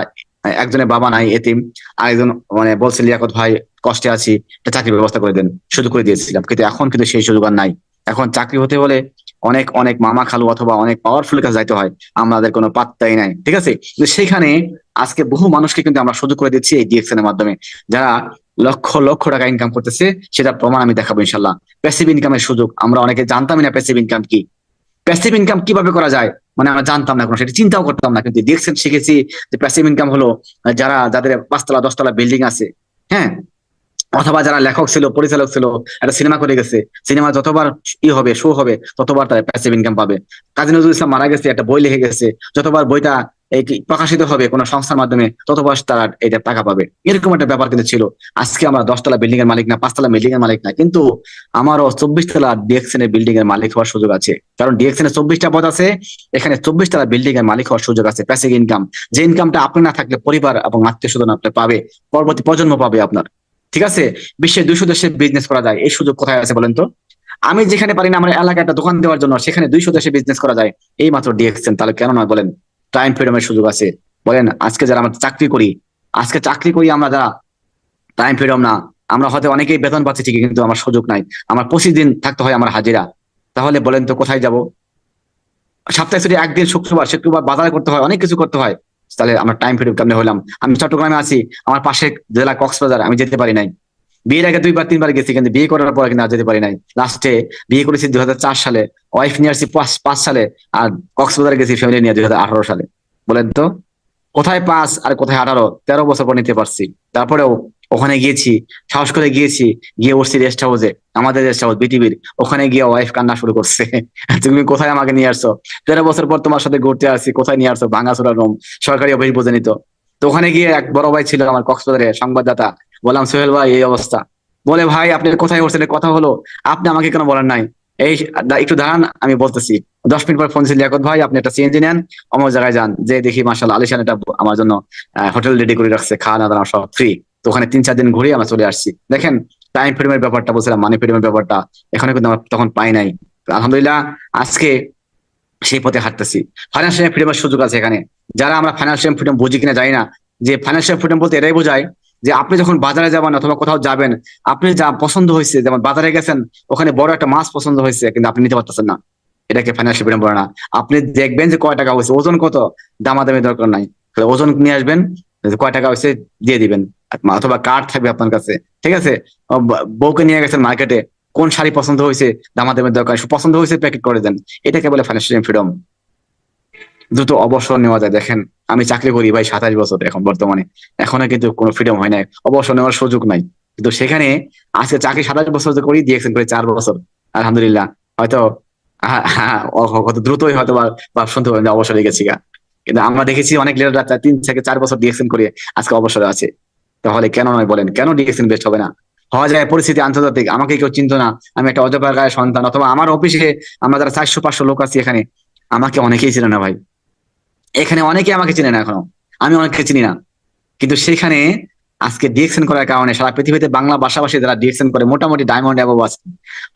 একজনের বাবা নাই, এতিম, আরেকজন মানে বলছে লিয়াকত ভাই কষ্টে আছি, একটা চাকরির ব্যবস্থা করে দেন, শুধু করে দিয়েছিলাম। কিন্তু এখন কিন্তু সেই সুযোগ আর নাই। এখন চাকরি হতে হলে অনেক অনেক মামা খালু অথবা অনেক পাওয়ারফুল কাছে যাইতে হয়, আমাদের কোনো পাত্তাই নাই। ঠিক আছে, কিন্তু সেখানে আজকে বহু মানুষকে কিন্তু আমরা সুযোগ করে দিচ্ছি এই ডিএক্সএন এর মাধ্যমে, যারা লক্ষ লক্ষ টাকা ইনকাম করতেছে। সেটা প্রমাণ আমি দেখাবো ইনশাল্লাহ। প্যাসিভ ইনকামের সুযোগ আমরা অনেকে জানতামই না, প্যাসিভ ইনকাম কি, প্যাসিভ ইনকাম কিভাবে করা যায় মানে আমরা জানতাম না, কোনো সেটা চিন্তাও করতাম না। কিন্তু ডিএক্সএন শিখেছি যে প্যাসিভ ইনকাম হলো যাদের 5 তলা 10 তলা বিল্ডিং আছে, হ্যাঁ, অথবা যারা লেখক ছিল, পরিচালক ছিল, একটা সিনেমা করে গেছে, সিনেমা যতবার হবে শো হবে ততবার তারা প্যাসিভ ইনকাম পাবে। কাজী নজরুল ইসলাম মারা গেছে, একটা বই লিখে গেছে, যতবার বইটা প্রকাশিত হবে কোনো সংস্থার মাধ্যমে ততবার তারা এটা টাকা পাবে। এরকম একটা ব্যাপার কিন্তু ছিল। আজকে আমরা 10 তলা বিল্ডিং এর মালিক না, 5 তলা বিল্ডিং এর মালিক না, কিন্তু আমারও 24 তলা ডিএক্সএন এর বিল্ডিং এর মালিক হওয়ার সুযোগ আছে। কারণ ডিএক্সএন এর 24টা পদ আছে, এখানে 24 তলা বিল্ডিং এর মালিক হওয়ার সুযোগ আছে। প্যাসিভ ইনকাম, যে ইনকামটা আপনি না থাকলে পরিবার এবং আত্মীয় স্বজন আপনি পাবে, পরবর্তী প্রজন্ম পাবে আপনার। ঠিক আছে, বিশ্বের 200 দেশে বিজনেস করা যায়, এই সুযোগ কোথায় আছে বলেন তো? আমি যেখানে পারি না আমার এলাকায় একটা দোকান দেওয়ার জন্য, সেখানে 200 দেশে বিজনেস করা যায় এই মাত্র ডিএক্সএন, তাহলে কেন নয় বলেন? টাইম ফ্রিডমের সুযোগ আছে বলেন। আজকে যারা আমরা চাকরি করি, আমরা যারা টাইম ফ্রিডম না, আমরা হয়তো অনেকেই বেতন পাচ্ছি ঠিকই, কিন্তু আমার সুযোগ নাই, আমার 25 দিন থাকতে হয় আমার হাজিরা। তাহলে বলেন তো কোথায় যাব? সপ্তাহে ছুটি একদিন, শুক্রবার বাজার করতে হয়, অনেক কিছু করতে হয়। তাহলে আমরা টাইম ফ্রিডম কেমনে হইলাম? আমি চট্টগ্রামে আছি, আমার পাশে জেলা কক্সবাজার, আমি যেতে পারি নাই। বিয়ের আগে 2 বার 3 বার গেছি, কিন্তু বিয়ে করার পর কিন্তু আর যেতে পারি নাই। লাস্টে বিয়ে করেছি 2004 সালে, ওয়াইফ নিয়ে আসছি 5 সালে, আর কক্সবাজারে গেছি ফ্যামিলি নিয়ে 2018 সালে। বলেন তো কোথায় 5 আর কোথায় 18? 13 বছর পর নিতে পারছি। তারপরেও ওখানে গিয়েছি, সাহস করে গিয়েছি, গিয়ে উঠছি রেস্ট হাউসে, আমাদের রেস্ট হাউস বিটিভির। ওখানে গিয়ে ওয়াইফ কান্না শুরু করছে, তুমি কোথায় আমাকে নিয়ে আসছো? 13 বছর পর তোমার সাথে ঘুরতে আসছি, কোথায় নিয়ে আসছো? ভাঙাচোরা রুম, সরকারি অফিস বুঝে নিত। তো ওখানে গিয়ে এক বড় ভাই ছিল আমার কক্সবাজারে সংবাদদাতা, বললাম সোহেল ভাই এই অবস্থা। বলে ভাই আপনি কোথায় করছেন? কথা হলো, আপনি আমাকে কেন বলেন নাই? এই একটু দাঁড়ান আমি বলতেছি। 10 মিনিট পর ফোন দিয়েছে, লিয়াকত ভাই আপনি একটা সিএনজি নেন, অমর জায়গায় যান, যে দেখি মাশাআল্লাহ আলিশান এটা আমার জন্য হোটেল রেডি করে রাখছে, খাওয়া দাওয়া সব ফ্রি। তো ওখানে 3-4 দিন ঘুরে আমরা চলে আসছি। দেখেন টাইম ফ্রিডমের ব্যাপারটা বলছিলাম, মানি ফ্রিডমের ব্যাপারটা এখানে কিন্তু আমরা তখন পাই নাই। তো আলহামদুলিল্লাহ আজকে সেই পথে হাঁটতেছি। ফাইন্যান্সিয়াল ফ্রিডমের সুযোগ আছে এখানে। যারা আমরা ফাইন্যান্সিয়াল ফ্রিডম বুঝি কিনা জানি না, যে ফাইন্যান্সিয়াল ফ্রিডম বলতে এটাই বোঝায় যে আপনি যখন বাজারে যাবেন অথবা কোথাও যাবেন, আপনি যা পছন্দ হয়েছে, যেমন বাজারে গেছেন, ওখানে বড় একটা মাছ পছন্দ হয়েছে কিন্তু আপনি নিতে পারতেছেন না, এটাকে ফাইন্যান্সিয়াল ফ্রিডম বলে না। আপনি দেখবেন যে কয় টাকা হয়েছে, ওজন কত, দামাদামি দরকার নাই, তাহলে ওজন নিয়ে আসবেন, কয় টাকা হয়েছে দিয়ে দিবেন, অথবা কার্ড থাকবে আপনার কাছে, ঠিক আছে। বউকে নিয়ে গেছেন মার্কেটে, কোন শাড়ি পছন্দ হয়েছে, দামাদামের দরকার, পছন্দ হয়েছে প্যাকেট করে দেন, এটাকে বলে ফাইন্যান্সিয়াল ফ্রিডম। দ্রুত অবসর নেওয়া যায়। দেখেন আমি চাকরি করি ভাই 27 বছর এখন বর্তমানে, এখনো কিন্তু কোনো ফ্রিডম হয় নাই, অবসর নেওয়ার সুযোগ নাই। কিন্তু সেখানে আজকে চাকরি 27 বছর যে করি, দিয়েছেন করে 4 বছর, আলহামদুলিল্লাহ। হয়তো কত দ্রুতই হয়তো বা শুনতে পারেন যে অবসরে গেছি গা। কিন্তু আমরা দেখেছি অনেক লিডাররা 3 থেকে 4 বছর ডিএকশন করে আজকে অবসরে আছে। তাহলে কেন নয় বলেন, কেন ডিএকশন বেস্ট হবে না? হওয়া যায় পরিস্থিতি আন্তর্জাতিক, আমাকে কেউ চিনতো না, আমি একটা অজপাড়ার গায়ের সন্তান, অথবা আমার অফিসে আমরা যারা 400-500 লোক আছি এখানে, আমাকে অনেকেই চিনে না ভাই, এখানে অনেকে আমাকে চিনে না এখনো, আমি অনেককে চিনি না। কিন্তু সেখানে আজকে ডিএকশন করার কারণে সারা পৃথিবীতে বাংলা ভাষাভাষী যারা ডিএকশন করে মোটামুটি ডায়মন্ড অ্যাবভ আছে,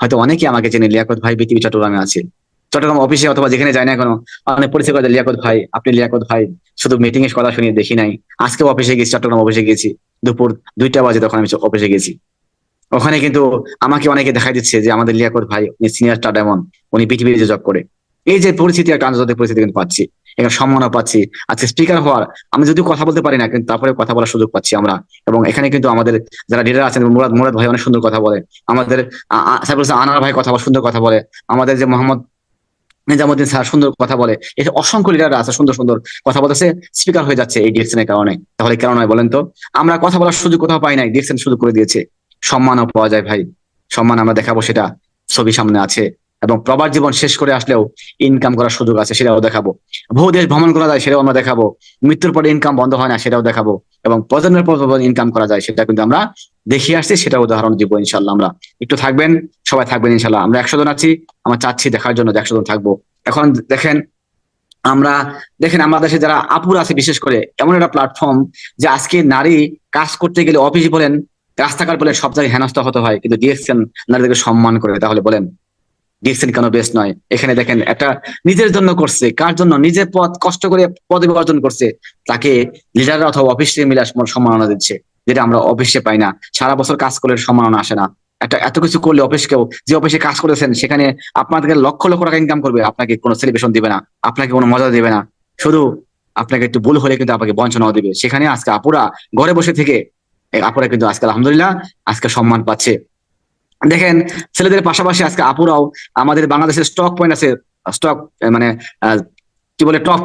হয়তো অনেকে আমাকে চিনে, লিয়াকত ভাই পৃথিবী চট্টগ্রামে আছে, চট্টগ্রাম অফিসে অথবা যেখানে যায় না কোনো, অনেক পরিচয় করে লিয়াকত ভাই, আপনি লিয়াকত ভাই, শুধু মিটিং এর কথা শুনিয়ে দেখি নাই। আজকেও অফিসে গেছি, চট্টগ্রাম অফিসে গেছি, দুপুর 2টা বাজে তখন আমি অফিসে গেছি। ওখানে কিন্তু আমাকে অনেকে দেখা দিচ্ছে যে আমাদের লিয়াকত ভাই উনি সিনিয়র স্টার ডায়মন্ড, উনি পৃথিবীতে জব করে। এই যে পরিস্থিতি, একটা আন্তর্জাতিক পরিস্থিতি কিন্তু পাচ্ছি, এখানে সম্মানও পাচ্ছি। আজকে স্পিকার হওয়ার, আমি যদিও কথা বলতে পারি না কিন্তু তারপরে কথা বলার সুযোগ পাচ্ছি আমরা। এবং এখানে কিন্তু আমাদের যারা লিডার আছেন, মুরাদ মুরাদ ভাই অনেক সুন্দর কথা বলে, আমাদের সাইফুল ইসলাম আনার ভাই কথা বলে, সুন্দর কথা বলে, আমাদের যে মোহাম্মদ নিজামুদ্দিন স্যার সুন্দর কথা বলে, এই যে অসংখ্য লিডার আছে সুন্দর সুন্দর কথা বলতেছে, স্পিকার হয়ে যাচ্ছে এই ডিএকশন এর কারণে। তাহলে কেন নয় বলেন তো? আমরা কথা বলার সুযোগ কোথাও পাই নাই, ডিএকশন সুযোগ করে দিয়েছে। সম্মানও পাওয়া যায় ভাই, সম্মান আমরা দেখাবো, সেটা ছবি সামনে আছে। এবং প্রবাস জীবন শেষ করে আসলেও ইনকাম করার সুযোগ আছে, সেটাও দেখাবো। বহু দেশ ভ্রমণ করা যায়, সেটাও আমরা দেখাবো। মৃত্যুর পরে ইনকাম বন্ধ হয় না, সেটাও দেখাবো। এবং প্রজন্মের পর ইনকাম করা যায়, সেটা কিন্তু আমরা দেখিয়ে আসছি, সেটা উদাহরণ দিব ইনশাল্লাহ। আমরা একটু থাকবেন, সবাই থাকবেন ইনশাল্লাহ। আমরা 100 জন আছি, আমরা চাচ্ছি দেখার জন্য যে 100 জন থাকবো। এখন দেখেন আমরা, দেখেন আমাদের দেশে যারা আপুর আছে, বিশেষ করে এমন একটা প্ল্যাটফর্ম যে আজকে নারী কাজ করতে গেলে, অফিস বলেন, রাস্তাঘাট বলেন, সব জায়গায় হেনস্থা হতে হয়, কিন্তু ডিএকশন নারীদেরকে সম্মান করে। তাহলে বলেন ডিএকশন কেন বেস্ট নয়? এখানে দেখেন একটা নিজের জন্য করছে, কার জন্য? নিজের পথ কষ্ট করে পদবি অর্জন করছে, তাকে লিডাররা অথবা অফিসে মিলে সম্মাননা দিচ্ছে, যেটা আমরা অফিসে পাই না। সারা বছর কাজ করলে সম্মাননা আসে না। একটা এত কিছু করলে অফিসকেও, যে অফিসে কাজ করেছেন সেখানে আপনাদের লক্ষ লক্ষ টাকা ইনকাম করবে, আপনাকে কোনো সেলিব্রেশন দিবে না, আপনাকে কোনো মজা দিবে না, শুধু আপনাকে একটু ভুল হলে কিন্তু আপনাকে বঞ্চনাও দিবে। সেখানে আজকে আপুরা ঘরে বসে থেকে, আপুরা কিন্তু আজকে আলহামদুলিল্লাহ আজকে সম্মান পাচ্ছে। দেখেন ছেলেদের পাশাপাশি আজকে আপুরাও, আমাদের বাংলাদেশের স্টক পয়েন্ট আছে, স্টক মানে কি বলে, টপ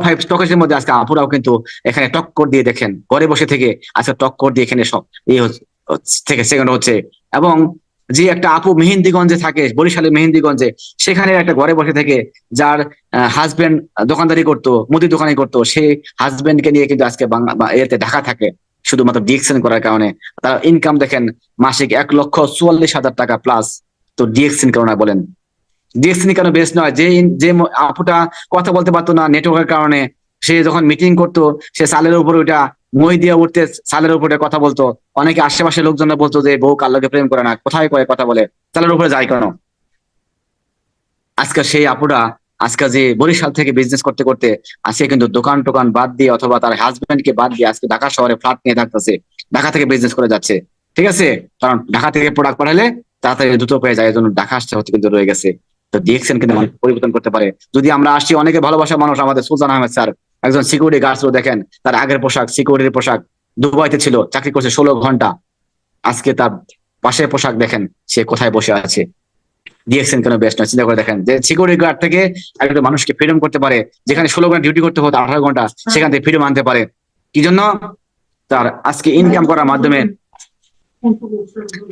ফাইভ স্টকের মধ্যে আজকে আপুরাও কিন্তু এখানে টক্কর দিয়ে, দেখেন ঘরে বসে থেকে আজকে টক্কর দিয়ে এখানে সব থেকে সেকেন্ড হচ্ছে। এবং যে একটা আপু মেহেন্দিগঞ্জে থাকে, বরিশালের মেহেন্দিগঞ্জে, সেখানে একটা ঘরে বসে থেকে, যার হাজবেন্ড দোকানদারি করতো, মুদি দোকানি করতো, সেই হাজবেন্ডকে নিয়ে কিন্তু আজকে এতে ঢাকা থাকে, শুধুমাত্র ডিএকশন করার কারণে। তার ইনকাম দেখেন মাসিক 1,44,000 টাকা প্লাস। তো ডিএকশন কেন না বলেন? ডিএকশন কেন বেস্ট নয়? যে আপুটা কথা বলতে পারতো না নেটওয়ার্কের কারণে, সে যখন মিটিং করতো, সে সালের উপর ওইটা মই দিয়ে উঠতে, সালের উপরে কথা বলতো, অনেকে আশেপাশে লোকজনরা বলতো যে বউ কার লগে প্রেম করে না, কোথায় করে কথা বলে, সালের উপরে যায় কেন? আজকে সেই আপুরা আজকে যে বরিশাল থেকে বিজনেস করতে করতে আজকে কিন্তু দোকান টোকান বাদ দিয়ে অথবা তার হাজবেন্ডকে বাদ দিয়ে আজকে ঢাকা শহরে ফ্ল্যাট নিয়ে থাকতেছে, ঢাকা থেকে বিজনেস করে যাচ্ছে, ঠিক আছে। কারণ ঢাকা থেকে প্রোডাক্ট পাঠালে তাড়াতাড়ি দ্রুত পেয়ে যায়, এই জন্য ঢাকা আসতে হতে কিন্তু রয়ে গেছে। তো ডিএকশন কিন্তু অনেক পরিবর্তন করতে পারে। যদি আমরা আসি, অনেকে ভালোবাসা মানুষ, আমাদের সুলতান আহমেদ স্যার একজন সিকিউরিটি গার্ড ছিল, দেখেন তার আগের পোশাক, সিকিউরিটির পোশাক, দুবাইতে ছিল, চাকরি করছে 16 ঘন্টা, আজকে তার পাশের পোশাক দেখেন সে কোথায় বসে আছে। ডিএকশন কেন বেস্ট নয়? চিন্তা করে দেখেন, যে সিকিউরিটি গার্ড থেকে একটা মানুষকে ফ্রিডম করতে পারে, যেখানে 16 ঘন্টা ডিউটি করতে হতো 18 ঘন্টা, সেখান থেকে ফ্রিডম আনতে পারে। কি জন্য? তার আজকে ইনকাম করার মাধ্যমে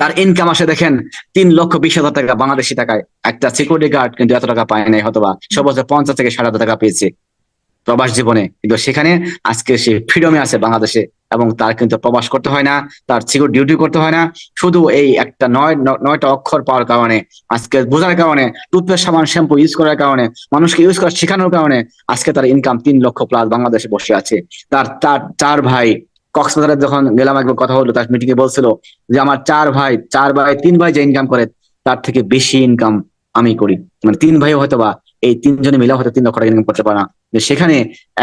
তার ইনকাম আসে দেখেন 3,20,000 টাকা বাংলাদেশি টাকায়। একটা সিকিউরিটি গার্ড কিন্তু এত টাকা পায় নাই, হয়তোবা সব বছর 50 থেকে 60,000 টাকা পেয়েছে প্রবাস জীবনে, কিন্তু সেখানে আজকে সে ফ্রিডমে আছে বাংলাদেশে, এবং তার কিন্তু প্রবাস করতে হয় না, তার সিকিউর ডিউটি করতে হয় না। শুধু এই একটা নয়টা অক্ষর পাওয়ার কারণে, আজকে বোঝার কারণে, টুথপেস্ট সাবান শ্যাম্পু ইউজ করার কারণে, মানুষকে ইউজ করা শেখানোর কারণে আজকে তার ইনকাম 3 লক্ষ প্লাস বাংলাদেশে বসে আছে। তার তার চার ভাই, কক্সবাজারে যখন গেলাম একবার কথা হলো, তার মিটিং এ বলছিল যে আমার তিন ভাই যে ইনকাম করে তার থেকে বেশি ইনকাম আমি করি। মানে 3 ভাই হয়তো বা এই 3 জনে মিলে হয়তো 3 লক্ষ টাকা ইনকাম করতে পারে না, সেখানে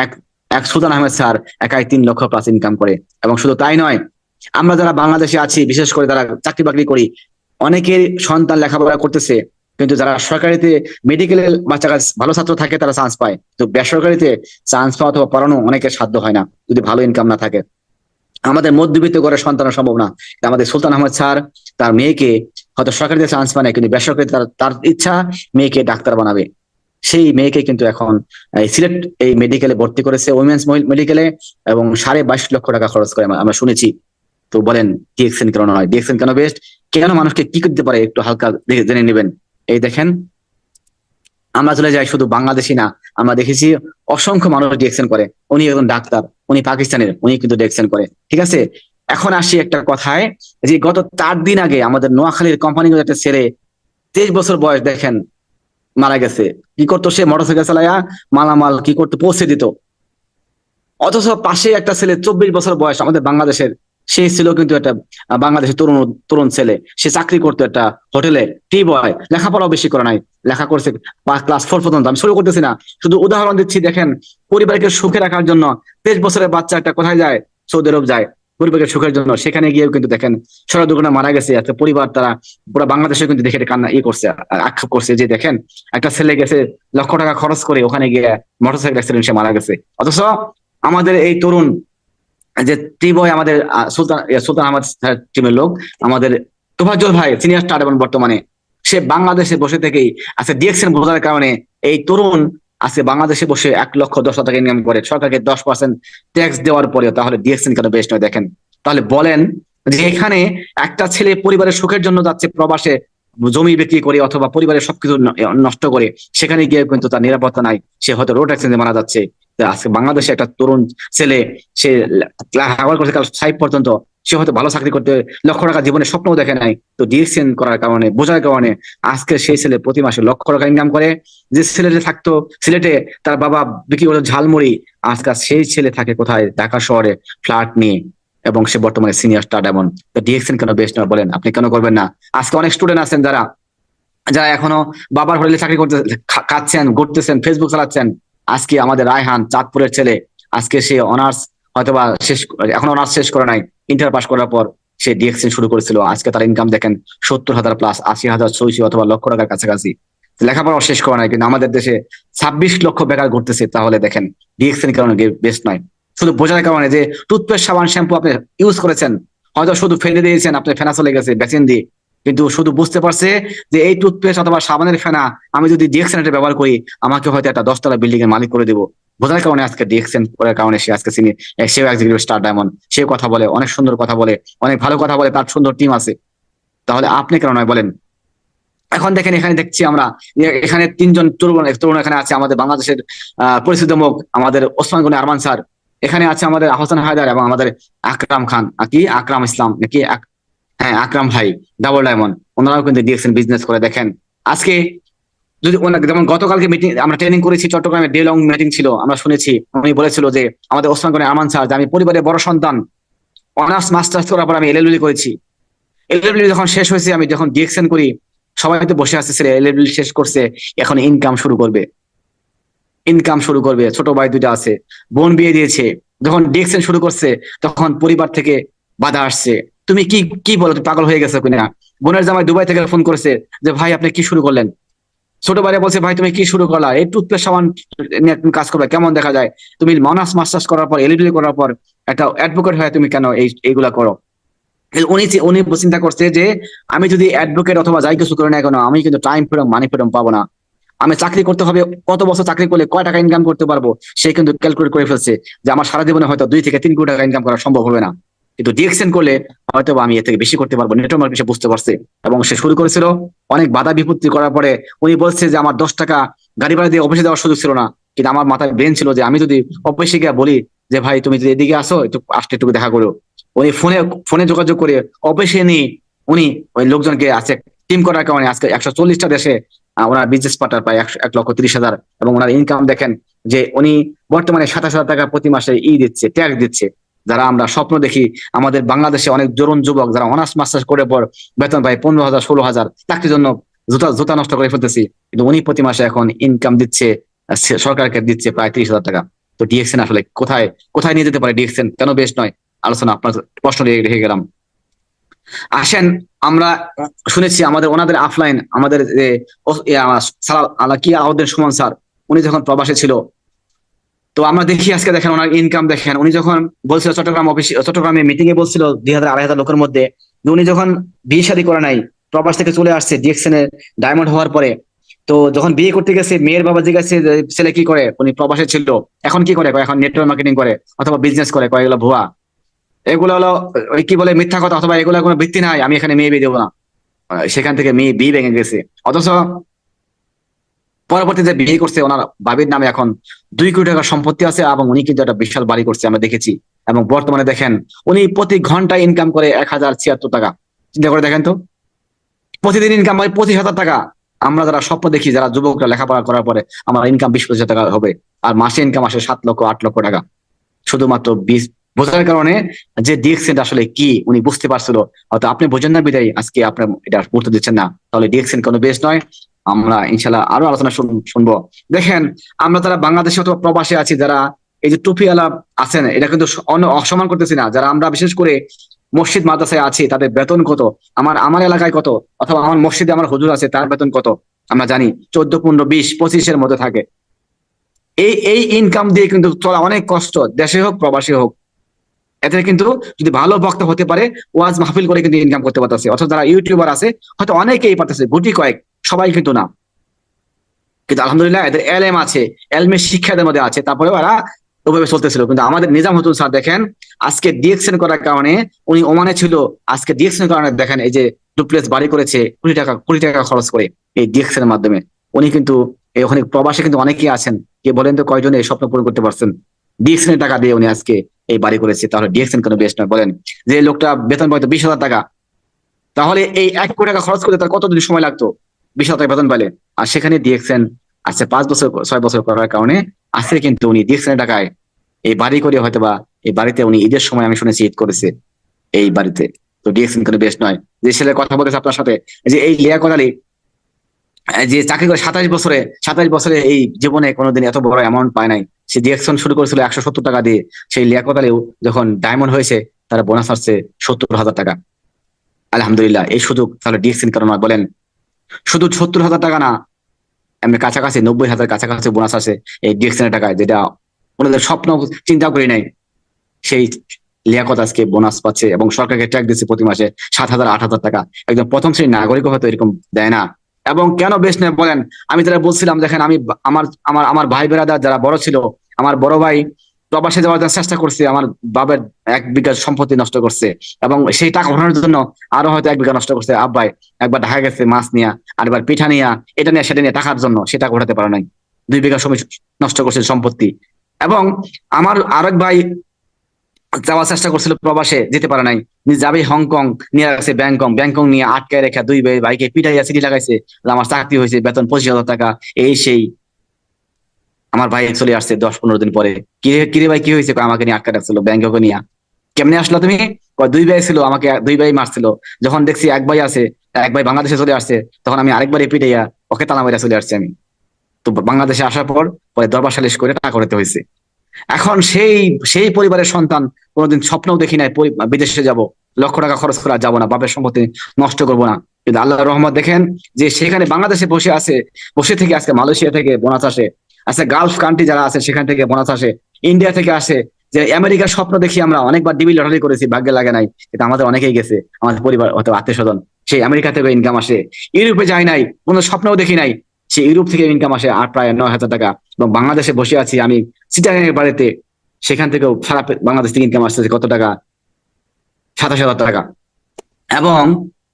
এক এক সুলতান আহমেদ স্যার একাই 3 লক্ষ প্লাস ইনকাম করে। এবং শুধু তাই নয়, আমরা যারা বাংলাদেশে আছি, বিশেষ করে যারা চাকরি বাকরি করি, অনেকের সন্তান লেখাপড়া করতেছে, কিন্তু যারা সরকারিতে মেডিকেলে বাচ্চা কাছে ভালো ছাত্র থাকে তারা চান্স পায়, তো বেসরকারিতে চান্স পাওয়া অথবা পড়ানো অনেকের সাধ্য হয় না যদি ভালো ইনকাম না থাকে। আমাদের মধ্যবিত্ত ঘরের সন্তান সম্ভব না। আমাদের সুলতান আহমেদ স্যার তার মেয়েকে হয়তো সরকারিতে চান্স পায় না, কিন্তু বেসরকারিতে তার ইচ্ছা মেয়েকে ডাক্তার বানাবে। সেই মেয়েকে কিন্তু এখন সিলেট এই মেডিকেলে ভর্তি করেছে, উইমেন্স মেডিকেলে, এবং 22.5 লক্ষ টাকা খরচ করে আমরা শুনেছি। তো বলেন ডিএক্সএন কেন নয়, ডিএক্সএন কেন বেস্ট, কেন মানুষকে কি করতে পারে একটু হালকা জেনে নেবেন। এই দেখেন, আমরা চলে যাই শুধু বাংলাদেশি না, আমরা দেখেছি অসংখ্য মানুষ ডিএক্সএন করে। উনি একজন ডাক্তার, উনি পাকিস্তানের, উনি কিন্তু ডিএক্সএন করে। ঠিক আছে, এখন আসি একটা কথায়, যে গত 4 দিন আগে আমাদের নোয়াখালীর কোম্পানিগুলো একটা ছেলে 23 বছর বয়স, দেখেন মারা গেছে। কি করতো সে? মোটরসাইকেল চালায়া মালামাল কি করতো, পৌঁছে দিত। অথচ পাশে একটা ছেলে 24 বছর বয়স, আমাদের বাংলাদেশের, সে ছিল কিন্তু একটা বাংলাদেশের তরুণ তরুণ ছেলে, সে চাকরি করতো একটা হোটেলে, টি বয়, লেখাপড়াও বেশি করে নাই, লেখা করছে ক্লাস 4 পর্যন্ত। আমি শুরু করতেছি না, শুধু উদাহরণ দিচ্ছি। দেখেন, পরিবারকে সুখে রাখার জন্য 23 বছরের বাচ্চা একটা কোথায় যায়? সৌদি আরব যায় পরিবারের সুখের জন্য। সেখানে গিয়েও কিন্তু দেখেন সড়ক দুর্ঘটনা মারা গেছে একটা পরিবার, তারা পুরো বাংলাদেশে কিন্তু দেখে কান্না করছে, আক্ষেপ করছে যে দেখেন একটা ছেলে গেছে লক্ষ টাকা খরচ করে, ওখানে গিয়ে মোটরসাইকেল অ্যাক্সিডেন্ট সে মারা গেছে। অথচ আমাদের এই তরুণ যে টিবয়, আমাদের সুলতান আহমদ টিমের লোক, আমাদের তোফাজ্জল ভাই সিনিয়র স্টার, এবং বর্তমানে সে বাংলাদেশে বসে থেকেই আজকে ডিএক্সএন বোঝার কারণে এই তরুণ আজকে বাংলাদেশে বসে 1,10,00,000 টাকা ইনকাম করে, সরকারকে 10% ট্যাক্স দেওয়ার পরেও। তাহলে ডিএক্সএন কেন বেস্ট নয়? দেখেন, তাহলে বলেন যে এখানে একটা ছেলে পরিবারের সুখের জন্য যাচ্ছে প্রবাসে, জমি বিক্রি করে অথবা পরিবারের সবকিছু নষ্ট করে, সেখানে গিয়ে কিন্তু তার নিরাপত্তা নাই, সে হয়তো রোড অ্যাক্সিডেন্টে মারা যাচ্ছে। আজকে বাংলাদেশে একটা তরুণ ছেলে, সে লেখাপড়া করছে ক্লাস 5 পর্যন্ত, সে হয়তো ভালো চাকরি করতে লক্ষ টাকা জীবনে স্বপ্নও দেখে নাই, তো ডিএক্সএন করার কারণে, বোঝার কারণে আজকে সেই ছেলে প্রতি মাসে লক্ষ টাকা ইনকাম করে। যে ছেলেটা থাকতো সিলেটে, তার বাবা বিক্রি করতো ঝালমুড়ি, আজকাল সেই ছেলে থাকে কোথায়? ঢাকা শহরে ফ্ল্যাট নিয়ে, এবং সে বর্তমানে সিনিয়র স্টার ডায়মন্ড। তো ডিএক্সএন কেন বেস্ট নয় বলেন? আপনি কেন করবেন না? আজকে অনেক স্টুডেন্ট আছেন যারা যারা এখনো বাবার হোটেলে চাকরি করতে খাচ্ছেন, ঘুরতেছেন, ফেসবুক চালাচ্ছেন। আজকে আমাদের রায়হান, চাঁদপুরের ছেলে, আজকে সে অনার্স হয়তোবা শেষ, এখন অনার্স শেষ করে নাই, ইন্টার পাস করার পর সে ডিএক্সএন শুরু করেছিল। আজকে তার ইনকাম দেখেন 70,000 প্লাস, 80,000, 60 অথবা লক্ষ টাকার কাছাকাছি। লেখাপড়াও শেষ করে নাই, কিন্তু আমাদের দেশে 26 লক্ষ বেকার ঘুরতেছে। তাহলে দেখেন ডিএক্সএন কারণে বেস্ট নয়, শুধু বোঝার কারণে। যে টুথপেস্ট সাবান শ্যাম্পু আপনি ইউজ করেছেন, হয়তো শুধু ফেলে দিয়েছেন, আপনার ফেনা চলে গেছে বেসিন দিয়ে, কিন্তু শুধু বুঝতে পারছে যে এই টুথপেস্ট অথবা সাবানের ফেনা আমি যদি ডিএক্সএন ব্যবহার করি, আমাকে হয়তো একটা 10 তলা বিল্ডিং এর মালিক করে দেবো। বোঝার কারণে আজকে ডিএক্সএন করার কারণে সে আজকে সেও এক্সিকিউটিভ স্টার ডায়মন্ড, সেও কথা বলে, অনেক সুন্দর কথা বলে, অনেক ভালো কথা বলে, তার সুন্দর টিম আছে। তাহলে আপনি কেন নয় বলেন? এখন দেখেন, এখানে দেখছি আমরা এখানে 3 জন তরুণ এখানে আছে, আমাদের বাংলাদেশের পরিচিত মুখ, আমাদের ওসমান গনি আরমান স্যার, এখানে আছে আমাদের আহসান হায়দার, এবং আমাদের আকরাম খান, কি আকরাম ইসলাম নাকি, হ্যাঁ আকরাম ভাই, ডাবল ডায়মন্ড, ওনারাও কিন্তু ডিএক্সএন বিজনেস করে। দেখেন আজকে যদি যেমন গতকালকে মিটিং আমরা ট্রেনিং করেছি, চট্টগ্রামে ডে লং মিটিং ছিল, আমরা শুনেছি উনি বলেছিল যে আমাদের ওসমান গনি আরমান স্যার, যে আমি পরিবারের বড় সন্তান, অনার্স মাস্টার্স করার পর আমি এলএলবি করেছি, এলএলবি যখন শেষ হয়েছে, আমি যখন ডিএক্সএন করি, সবাই তো বসে আছে, ছেলে এলএলবি শেষ করছে, এখন ইনকাম শুরু করবে। ছোট ভাই 2টা আছে, বোন বিয়ে দিয়েছে, যখন ডিএক্সএন শুরু করছে তখন পরিবার থেকে বাধা আসছে, তুমি কি বলো, তুমি পাগল হয়ে গেছো কিনা? বোনের জামাই দুবাই থেকে ফোন করেছে যে ভাই আপনি কি শুরু করলেন? ছোট ভাইরা বলছে ভাই তুমি কি শুরু করলা, এই টুথপেস্ট সাবান নিয়ে তুমি কাজ করবে, কেমন দেখা যায়? তুমি অনার্স মাস্টার্স করার পর, এলএলবি করার পর একটা অ্যাডভোকেট হয়ে তুমি কেন এইগুলা করো? উনি চিন্তা করছে যে আমি যদি অ্যাডভোকেট অথবা যাই কিছু করে না কেন, আমি কিন্তু টাইম ফ্রিডম, মানি ফ্রিডম পাবো না। আমি চাকরি করতে হবে, কত বছর চাকরি করলে কয় টাকা ইনকাম করতে পারবো, সে কিন্তু ক্যালকুলেট করে ফেলছে যে আমার সারা জীবনে হয়তো 2 থেকে 3 কোটি টাকা ইনকাম করা সম্ভব হবে না, কিন্তু ডিএক্সএন করলে হয়তো আমি এর থেকে বেশি করতে পারবো। নেটওয়ার্ক মার্কেটিং বুঝতে পারছে, এবং সে শুরু করেছিল। অনেক বাধা বিপত্তি করার পরে উনি বলছে যে আমার 10 টাকা গাড়ি ভাড়া দিয়ে অফিসে যাওয়ার সুযোগ ছিল না, কিন্তু আমার মাথায় ব্রেন ছিল যে আমি যদি অফিসে গিয়ে বলি যে ভাই তুমি যদি এদিকে আসো একটু আসতে একটু দেখা করো, উনি ফোনে ফোনে যোগাযোগ করে অফিসে নিয়ে উনি ওই লোকজনকে আজকে টিম করার কারণে আজকে 140টা দেশে ওনার বিজনেস পার্টনার প্রায় 1,30,000, এবং ওনার ইনকাম দেখেন যে উনি বর্তমানে 27,000 টাকা প্রতি মাসে দিচ্ছে, ট্যাক্স দিচ্ছে। যারা আমরা স্বপ্ন দেখি আমাদের বাংলাদেশে অনেক তরুণ যুবক যারা অনার্স মাস্টার্স করে পর বেতন পায় 15,000 16,000, চাকরির জন্য জুতা জুতা নষ্ট করে ফেলতেছি, কিন্তু উনি প্রতি মাসে এখন ইনকাম দিচ্ছে, সরকারকে দিচ্ছে প্রায় 30,000 টাকা। তো ডিএক্সএন আসলে কোথায় কোথায় নিয়ে যেতে পারে? ডিএক্সএন কেন বেস্ট নয়? আলোচনা আপনার প্রশ্ন রেখে গেলাম। আসেন, আমরা শুনেছি আমাদের ওনাদের আফলাইন আমাদের যে কি আলাউদ্দিন সুমন স্যার, উনি যখন প্রবাসে ছিল, তো আমরা দেখি আজকে দেখেন ওনার ইনকাম দেখেন। উনি যখন বলছিল চট্টগ্রামে মিটিং এ বলছিল 2,000 2,500 লোকের মধ্যে, যে উনি যখন বিয়ে শাদী করে নাই, প্রবাস থেকে চলে আসছে ডিএক্সএন এ ডায়মন্ড হওয়ার পরে, তো যখন বিয়ে করতে গেছে মেয়ের বাবা জিজ্ঞাসা ছেলে কি করে, উনি প্রবাসে ছিল, এখন কি করে, এখন নেটওয়ার্ক মার্কেটিং করে অথবা বিজনেস করে, এগুলো ভুয়া, এগুলো হলো ওই কি বলে মিথ্যা কথা, অথবা এগুলো কোনো ভিত্তি নাই, আমি এখানে মেয়ে বিয়ে দেবো না। সেখান থেকে মেয়ে বিয়ে ভেঙে গেছে। অথচ পরবর্তীতে বিয়ে করছে, ওনার বাবির নামে এখন 2 কোটি টাকার সম্পত্তি আছে, এবং উনি কিন্তু একটা বিশাল বাড়ি করছে আমরা দেখেছি। এবং বর্তমানে দেখেন উনি প্রতি ঘন্টায় ইনকাম করে 1,076 টাকা। চিন্তা করে দেখেন তো, প্রতিদিন ইনকাম হয় 25,000 টাকা। আমরা যারা স্বপ্ন দেখি, যারা যুবকরা লেখাপড়া করার পরে আমার ইনকাম 20-25,000 টাকা হবে, আর মাসে ইনকাম আসে 7 লক্ষ 8 লক্ষ টাকা, শুধুমাত্র বোঝার কারণে যে ডিএক্সএন আসলে কি উনি বুঝতে পারছিল, হয়তো আপনি বোঝেন না বিদায় আজকে আপনার এটা গুরুত্ব দিচ্ছেন না। তাহলে ডিএক্সএন কোনো বেশ নয়। আমরা ইনশাল্লাহ আরো আলোচনা শুনবো। দেখেন, আমরা যারা বাংলাদেশে অথবা প্রবাসে আছি, যারা এই যে টুপিওয়ালা আছেন, এটা কিন্তু অসম্মান করতেছি না। যারা আমরা বিশেষ করে মসজিদ মাদ্রাসায় আছি, তাদের বেতন কত, আমার আমার এলাকায় কত, অথবা আমার মসজিদে আমার হুজুর আছে তার বেতন কত, আমরা জানি 14, 15, 20, 25-এর মধ্যে থাকে। এই এই ইনকাম দিয়ে কিন্তু চলা অনেক কষ্ট, দেশে হোক প্রবাসী হোক। এদের কিন্তু যদি ভালো বক্তা হতে পারে, ওয়াজ মাহফিল করে কিন্তু ইনকাম করতে পারতেছে। অথচ যারা ইউটিউবার আছে হয়তো অনেকেই পারতেছে, গুটি কয়েক, সবাই কিন্তু না। কিন্তু আলহামদুলিল্লাহ এদের এলএম আছে, এলমের শিক্ষা এদের মধ্যে আছে, তারপরে ওরা ওভাবে চলতেছিল। কিন্তু আমাদের নিজাম হুতুন স্যার দেখেন, আজকে ডিএক্সএন করার কারণে, উনি ওমানে ছিল, আজকে ডিএক্সএন এর কারণে দেখেন এই যে ডুপ্লেক্স বাড়ি করেছে, কোটি টাকা খরচ করে এই ডিএক্সএন এর মাধ্যমে। উনি কিন্তু ওখানে প্রবাসে কিন্তু অনেকেই আছেন, কে বলেন তো কয়জনে এই স্বপ্ন পূরণ করতে পারছেন? ডিএক্সএন এর টাকা দিয়ে উনি আজকে এই বাড়ি করেছে। তাহলে ডিএক্সএন কেন বেস্ট নয় বলেন? যে লোকটা বেতন পাইতো 20,000 টাকা, তাহলে এই 1 কোটি টাকা খরচ করতে তার কতদিন সময় লাগতো 20,000 টাকা বেতন পেলে? আর সেখানে ডিএক্সএন আজকে 5 বছর 6 বছর করার কারণে আজকে কিন্তু উনি ডিএক্সএন এর টাকায় এই বাড়ি করে, হয়তোবা এই বাড়িতে উনি ঈদের সময় আমি শুনেছি ঈদ করেছে এই বাড়িতে। তো ডিএক্সএন কোনো বেস্ট নয়। যে ছেলে কথা বলতেছে আপনার সাথে, যে এই লিয়াকত আলী, যে চাকরি করে 27 বছরে এই জীবনে কোনোদিন এত বড় অ্যামাউন্ট পায় নাই। সে ডিএক্সএন শুরু করেছিল 170 টাকা দিয়ে। সেই লিয়াকত আলীও যখন ডায়মন্ড হয়েছে, তারা বোনাস আসছে 70,000 টাকা। আলহামদুলিল্লাহ, এই সুযোগ তাহলে ডিএক্সএন কেন নয় বলেন? শুধু 70,000 টাকা না, এমনি কাছাকাছি 90,000 কাছাকাছি বোনাস আছে এই ডিএক্সএন এর টাকায়, যেটা ওনাদের স্বপ্ন চিন্তা করি নাই। সেই লিয়াকত আজকে বোনাস পাচ্ছে এবং সরকারকে ট্যাক্স দিচ্ছে প্রতি মাসে 7,000 8,000 টাকা। একদম প্রথম শ্রেণীর নাগরিক হয়তো এরকম দেয় না। এবং কেন বেশ না বলেন? আমি যারা বলছিলাম, দেখেন আমি আমার আমার আমার ভাই বেরাদার যারা বড় ছিল, আমার বড় ভাই প্রবাসে যাওয়ার জন্য চেষ্টা করছে, আমার বাবার 1 বিঘা সম্পত্তি নষ্ট করছে, এবং সেই টাকা ওঠানোর জন্য আরো হয়তো 1 বিঘা নষ্ট করছে। আব্বাই একবার ঢাকা গেছে মাছ নিয়া, আরেকবার পিঠা নিয়া, এটা নিয়ে সেটা নিয়ে টাকার জন্য সেটা ওঠাতে পারে নাই। 2 বিঘা সময় নষ্ট করছে সম্পত্তি। এবং আমার আরেক ভাই যাওয়ার চেষ্টা করছিল, প্রবাসে যেতে পারে নাই, যাবে হংকং, নিয়ে রাখছে ব্যাংকক নিয়ে আটকায় রেখা 2 ভাইকে পিটাইয়া সিটি লাগাইছে, আমার চাকরি হয়েছে, বেতন 25,000 টাকা, এই সেই। আমার ভাই চলে আসছে 10-15 দিন পরে, কিরে ভাই কি হয়েছে? আমাকে নিয়ে আটকা রাখছিল ব্যাংককে নিয়ে। কেমনে আসলো তুমি? 2 ভাই ছিল, আমাকে 2 ভাই মারছিল। যখন দেখছি 1 ভাই আছে, 1 ভাই বাংলাদেশে চলে আসছে, তখন আমি আরেকবার পিটাইয়া ওকে তালা মাইরা চলে আসছি আমি। তো বাংলাদেশে আসার পর পরে দরবার সালিশ করে টাকা করতে হয়েছে। এখন সেই সেই পরিবারের সন্তান, কোনোদিন স্বপ্নও দেখি নাই বিদেশে যাব, লক্ষ টাকা খরচ করা যাব না, বাপের সম্পত্তি নষ্ট করব না। কিন্তু আল্লাহর রহমত দেখেন, যে সেখানে বাংলাদেশে বসে আছে, বসে থেকে আজকে মালয়েশিয়া থেকে বোনাস আসে, আচ্ছা গালফ কান্ট্রি যারা আছে সেখান থেকে বোনাস আসে, ইন্ডিয়া থেকে আসে। যে আমেরিকার স্বপ্ন দেখি আমরা অনেকবার ডিবি লটারি করেছি, ভাগ্যে লাগে নাই, কিন্তু আমাদের অনেকেই গেছে, আমাদের পরিবার অথবা আত্মীয় স্বজন, সেই আমেরিকা থেকে ইনকাম আসে। ইউরোপে যাই নাই, কোনো স্বপ্নও দেখি নাই, সে ইউরোপ থেকে ইনকাম আসে আর প্রায় 9,000 টাকা। এবং বাংলাদেশে বসে আছি আমি চিটাগাং এর বাড়িতে, সেখান থেকেও বাংলাদেশ থেকে ইনকাম আসতেছে কত টাকা? 27,000 টাকা। এবং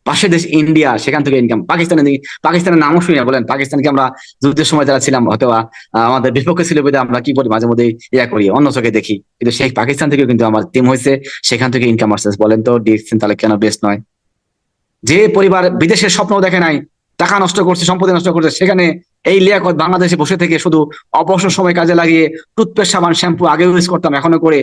পাশের দেশ ইন্ডিয়া, সেখান থেকে ইনকাম। পাকিস্তানের নামও শুনি না, বলেন পাকিস্তানকে আমরা যুদ্ধের সময় যারা ছিলাম হয়তো আমাদের বিপক্ষে ছিল বলে আমরা কি করি মাঝে মধ্যে ইয়া করি, অন্য চোখে দেখি, কিন্তু সেই পাকিস্তান থেকেও কিন্তু আমার টিম হয়েছে, সেখান থেকে ইনকাম আসছে। বলেন তো ডিএক্সএন তাহলে কেন বেস্ট নয়? যে পরিবার বিদেশের স্বপ্ন দেখে নাই, টাকা নষ্ট করছে, সম্পত্তি নষ্ট করছে, সেখানে এই লিয়াকত বাংলাদেশে বসে থেকে শুধু অবসর সময় কাজে লাগিয়ে টুথপেস্ট, সাবান, শ্যাম্পু আগে ইউজ করতাম এখনো করে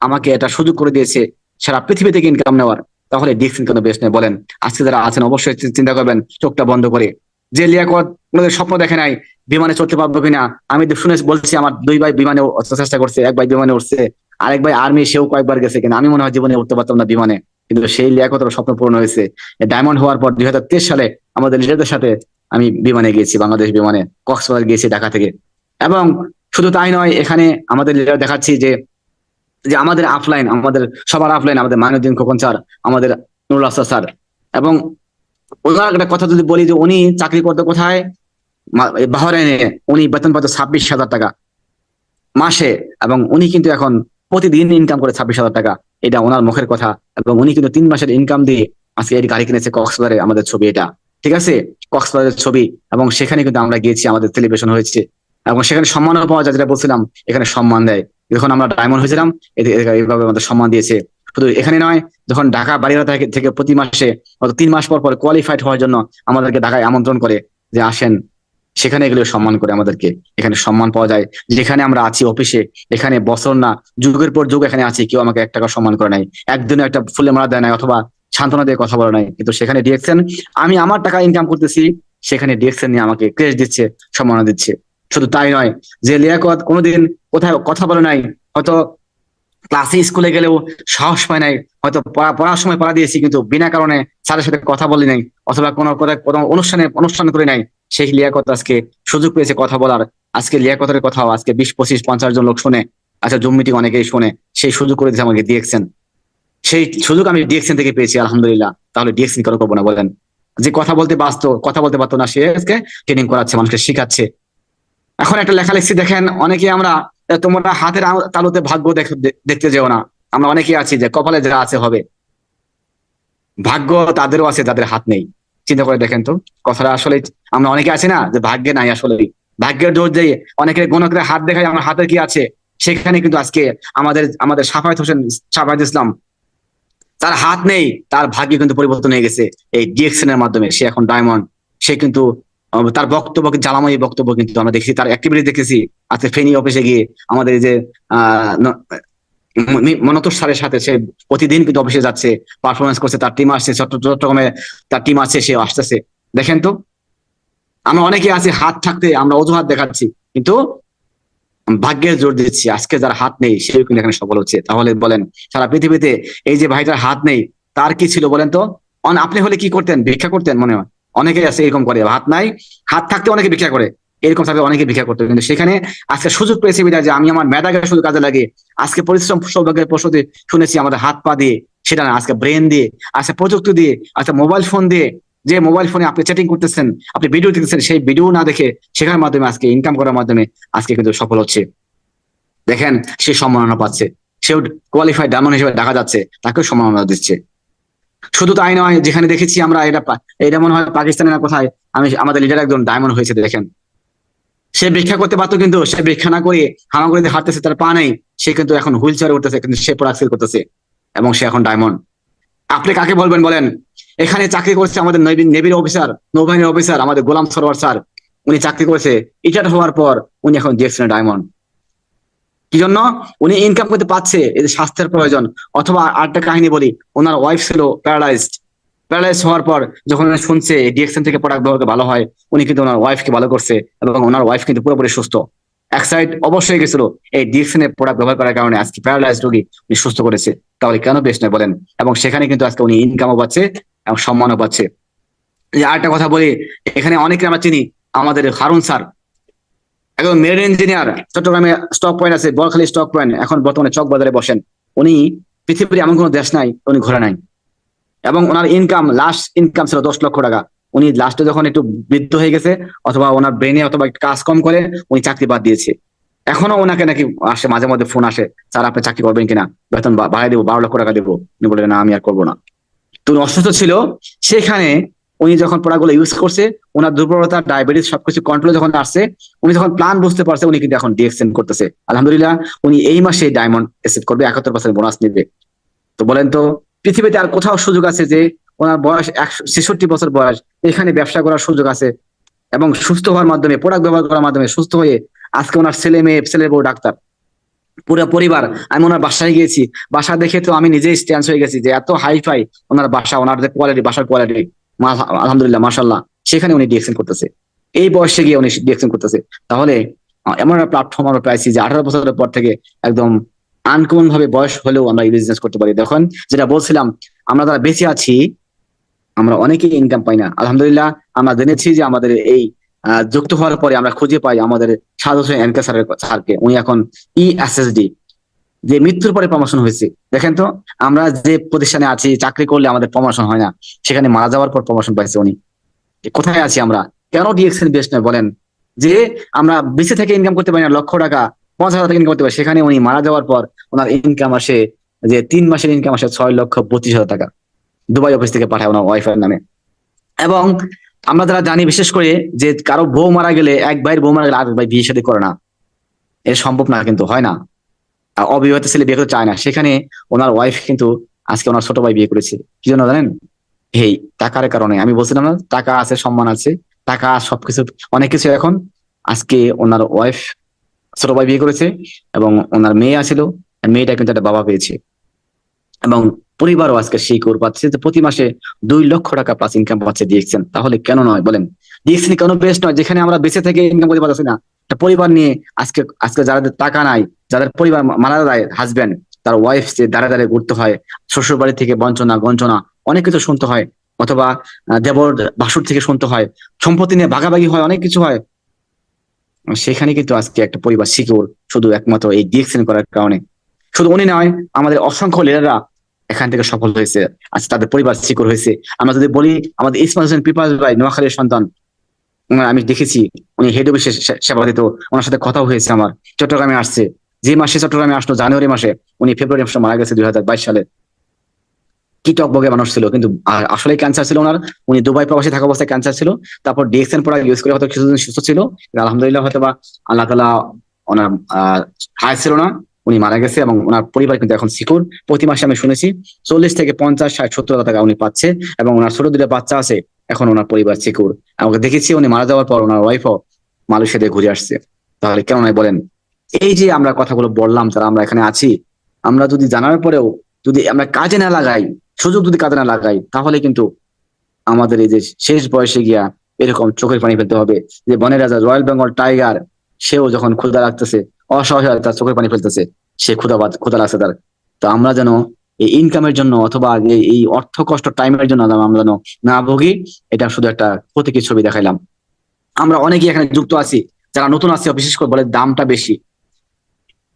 আমাকে এটা সুযোগ করে দিয়েছে সারা পৃথিবী থেকে ইনকাম নেওয়ার। তাহলে ডিএক্সএন কেন বেস্ট নয় বলেন? আজকে যারা আছেন অবশ্যই চিন্তা করবেন চোখটা বন্ধ করে, যে লিয়াকত ওনাদের স্বপ্ন দেখে নাই বিমানে চড়তে পারবো কিনা। আমি তো শুনে বলছি আমার 2 ভাই বিমানে চেষ্টা করছে, 1 ভাই বিমানে উঠছে, আরেক ভাই আর্মি, সেও কয়েকবার গেছে কিনা। আমি মনে হয় জীবনে উঠতে পারতাম না বিমানে, কিন্তু সেই লিয়াকতের স্বপ্ন পূরণ হয়েছে। ডায়মন্ড হওয়ার পর 2023 সালে আমাদের লিডারদের সাথে আমি বিমানে গিয়েছি, বাংলাদেশ বিমানে কক্সবাজার গিয়েছি ঢাকা থেকে। এবং শুধু তাই নয়, এখানে আমাদের লিডার দেখাচ্ছি যে যে আমাদের আফলাইন, আমাদের সবার আফলাইন, আমাদের মাইনুদ্দিন খোকন স্যার, আমাদের নুরুল আসাদ স্যার। এবং ওনার একটা কথা যদি বলি, যে উনি চাকরি করতে কোথায়, বাহরাইনে। উনি বেতন পাচ্ছেন 26,000 টাকা মাসে, এবং উনি কিন্তু এখন প্রতিদিন ইনকাম করে 26,000 টাকা। এটা ওনার মুখের কথা। এবং উনি কিন্তু 3 মাসের ইনকাম দিয়ে আজকে এই গাড়ি কিনেছে কক্সবাজারে। আমাদের ছবি এটা, ঠিক আছে, কক্সবাজারের ছবি। এবং সেখানে কিন্তু আমরা গিয়েছি, আমাদের সেলিব্রেশন হয়েছে, এবং সেখানে সম্মানও পাওয়া যায়, যেটা বলছিলাম এখানে সম্মান দেয়। যখন আমরা ডায়মন্ড হয়েছিলাম এইভাবে আমাদের সম্মান দিয়েছে। শুধু এখানে নয়, যখন ঢাকা বাড়িওয়ালা থেকে প্রতি মাসে 3 মাস পর পর কোয়ালিফাইড হওয়ার জন্য আমাদেরকে ঢাকায় আমন্ত্রণ করে যে আসেন, সেখানে এগুলো সম্মান করে আমাদেরকে। এখানে সম্মান পাওয়া যায়। যেখানে আমরা আছি অফিসে, এখানে বছর না যুগের পর যুগ এখানে আছি, কেউ আমাকে 1 টাকা সম্মান করে নাই, একদিনে একটা ফুলে মারা দেয় নাই, অথবা সান্ত্বনা দিয়ে কথা বলে নাই। কিন্তু সেখানে ডিএক্সএন, আমি আমার টাকা ইনকাম করতেছি, সেখানে ডিএক্সএন নিয়ে আমাকে ক্রেডিট দিচ্ছে, সম্মান দিচ্ছে। শুধু তাই নয়, যে লিয়াকত কোনোদিন কোথায় কথা বলে নাই, হয়তো ক্লাসে স্কুলে গেলেও সাহস পায় নাই, হয়তো পড়ার সময় পড়া দিয়েছি কিন্তু বিনা কারণে স্যারের সাথে কথা বলি নাই, অথবা কোনো অনুষ্ঠান করে নাই, সেই লিয়াকত আজকে সুযোগ পেয়েছে কথা বলার। আজকে লিয়াকতের কথাও আজকে 20, 25, 50 জন লোক শুনে, আচ্ছা জুম মিটিং অনেকেই শুনে, সেই সুযোগ করে দিয়েছে আমাকে ডিএক্সএন। সেই সুযোগ আমি ডিএক্সএন থেকে পেয়েছি, আলহামদুলিল্লাহ। তাহলে ডিএক্সএন কেন করবো না বলেন? যে কথা বলতে পারতো না, সে আজকে ট্রেনিং করাচ্ছে, মানুষকে শিখাচ্ছে। এখন একটা লেখা লিখছি দেখেন, অনেকে আমরা, তোমরা হাতের তালুতে ভাগ্য দেখতে যেও না। আমরা অনেকে আছি যে কপালে যা আছে হবে, ভাগ্য তাদেরও আছে যাদের হাত নেই। চিন্তা করে দেখেন তো কথাটা। আসলে আমরা অনেকে আছি না যে ভাগ্যে নাই, আসলে ভাগ্যের জোর দিয়ে অনেকে গণকের হাত দেখায় আমার হাতে কি আছে। সেখানে কিন্তু আজকে আমাদের সাফায়েত ইসলাম, তার হাত নেই, তার ভাগ্য কিন্তু পরিবর্তন হয়ে গেছে এই ডিএক্সএন এর মাধ্যমে। সে এখন ডায়মন্ড। সে কিন্তু তার বক্তব্য, জ্বালাময়ী বক্তব্য কিন্তু আমরা দেখেছি, তার অ্যাক্টিভিটি দেখেছি। আজকে ফেনী অফিসে গিয়ে আমাদের যে মনতোষ স্যারের সাথে সে প্রতিদিন কিন্তু অফিসে যাচ্ছে, পারফরমেন্স করছে, তার টিম আসছে, চট্টগ্রামে তার টিম আছে, সে আসতেছে। দেখেন তো, আমরা অনেকে আছি হাত থাকতে আমরা অজুহাত দেখাচ্ছি, কিন্তু ভাগ্যের জোর দিচ্ছি। আজকে যার হাত নেই সেও কিন্তু এখানে সফল হচ্ছে। তাহলে বলেন, সারা পৃথিবীতে এই যে ভাইটার হাত নেই, তার কি ছিল বলেন তো? আপনি হলে কি করতেন? ভিক্ষা করতেন মনে হয়। অনেকেই আছে এরকম করে, হাত নাই, হাত থাকতে অনেকে ভিক্ষা করে, এরকম থাকলে অনেকে ভিক্ষা করতে। কিন্তু সেখানে আজকে সুযোগ পেয়েছে বিধায় যে আমি আমার মেধাকে শুধু কাজে লাগে, আজকে পরিশ্রম সৌভাগ্যের প্রসূতি শুনেছি আমাদের হাত পা দিয়ে, সেটা না, আজকে ব্রেন দিয়ে, আজকে প্রযুক্তি দিয়ে, আজকে মোবাইল ফোন দিয়ে। যে মোবাইল ফোনে আপনি চ্যাটিং করতেছেন, আপনি ভিডিও দেখতেছেন, সেই ভিডিও না দেখে শেখার মাধ্যমে আজকে ইনকাম করার মাধ্যমে আজকে কিন্তু সফল হচ্ছে। দেখেন, সে সম্মাননা পাচ্ছে, সেও কোয়ালিফাইড ডায়মন্ড হিসেবে দেখা যাচ্ছে, তাকেও সম্মাননা দিচ্ছে। শুধু তাই নয়, যেখানে দেখেছি আমরা এটা মনে হয় পাকিস্তানের না কোথায়, আমাদের লিডার একজন ডায়মন্ড হয়েছে। দেখেন, সে ভিক্ষা করতে পারতো, কিন্তু সে ভিক্ষা না করে হামাগুড়িতে হাঁটতেছে, তার পা নেই, সে কিন্তু এখন হুইল চেয়ারে উঠতেছে, কিন্তু সে প্রোডাক্ট সেল করতেছে, এবং সে এখন ডায়মন্ড। আপনি কাকে বলবেন বলেন? এখানে চাকরি করছে আমাদের নেভির অফিসার, নৌবাহিনীর অফিসার, আমাদের গোলাম সরোয়ার স্যার। উনি চাকরি করেছে, রিটায়ার হওয়ার পর উনি এখন ডিএক্সএন ডায়মন্ড। কি জন্য? উনি ইনকাম করতে পারছে, এই যে স্বাস্থ্যের প্রয়োজন। অথবা আরেকটা কাহিনী বলি, ওনার ওয়াইফ ছিল প্যারালাইজড হওয়ার পর যখন উনি শুনছে ডিএক্সএন থেকে প্রোডাক্ট ব্যবহার ভালো হয়, উনি কিন্তু ওনার ওয়াইফকে ভালো করছে, এবং ওনার ওয়াইফ কিন্তু পুরোপুরি সুস্থ। এক সাইড অবশ্যই গেছিল, এই ডিএক্সএন এর প্রোডাক্ট ব্যবহার করার কারণে আজকে প্যারালাইজড রোগী উনি সুস্থ করেছে। তাহলে কেন বেশ নয় বলেন? এবং সেখানে কিন্তু আজকে উনি ইনকামও পাচ্ছে এবং সম্মানও পাচ্ছে। আরেকটা কথা বলি, এখানে অনেকে আমরা চিনি, আমাদের হারুন স্যার একজন মেরিন ইঞ্জিনিয়ার, চট্টগ্রামে স্টক পয়েন্ট আছে, বলখালী স্টক পয়েন্ট, এখন বর্তমানে চক বাজারে বসেন। উনি পৃথিবীর এমন কোনো দেশ নাই উনি ঘোরে নাই, এবং ওনার লাস্ট ইনকাম ছিল 10 লক্ষ টাকা। উনি লাস্টে যখন একটু বৃদ্ধ হয়ে গেছে, অথবা ওনার ব্রেনে অথবা কাজ কম করে, উনি চাকরি বাদ দিয়েছে। এখনো ওনাকে নাকি আসে, মাঝে মধ্যে ফোন আসে, স্যার আপনি চাকরি করবেন কিনা, বেতন বাড়াই দেবো, 12 লক্ষ টাকা দেবো। উনি বললেন না, আমি আর করবো না। তো উনি অসুস্থ ছিল, সেখানে উনি যখন প্রোডাক্টগুলো ইউজ করছে, ওনার দুর্বলতা, ডায়াবেটিস সবকিছু কন্ট্রোলে যখন আসছে, উনি যখন প্ল্যান বুঝতে পারছে, উনি কিন্তু এখন ডিএক্সএন করতেছে। আলহামদুলিল্লাহ, উনি এই মাসে ডায়মন্ড অ্যাচিভ করবে, 71% বোনাস নিবে। তো বলেন তো, পৃথিবীতে আর কোথাও সুযোগ আছে যে ওনার বয়স 166 বছর বয়স, এখানে ব্যবসা করার সুযোগ আছে এবং সুস্থ হওয়ার মাধ্যমে, প্রোডাক্ট ব্যবহার করার মাধ্যমে সুস্থ হয়ে আজকে ওনার ছেলে মেয়ে, ছেলের বউ ডাক্তার, পুরো পরিবার। আমি ওনার বাসায় গিয়েছি, বাসা দেখে তো আমি নিজেই স্ট্যান্স হয়ে গেছি যে এত হাই ফাই ওনার বাসা, ওনার যে কোয়ালিটি, বাসার কোয়ালিটি, আলহামদুলিল্লাহ মাশাল্লাহ, সেখানে উনি ডিএক্সএন করতেছে, এই বয়সে গিয়ে উনি ডিএক্সএন করতেছে। তাহলে এমন একটা প্ল্যাটফর্ম আমরা পাইছি যে 18 বছরের পর থেকে একদম আনকমন ভাবে বয়স হলেও আমরা বিজনেস করতে পারি। দেখুন, যেটা বলছিলাম, আমরা যারা বেঁচে আছি, আমরা অনেকেই ইনকাম পাই না। আলহামদুলিল্লাহ, আমরা জেনেছি যে আমাদের এই যুক্ত হওয়ার পরে আমরা খুঁজে পাই আমাদের সাদ হোসেন এনকে স্যারকে। উনি এখন ESSD, যে মৃত্যুর পরে প্রমোশন হয়েছে। দেখেন তো, আমরা যে প্রতিষ্ঠানে আছি, চাকরি করলে আমাদের প্রমোশন হয় না, সেখানে মারা যাওয়ার পর প্রমোশন পাইছে উনি। কোথায় আছি আমরা? কেন ডিএক্সএন বেস্ট নয় বলেন? যে আমরা বেঁচে থেকে ইনকাম করতে পারি না, লক্ষ টাকা, 50,000 টাকা ইনকাম করতে পারি, সেখানে উনি মারা যাওয়ার পর ওনার ইনকাম আসে, যে 3 মাসের ইনকাম আসে 6,32,000 টাকা, দুবাই অফিস থেকে পাঠায় ওনার ওয়াইফের নামে। এবং আমরা যারা জানি, বিশেষ করে, যে কারো বউ মারা গেলে, এক ভাইয়ের বউ মারা গেলে আরেক ভাই বিয়ে শাদী করে না, এটা সম্ভব না, কিন্তু হয় না। অবিবাহিত ছেলে বিয়ে করতে চায় না, সেখানে ওনার ওয়াইফ কিন্তু আজকে ওনার ছোট ভাই বিয়ে করেছে। কি জন্য জানেন? এই টাকার কারণে। আমি বলছিলাম না, টাকা আছে, সম্মান আছে, টাকা সবকিছু, অনেক কিছু। এখন আজকে ওনার ওয়াইফ ছোট ভাই বিয়ে করেছে এবং ওনার মেয়ে আছিল, মেয়েটা কিন্তু একটা বাবা পেয়েছে, এবং পরিবারও আজকে সেই করে পাচ্ছে যে প্রতি মাসে 2 লক্ষ টাকা প্লাস ইনকাম পাচ্ছে ডিএক্সএন। তাহলে কেন নয় বলেন? ডিএক্সএন কেন বেস্ট নয়, যেখানে আমরা বেঁচে থেকে ইনকাম করতে পারছি না, একটা পরিবার নিয়ে আজকে আজকে যাদের টাকা নাই, যাদের পরিবার মারা যায়, হাজবেন্ড, তার ওয়াইফ যে দাঁড়ে দাঁড়িয়ে ঘুরতে হয়, শ্বশুর বাড়ি থেকে বঞ্চনা গঞ্চনা অনেক কিছু শুনতে হয়, অথবা দেবর ভাসুর থেকে শুনতে হয়, সম্পত্তি নিয়ে ভাগাভাগি হয়, অনেক কিছু হয়। সেখানে কিন্তু আজকে একটা পরিবার সিকিউর শুধু একমাত্র এই ডিএক্সএন করার কারণে। শুধু উনি নয়, আমাদের অসংখ্য লিডাররা এখান থেকে সফল হয়েছে, আজকে তাদের পরিবার সিকিউর হয়েছে। আমরা যদি বলি, আমাদের ইসমাইল হোসেন পিপাস ভাই, নোয়াখালীর সন্তান, আমি দেখেছি উনি হেড অফিসে সেবা দিত, ওনার সাথে কথাও হয়েছে আমার। চট্টগ্রামে আসছে, যে মাসে চট্টগ্রামে আসলো জানুয়ারি মাসে, উনি ফেব্রুয়ারি মাসে মারা গেছে 2022 সালে। কি টকবগে মানুষ ছিল, কিন্তু আসলে ক্যান্সার ছিল ওনার। উনি দুবাই প্রবাসী থাকা অবস্থায় ক্যান্সার ছিল, তারপর ডিএক্সএন প্রোডাক্ট ইউজ করে হয়তো কিছুদিন সুস্থ ছিল, আলহামদুলিল্লাহ হয়তো বা আল্লাহ তাআলা ওনার হায়াত ছিল না, উনি মারা গেছে, এবং ওনার পরিবার কিন্তু এখন সিকিউর। প্রতি মাসে আমি শুনেছি 40 থেকে 50, 60, 70 টাকা উনি পাচ্ছে, এবং ওনার ছোট 2টা বাচ্চা আছে, এখন ওনার পরিবার সিকিউর। আমাকে দেখেছি উনি মারা যাওয়ার পর ওনার ওয়াইফও মালয়েশিয়া দিয়ে ঘুরে আসছে। তাহলে কেন নয় বলেন? এই যে আমরা কথাগুলো বললাম, যারা আমরা এখানে আছি, আমরা যদি জানার পরেও যদি আমরা কাজে না লাগাই, সুযোগ যদি কাজে না লাগাই, তাহলে কিন্তু আমাদের এই যে শেষ বয়সে গিয়া এরকম চোখের পানি ফেলতে হবে। যে বনের রাজা রয়্যাল বেঙ্গল টাইগার, সেও যখন ক্ষুধা লাগতেছে, অসহায় তার চোখের পানি ফেলতেছে, সে ক্ষুধা লাগছে তার। তো আমরা যেন এই ইনকামের জন্য, অথবা এই অর্থ কষ্ট টাইমের জন্য আমরা যেন না ভুগি। এটা শুধু একটা প্রতীকী ছবি দেখাইলাম। আমরা অনেকেই এখানে যুক্ত আছি, যারা নতুন আছে, বিশেষ করে বলে দামটা বেশি,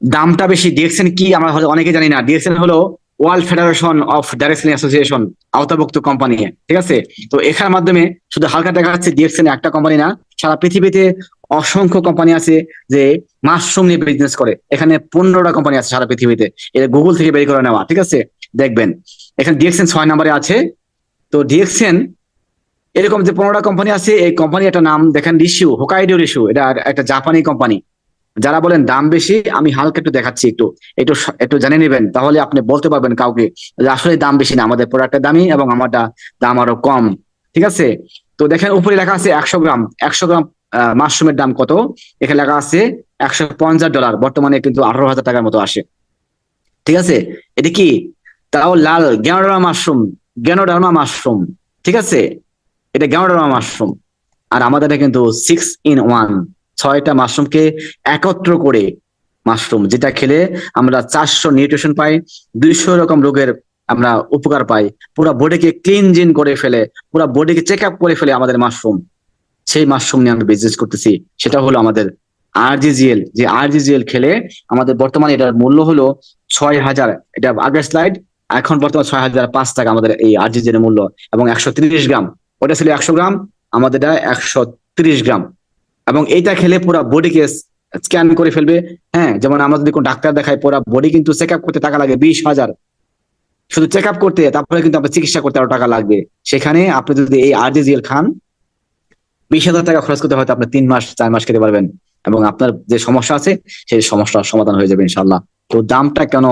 দামটা বেশি। ডিএক্সএন কি আমরা হয়তো অনেকে জানি না। ডিএক্সএন হলো world federation of direct selling association আওতাভুক্ত কোম্পানি, ঠিক আছে? তো এখানের মাধ্যমে শুধু হালকা দেখা যাচ্ছে ডিএক্সএন একটা কোম্পানি না, সারা পৃথিবীতে অসংখ্য কোম্পানি আছে যে মাশরুম নিয়ে বিজনেস করে। এখানে 15টা কোম্পানি আছে সারা পৃথিবীতে, এটা গুগল থেকে বের করে নেওয়া, ঠিক আছে? দেখবেন এখানে ডিএক্সএন 6 নম্বরে আছে। তো ডিএক্সএন এরকম যে 15টা কোম্পানি আছে, এই কোম্পানি একটা নাম দেখেন, রিশিউ, হোকাইডো রিশিউ, এটা একটা জাপানি কোম্পানি। যারা বলেন দাম বেশি, আমি হালকা একটু দেখাচ্ছি, একটু একটু একটু জেনে নেবেন, তাহলে আপনি বলতে পারবেন কাউকে যে আসলে দাম বেশি না, আমাদের প্রোডাক্টের দামি এবং আমারটা দাম আরো কম, ঠিক আছে? তো দেখেন উপরে লেখা আছে 100 গ্রাম, 100 গ্রাম মাশরুমের দাম কত, এখানে লেখা আছে $150, বর্তমানে কিন্তু 18,000 টাকার মতো আসে, ঠিক আছে? এটা কি? তাও লাল গ্যানোডার্মা মাশরুম, ঠিক আছে? এটা গ্যানোডার্মা মাশরুম। আর আমাদের কিন্তু 6 in 1, 6টা মাশরুমকে একত্র করে মাশরুম, যেটা খেলে আমরা 400 নিউট্রিশন পাই, 200 রকম রোগের আমরা উপকার পাই, পুরো বডিকে ক্লিনজিন করে ফেলে, পুরো বডিকে চেক আপ করে ফেলে আমাদের মাশরুম। সেই মাশরুম নিয়ে আমরা বিজনেস করতেছি। সেটা হলো আমাদের RGGL। যে RGGL খেলে আমাদের বর্তমানে এটার মূল্য হলো 6,000, এটা আগের স্লাইড, এখন বর্তমানে 6,005 টাকা আমাদের এই RGGL এর মূল্য। এবং 130 গ্রাম, ওটা ছিল 100 গ্রাম, আমাদের এটা 130 গ্রাম। এবং এইটা খেলে পুরো বডিকে স্ক্যান করে ফেলবে। হ্যাঁ, যেমন আমরা যদি কোনো ডাক্তার দেখাই, পুরো বডি কিন্তু চেক আপ করতে টাকা লাগে 20,000। শুধু চেক আপ করতে, তারপরে কিন্তু আপনার চিকিৎসা করতে আরো টাকা লাগবে। সেখানে আপনি যদি এই আরজিজিএল খান, 20,000 টাকা খরচ করতে হয়তো আপনি 3 মাস 4 মাস খেতে পারবেন, এবং আপনার যে সমস্যা আছে সেই সমস্যার সমাধান হয়ে যাবে ইনশাল্লাহ। তো দামটা কেন,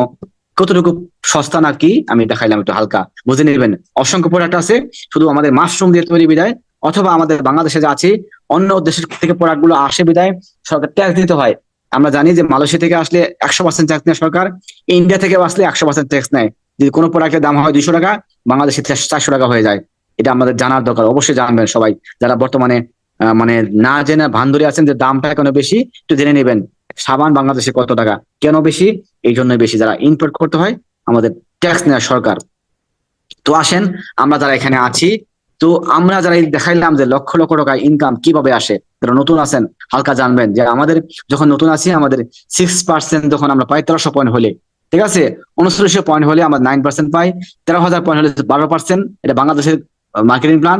কতটুকু সস্তা নাকি আমি দেখাইলাম, একটু হালকা বুঝে নেবেন। অসংখ্য প্রোডাক্ট আছে, শুধু আমাদের মাশরুম দিয়ে তৈরি বিদায়, অথবা আমাদের বাংলাদেশে যে আছে অন্য দেশের থেকে প্রোডাক্ট গুলো আসে বিদায় সরকার ট্যাক্স দিতে হয়। আমরা জানি যে মালয়েশিয়া থেকে আসলে 100% ট্যাক্স নেয় সরকার, ইন্ডিয়া থেকে আসলে 100% ট্যাক্স নেয়। যদি কোনো প্রোডাক্টের দাম হয় 200 টাকা, বাংলাদেশে 400 টাকা হয়ে যায়। এটা আমাদের জানার দরকার, অবশ্যই জানবেন সবাই যারা বর্তমানে মানে না জেনে ভান ধরে আছেন যে দামটা কেন বেশি, একটু জেনে নেবেন। সাবান বাংলাদেশে কত টাকা, কেন বেশি, এই জন্যই বেশি, যারা ইম্পোর্ট করতে হয় আমাদের ট্যাক্স নেয় সরকার। তো আসেন আমরা যারা এখানে আছি, তো আমরা যারা এই দেখাইলাম যে লক্ষ লক্ষ টাকা ইনকাম কিভাবে আসে, যারা নতুন আছেন হালকা জানবেন যে আমাদের যখন নতুন আছি আমাদের 6% যখন আমরা পাই 1300 পয়েন্ট হলে, ঠিক আছে, 3900 পয়েন্ট হলে আমরা 9% পাই, 13,000 পয়েন্ট হলে 12%, এটা বাংলাদেশের মার্কেটিং প্ল্যান।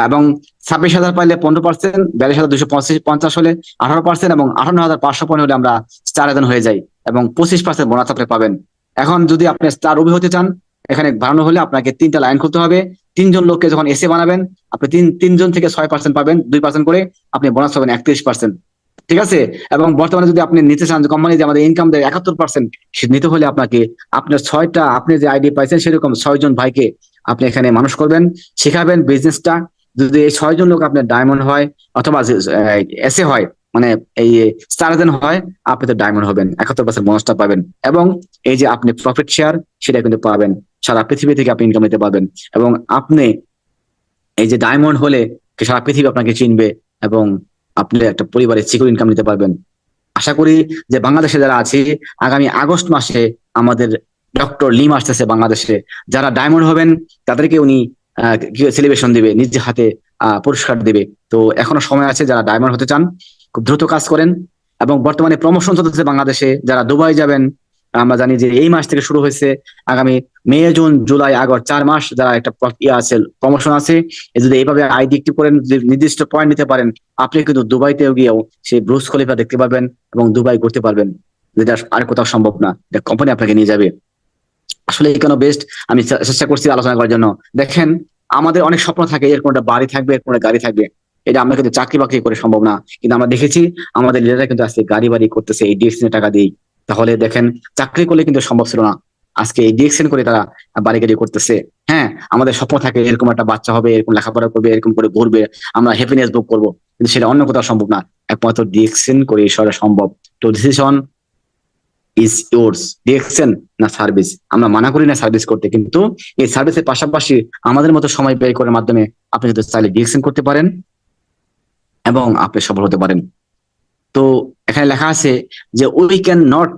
এবং 26,000 পাইলে 15%, 42,250 হলে 18%, এবং 58,500 পয়েন্ট হলে আমরা স্টার এজন হয়ে যাই, এবং 25% বোনাস আপনি পাবেন। এখন যদি আপনি স্টার রবি হতে চান, এখানে বানানো হলে আপনাকে 3টা লাইন খুলতে হবে। 3 জন লোককে যখন এসে বানাবেন, আপনি তিনজন থেকে 6% পাবেন, 2% করে আপনি বোনাস পাবেন 31%, ঠিক আছে। এবং বর্তমানে যদি আপনি নিতে চান, কোম্পানি যে আমাদের ইনকাম দেয় 71%, নিতে হলে আপনাকে আপনার 6টা, আপনি যে আইডি পাইছেন সেরকম 6 জন ভাইকে আপনি এখানে মানুষ করবেন, শেখাবেন বিজনেসটা। যদি এই 6 জন লোক আপনার ডায়মন্ড হয় অথবা এসে হয়, মানে এই স্টারজেন হয়, আপনি তো ডায়মন্ড হবেন, 71% বোনাসটা পাবেন, এবং এই যে আপনি প্রফিট শেয়ার সেটা কিন্তু পাবেন। সারা পৃথিবী থেকে আপনি ইনকাম নিতে পারবেন, এবং আপনি এই যে ডায়মন্ড হলে সারা পৃথিবী আপনাকে চিনবে, এবং আপনি একটা পরিবারের সিকিউর ইনকাম নিতে পারবেন। আশা করি যে বাংলাদেশে যারা আছে, আগামী আগস্ট মাসে আমাদের ডক্টর লিম আসতেছে বাংলাদেশে, যারা ডায়মন্ড হবেন তাদেরকে উনি সেলিব্রেশন দিবে, নিজ হাতে পুরস্কার দিবে। তো এখনো সময় আছে, যারা ডায়মন্ড হতে চান খুব দ্রুত কাজ করেন। এবং বর্তমানে প্রমোশন চলতেছে বাংলাদেশে, যারা দুবাই যাবেন, আমরা জানি যে এই মাস থেকে শুরু হয়েছে, আগামী মে জুন জুলাই আগস্ট 4 মাস যারা একটা আছে, প্রমোশন আছে। যদি এইভাবে আইডি একটিভ করেন, নির্দিষ্ট পয়েন্ট নিতে পারেন, আপনি কিন্তু দুবাইতেও গিয়েও সেই ব্রুজ খলিফা দেখতে পারবেন এবং দুবাই ঘুরতে পারবেন, যেটা আর কোথাও সম্ভব না, এটা কোম্পানি আপনাকে নিয়ে যাবে। আসলে কেন বেস্ট, আমি চেষ্টা করছি আলোচনা করার জন্য। দেখেন, আমাদের অনেক স্বপ্ন থাকে, এরকম একটা বাড়ি থাকবে, এরকম একটা গাড়ি থাকবে, এটা আমরা কিন্তু চাকরি বাকরি করে সম্ভব না, কিন্তু আমরা দেখেছি আমাদের লিডাররা কিন্তু আজকে গাড়ি বাড়ি করতেছে এই ডিএক্সএন টাকা দিয়ে। তাহলে দেখেন, চাকরি করলে কিন্তু সম্ভব ছিল না, আজকে এই ডিএক্সএন করে তারা বাড়ি গাড়ি করতেছে। হ্যাঁ, আমাদের স্বপ্ন থাকে এরকম একটা বাচ্চা হবে, এরকম লেখাপড়া করবে, এরকম করে ঘুরবে, আমরা হ্যাপিনেস বুক করবো, কিন্তু সেটা অন্য কোথাও সম্ভব না, একমাত্র ডিএক্সএন করে সেটা সম্ভব। তো ডিসিশন ইজ ইয়োর্স, ডিএক্সএন না সার্ভিস। আমরা মানা করি না সার্ভিস করতে, কিন্তু এই সার্ভিসের পাশাপাশি আমাদের মতো সময় ব্যয় করার মাধ্যমে আপনি যদি চাইলে ডিএক্সএন করতে পারেন এবং আপনি সফল হতে পারেন। তো এখানে লেখা আছে যে we can not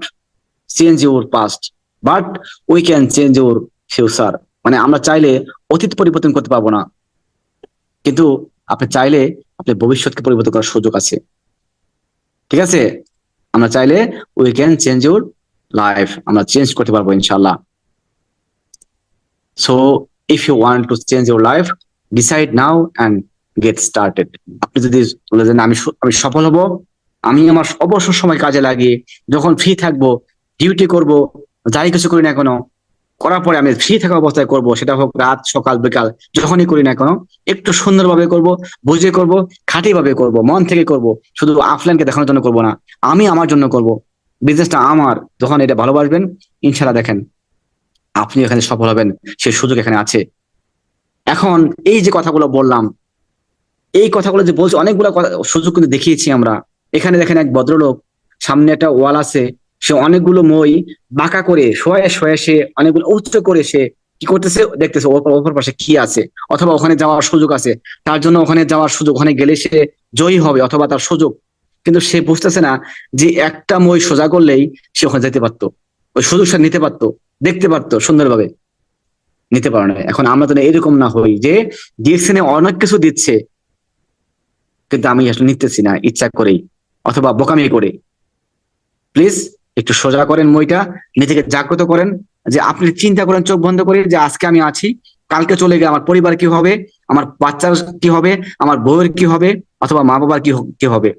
change your past, but we can change your future. মানে আমরা চাইলে অতীত পরিবর্তন করতে পারবো না, কিন্তু আপনি চাইলে আপনি ভবিষ্যৎকে পরিবর্তন করার সুযোগ আছে, ঠিক আছে। আমরা চাইলে we can change your life, আমরা চেঞ্জ করতে পারবো ইনশাল্লাহ। So if you want to change your life, decide now and get started. আপনি যদি বলেন আমি সফল হব, আমি আমার অবসর সময় কাজে লাগিয়ে যখন ফ্রি থাকবো, ডিউটি করব, যাই কিছু করি না কেন, করার পরে আমি ফ্রি থাকা অবস্থায় করব, সেটা হোক রাত সকাল বিকাল যখনই করি না কেন, একটু সুন্দরভাবে করব, বুঝে করব, খাঁটি ভাবে করব, মন থেকে করব, শুধু আফলাইনকে দেখানোর জন্য করব না, আমি আমার জন্য করব, বিজনেসটা আমার। যখন এটা ভালোবাসবেন, ইনশাল্লাহ দেখেন আপনি এখানে সফল হবেন, সেই সুযোগ এখানে আছে। এখন এই যে কথাগুলো বললাম, এই কথাগুলো যে বলছি, অনেকগুলো সুযোগ কিন্তু দেখিয়েছি আমরা। এখানে দেখেন এক ভদ্রলোক, সামনে একটা ওয়াল আছে, সে অনেকগুলো মই বাঁকা করে শোয়ে শোয়ে সে অনেকগুলো উচ্চ করে সে কি করতেছে দেখতেছে, ওপর পাশে কি আছে, অথবা ওখানে যাওয়ার সুযোগ আছে, তার জন্য ওখানে যাওয়ার সুযোগ, ওখানে গেলে সে জয়ী হবে অথবা তার সুযোগ। কিন্তু সে বুঝতেছে না যে একটা মই সোজা করলেই সে ওখানে যেতে পারতো, ওই সুযোগটা নিতে পারতো, দেখতে পারতো, সুন্দরভাবে নিতে পারে না। এখন আমরা তো এরকম না হই যে ডিএক্সএন অনেক কিছু দিচ্ছে, কিন্তু আমি আসলে নিতেছি না ইচ্ছা করেই অথবা বোকামি করে। প্লিজ একটু সোজা করেন মইটা, নিজেকে জাগ্রত করেন, যে আপনি চিন্তা করেন চোখ বন্ধ করে যে আজকে আমি আছি, কালকে চলে গেলে আমার পরিবার কি হবে, আমার বাচ্চার কি হবে, আমার বউয়ের কি হবে, অথবা মা বাবার কি হবে,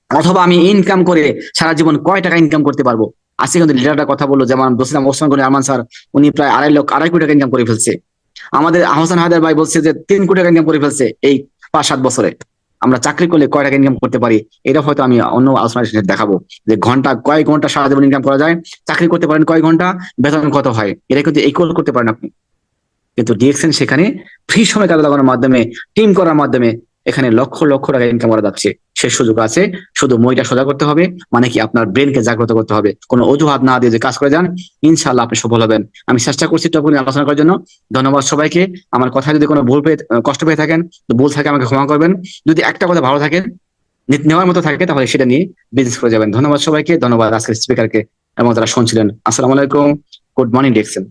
অথবা আমি ইনকাম করে সারা জীবন কয় টাকা ইনকাম করতে পারবো। আজকে কিন্তু লিডারটা কথা বললো, যেমন বলছিলাম ওসমান গনি আরমান স্যার, উনি প্রায় 2.5 কোটি টাকা ইনকাম করে ফেলছে। আমাদের আহসান হায়দার ভাই বলছে যে 3 কোটি টাকা ইনকাম করে ফেলছে এই 5-7 বছরে। আমরা চাকরি করলে কয় টাকা ইনকাম করতে পারি, এটা হয়তো আমি অন্য আলোচনায় দেখাবো, যে কয় ঘন্টা সারা জীবন ইনকাম করা যায়, চাকরি করতে পারেন কয় ঘন্টা, বেতন কত হয়, এটা কিন্তু ইকুয়াল করতে পারেন আপনি। কিন্তু ডিএক্সএন সেখানে ফ্রি সময় কাজে লাগানোর মাধ্যমে, টিম করার মাধ্যমে এখানে লক্ষ লক্ষ টাকা ইনকাম করা যাচ্ছে। সে সুযোগ আছে, শুধু মইটা সোজা করতে হবে, মানে কি আপনার ব্রেনকে জাগ্রত করতে হবে, কোনো অজুহাত না দিয়ে যে কাজ করে যান, ইনশাআল্লাহ আপনি সফল হবেন। আমি চেষ্টা করছি টপিক নিয়ে আলোচনা করার জন্য। ধন্যবাদ সবাইকে। আমার কথা যদি কোনো ভুল পেয়ে কষ্ট পেয়ে থাকেন, তো ভুল থাকে আমাকে ক্ষমা করবেন। যদি একটা কথা ভালো থাকে, নেওয়ার মতো থাকে, তাহলে সেটা নিয়ে বিজনেস করে যাবেন। ধন্যবাদ সবাইকে, ধন্যবাদ আজকের স্পিকারকে এবং যারা শুনছিলেন। আসসালামু আলাইকুম, গুড মর্নিং ডিএক্সএন।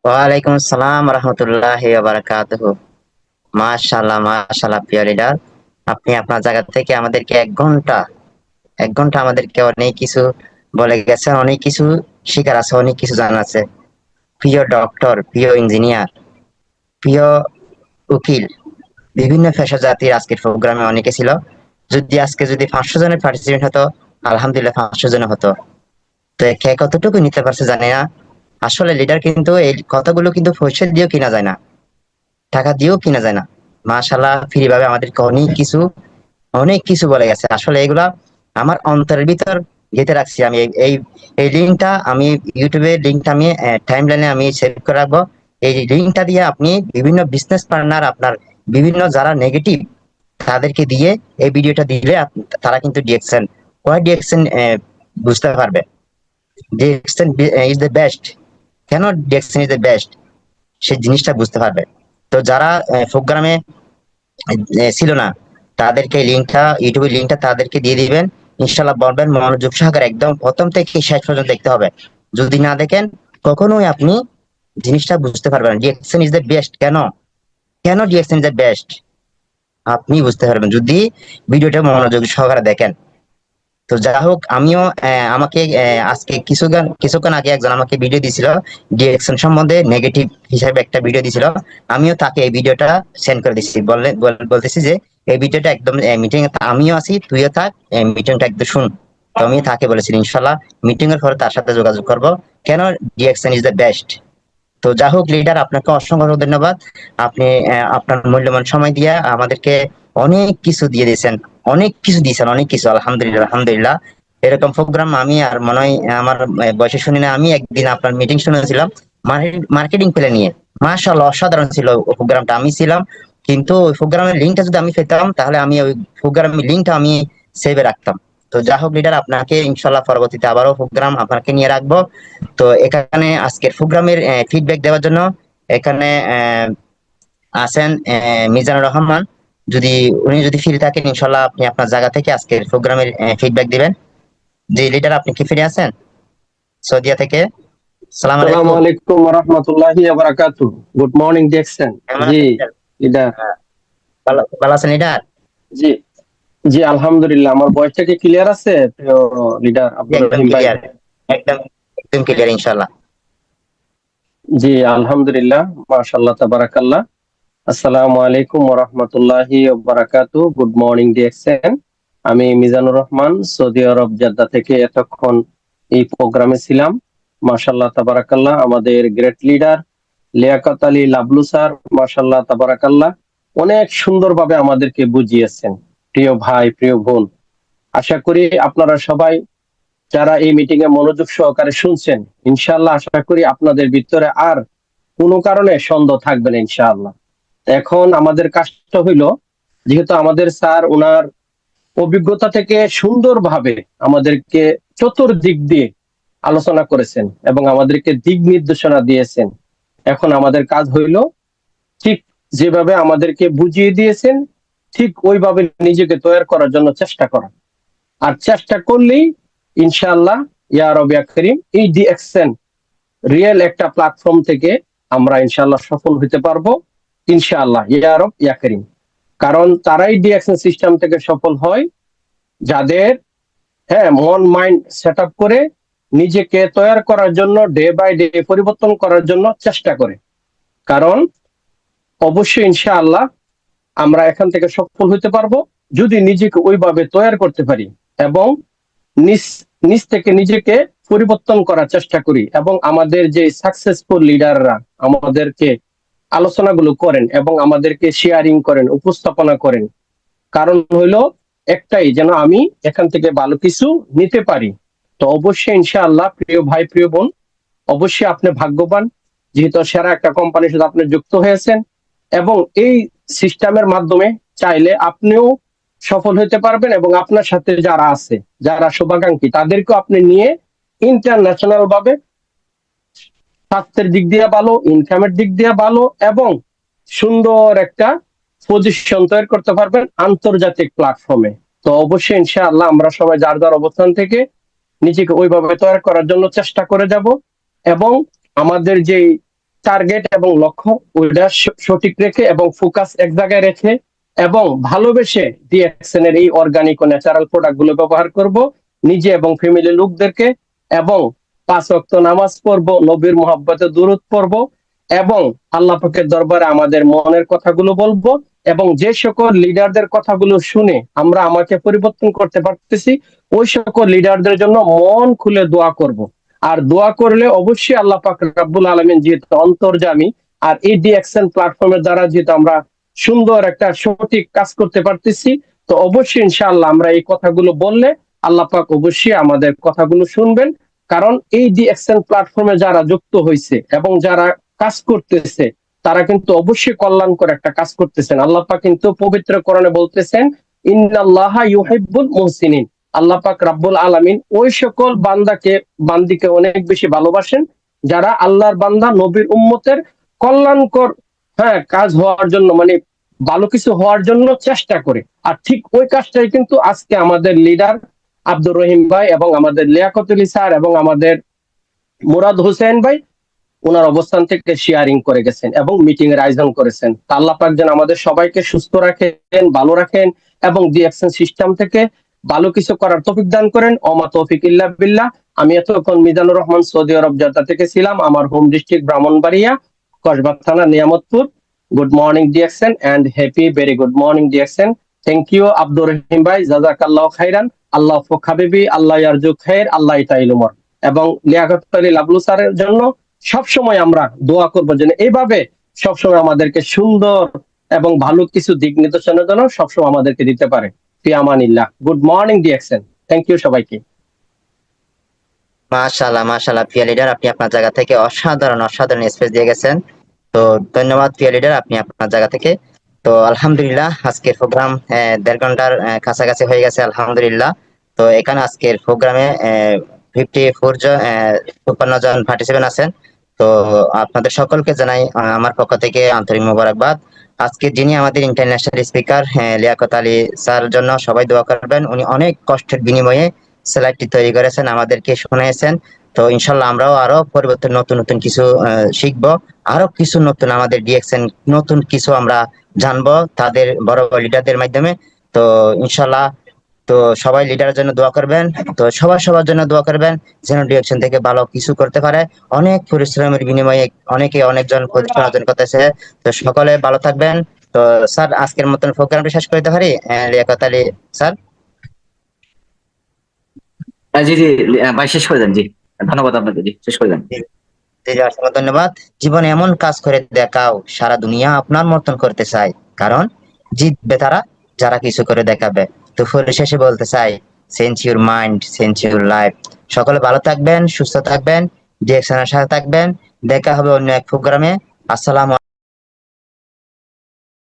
ওয়ালাইকুম আসসালাম রহমতুল্লাহি ওয়া বারাকাতুহু। মাশাআল্লাহ মাশাআল্লাহ, প্রিয় লিডার, আপনি আপনার জায়গা থেকে আমাদেরকে 1 ঘন্টা আমাদেরকে অনেক কিছু বলে গেছেন, অনেক কিছু শিখার আছে, অনেক কিছু জানার আছে। প্রিয় ডক্টর, প্রিয় ইঞ্জিনিয়ার, প্রিয় উকিল, বিভিন্ন পেশা জাতির আজকের প্রোগ্রামে অনেকে ছিল। যদি 500 জনের পার্টিসিপেন্ট হতো, আলহামদুলিল্লাহ 500 জন হতো। তো কে কতটুকু নিতে পারছে জানি না। আসলে লিডার কিন্তু এই কথাগুলো কিন্তু পয়সা দিয়েও কিনা যায় না, টাকা দিয়েও কিনা যায় না। মাশাআল্লাহ, ফ্রি ভাবে আমাদেরকে অনেক কিছু বলে গেছে। আসলে এগুলা আমার অন্তরের ভিতর গেঁথে রাখছি। আমি এই এই লিঙ্কটা আমি ইউটিউবে লিঙ্কটা আমি টাইম লাইনে আমি সেভ করে রাখবো। এই লিঙ্কটা দিয়ে আপনি বিভিন্ন বিজনেস পার্টনার, আপনার বিভিন্ন যারা নেগেটিভ, তাদেরকে দিয়ে এই ভিডিওটা দিলে তারা কিন্তু ডিএক্সএন, ওয়াই ডিএক্সএন বুঝতে পারবে। ডিএক্সএন ইজ দ্য বেস্ট, কেন ডিএক্সএন ইজ দ্য বেস্ট, সেই জিনিসটা বুঝতে পারবে। তো যারা প্রোগ্রামে ছিল না, তাদেরকে লিঙ্কটা, ইউটিউবের লিঙ্কটা তাদেরকে দিয়ে দিবেন। ইনশাল্লাহ বলবেন মনোযোগ সহকারে একদম প্রথম থেকে শেষ পর্যন্ত দেখতে হবে। যদি না দেখেন, কখনোই আপনি জিনিসটা বুঝতে পারবেন ডিএক্সএন ইজ দ্য বেস্ট। কেন ডিএক্সএন ইজ দ্য বেস্ট আপনি বুঝতে পারবেন যদি ভিডিওটা মনোযোগ সহকারে দেখেন। তো যা হোক, আমিও আমাকে আজকে কিছুক্ষণ আগে একজন আমাকে ভিডিও দিছিল, ডিরেকশন সম্বন্ধে নেগেটিভ হিসাবে একটা ভিডিও দিছিল। আমিও তাকে এই ভিডিওটা সেন্ড করে দিচ্ছি, বলতেছি যে এই ভিডিওটা একদম মিটিং আমিও আছি, তুইও থাক, মিটিংটা একদম শুন। তো আমি তাকে বলেছি ইনশাল্লাহ মিটিং এর পরে তার সাথে যোগাযোগ করব, কেন ডিরেকশন ইজ দ্য বেস্ট। তো যা হোক লিডার, আপনাকে অসংখ্য ধন্যবাদ। আপনি আপনার মূল্যবান সময় দিয়ে আমাদেরকে অনেক কিছু দিয়ে দিয়েছেন, অনেক কিছু, আলহামদুলিল্লাহ আলহামদুলিল্লাহ। এরকম প্রোগ্রাম আমি আর মনে হয় আমার বয়সে শুনি না। আমি একদিন আপনার মিটিং শুনেছিলাম মার্কেটিং প্ল্যান নিয়ে, মাশাআল্লাহ অসাধারণ ছিল প্রোগ্রামটা। আমি ছিলাম, কিন্তু ওই প্রোগ্রামের লিঙ্কটা যদি আমি পেতাম, তাহলে আমি ওই প্রোগ্রামের লিঙ্কটা আমি সেভে রাখতাম। তো যা হোক লিডার, আপনাকে ইনশাল্লাহ পরবর্তীতে আবারও প্রোগ্রাম আপনাকে নিয়ে রাখবো। তো এখানে আজকের প্রোগ্রামের ফিডব্যাক দেওয়ার জন্য এখানে আছেন মিজানুর রহমান। উনি যদি ফ্রি থাকেন, ইনশাল্লাহ আপনি আপনার জায়গা থেকে আজকের প্রোগ্রামের ফিডব্যাক দিবেন। যে লিডার, আপনি কি ফ্রি আছেন সৌদিয়া থেকে? সালাম আসসালামু আলাইকুম। আলাইকুম ওয়া রাহমাতুল্লাহি ওয়া বারাকাতুহু। Good morning DXN. কেমন জি আছেন লিডার? লিডার। ভালো আছেন লিডার? জি জি আলহামদুলিল্লাহ। আমার ভয়েসটা কি ক্লিয়ার আছে প্রিয় লিডার জি, আব্দুর একদম রহিম ভাই? ক্লিয়ার, একদম একদম ক্লিয়ার ইনশাল্লাহ। জি আলহামদুলিল্লাহ, মাশাআল্লাহ তাবারাকাল্লাহ। আসসালামু আলাইকুম ওয়া রাহমাতুল্লাহি ওয়া বারাকাতুহু। Good morning DXN. আমি মিজানুর রহমান, সৌদি আরব জেদ্দা থেকে এতক্ষণ এই প্রোগ্রামে ছিলাম। মাশাআল্লাহ তাবারাকাল্লাহ। আমাদের great leader Liaquat Ali Lablu sir, মাশাআল্লাহ তাবারাকাল্লাহ, অনেক সুন্দরভাবে আমাদেরকে বুঝিয়েছেন। প্রিয় ভাই, প্রিয় বোন, আশা করি আপনারা সবাই যারা এই মিটিং এ মনোযোগ সহকারে শুনছেন, ইনশাআল্লাহ আশা করি আপনাদের ভিতরে আর কোনো কারণে সন্দেহ থাকবে না ইনশাআল্লাহ। এখন আমাদের কাজটা হইল, যেহেতু আমাদের স্যার ওনার অভিজ্ঞতা থেকে সুন্দরভাবে আমাদেরকে চতুর্দিক দিয়ে আলোচনা করেছেন এবং আমাদেরকে দিক নির্দেশনা দিয়েছেন। এখন আমাদের কাজ হইল ঠিক যেভাবে আমাদেরকে বুঝিয়ে দিয়েছেন, ঠিক ওইভাবে নিজেকে তৈরি করার জন্য চেষ্টা করা। আর চেষ্টা করলেই ইনশাআল্লাহ ইয়া রব ইয়া করিম, এই ডিএক্সএন রিয়েল একটা প্ল্যাটফর্ম থেকে আমরা ইনশাআল্লাহ সফল হতে পারবো ইনশাআল্লাহ ইয়া রব ইয়া করিম। কারণ তারাই ডিএক্সএন সিস্টেম থেকে সফল হয় যাদের মন মাইন্ড সেট আপ করে নিজেকে তৈরি করার জন্য, ডে বাই ডে পরিবর্তন করার জন্য চেষ্টা করে। কারণ অবশ্যই ইনশাআল্লাহ আমরা এখান থেকে সফল হতে পারবো যদি নিজেকে ওইভাবে তৈরি করতে পারি এবং নিজ নিজ থেকে নিজেকে পরিবর্তন করার চেষ্টা করি, এবং আমাদের যে সাকসেসফুল লিডাররা আমাদেরকে আলোচনাগুলো করেন এবং আমাদেরকে শেয়ারিং করেন, উপস্থাপনা করেন, কারণ হইলো একটাই, যেন আমি এখান থেকে ভালো কিছু নিতে পারি। তো অবশ্যই ইনশাআল্লাহ প্রিয় ভাই প্রিয় বোন, অবশ্যই আপনি ভাগ্যবান, যেহেতু সেরা একটা কোম্পানির সাথে আপনি যুক্ত হয়েছেন, এবং এই সিস্টেমের মাধ্যমে চাইলে আপনিও সফল হতে পারবেন, এবং আপনার সাথে যারা আছে, যারা শুভাকাঙ্ক্ষী, তাদেরকেও আপনি নিয়ে ইন্টারন্যাশনাল ভাবে স্বাস্থ্যের দিক দিয়ে ভালো, ইনকামের দিক দিয়ে ভালো, এবং সুন্দর একটা পজিশন তৈরি করতে পারবেন আন্তর্জাতিক প্ল্যাটফর্মে। তো অবশ্যই ইনশাআল্লাহ আমরা সবাই যার যার অবস্থান থেকে নিজেকে ওইভাবে তৈরি করার জন্য চেষ্টা করে যাব, এবং আমাদের যে টার্গেট এবং লক্ষ্য ওইটা সঠিক রেখে এবং ফোকাস এক জায়গায় রেখে এবং ভালোবেসে ডিএক্সএন এর এই অর্গানিক ও ন্যাচারাল প্রোডাক্ট গুলো ব্যবহার করব নিজে এবং ফ্যামিলি লোকদেরকে, এবং 5 ওয়াক্ত নামাজ পড়বো, নবীর মোহাব্বতে দুরূদ পড়বো, এবং আল্লাহ পাকের দরবারে আমাদের মনের কথাগুলো বলবো, এবং যে সকল লিডারদের কথাগুলো শুনে আমরা আমাকে পরিবর্তন করতে পারতেছি ওই সকল লিডারদের জন্য মন খুলে দোয়া করব। আর দোয়া করলে অবশ্যই আল্লাহ পাক রব্বুল আলামিন যেহেতু অন্তর্যামী, আর এই ডিএক্সএন প্ল্যাটফর্মের দ্বারা যেহেতু আমরা সুন্দর একটা সঠিক কাজ করতে পারতেছি, তো অবশ্যই ইনশাআল্লাহ আমরা এই কথাগুলো বললে আল্লাহ পাক অবশ্যই আমাদের কথাগুলো শুনবেন। কারণ এই ডিএক্সএন প্ল্যাটফর্মে যারা যুক্ত হয়েছে এবং যারা কাজ করতেছে তারা কিন্তু অবশ্যই কল্যাণকর একটা কাজ করতেছেন। আল্লাহ পাক কিন্তু পবিত্র কোরআনে বলতেছেন, ইন্নাল্লাহা ইউহিব্বুল মুহসিনিন, আল্লাহ পাক রাব্বুল আলামিন ওই সকল বান্দিকে অনেক বেশি ভালোবাসেন যারা আল্লাহর বান্দা নবীর উম্মতের কল্যাণকর কাজ হওয়ার জন্য, মানে ভালো কিছু হওয়ার জন্য চেষ্টা করে। আর ঠিক ওই কাজটাই কিন্তু আজকে আমাদের লিডার আব্দুর রহিম ভাই এবং আমাদের লিয়াকতুল স্যার এবং আমাদের মুরাদ হোসেন ভাই ওনার অবস্থান থেকে শেয়ারিং করে গেছেন এবং মিটিং এর আয়োজন করেছেন। তা আল্লাহ পাক যেন আমাদের সবাইকে সুস্থ রাখেন, ভালো রাখেন, এবং ডিএক্সএন সিস্টেম থেকে ভালো কিছু করার তৌফিক দান করেন। ওমা তৌফিক ইল্লা বিল্লাহ। আমি এতক্ষণ মিজানুর রহমান সৌদি আরব জেদ্দা থেকে ছিলাম, আমার হোম ডিস্ট্রিক্ট ব্রাহ্মণবাড়িয়া, কসবা থানা, Niamatpur. Good morning DXN and happy very good morning DXN. Thank you Abdur Rahim ভাই, জাযাকাল্লাহু খাইরান। আল্লাহ ফুক হাবিবি, আল্লাহ ইয়ারজুক খাইর, আল্লাহ ইতাইল উমর। এবং লিয়াকত আলী লাবলু স্যারের জন্য সবসময় আমরা দোয়া করবো যেন এইভাবে সবসময় আমাদেরকে সুন্দর এবং ভালো কিছু দিক নির্দেশনার জন্য সবসময় আমাদেরকে দিতে পারে। ফি আমানিল্লাহ। Good morning DXN. Thank you সবাইকে। মাশাআল্লাহ মাশাআল্লাহ, প্রিয় লিডার আপনি আপনার জায়গা থেকে অসাধারণ অসাধারণ স্পেস দিয়ে গেছেন। তো ধন্যবাদ প্রিয় লিডার, আপনি আপনার জায়গা থেকে। তো আলহামদুলিল্লাহ আজকের প্রোগ্রাম 1.5 ঘন্টার কাছাকাছি হয়ে গেছে আলহামদুলিল্লাহ। তো এখানে আজকের প্রোগ্রামে 54 জন পার্টিসিপেন্ট আছেন। তো আপনাদের সকলকে জানাই আমার পক্ষ থেকে আন্তরিক মোবারকবাদ। আজকে যিনি আমাদের international speaker Liaquat Ali sir জন্য সবাই দোয়া করবেন। উনি অনেক কষ্টের বিনিময়ে স্লাইডটি তৈরি করেছেন, আমাদেরকে শুনিয়েছেন। তো ইনশাল্লাহ আমরাও আরো পরিবর্তন নতুন নতুন কিছু শিখবো, আরো কিছু নতুন আমাদের ডিএক্সএন নতুন কিছু আমরা জানবো তাদের বড় বড় লিডারদের মাধ্যমে। তো ইনশাল্লাহ তো সবাই লিডারের জন্য দোয়া করবেন। তো সবার জন্য দোয়া করবেন যেন ডিএক্সএন থেকে ভালো কিছু করতে পারে। অনেক পরিশ্রমের বিনিময়ে অনেকজন প্রতিষ্ঠান অর্জন করতেছে। তো সকলে ভালো থাকবেন। তো স্যার আজকের মতন প্রোগ্রামটি শেষ করতে পারি? লিয়াকত আলী স্যার। জি জি ভাই, শেষ করে দেন। জি ধন্যবাদ আপনাকে, জি শেষ করে দেন। জি জি, অসংখ্য ধন্যবাদ। জীবনে এমন কাজ করে দেখাও সারা দুনিয়া আপনার মতন করতে চাই, কারণ জিতবে তারা যারা কিছু করে দেখাবে। তো পরিশেষে বলতে চাই, change your mind, change your life. সকলে ভালো থাকবেন, সুস্থ থাকবেন, ডিএক্সএন এর সাথে থাকবেন। দেখা হবে অন্য এক প্রোগ্রামে। আসসালামু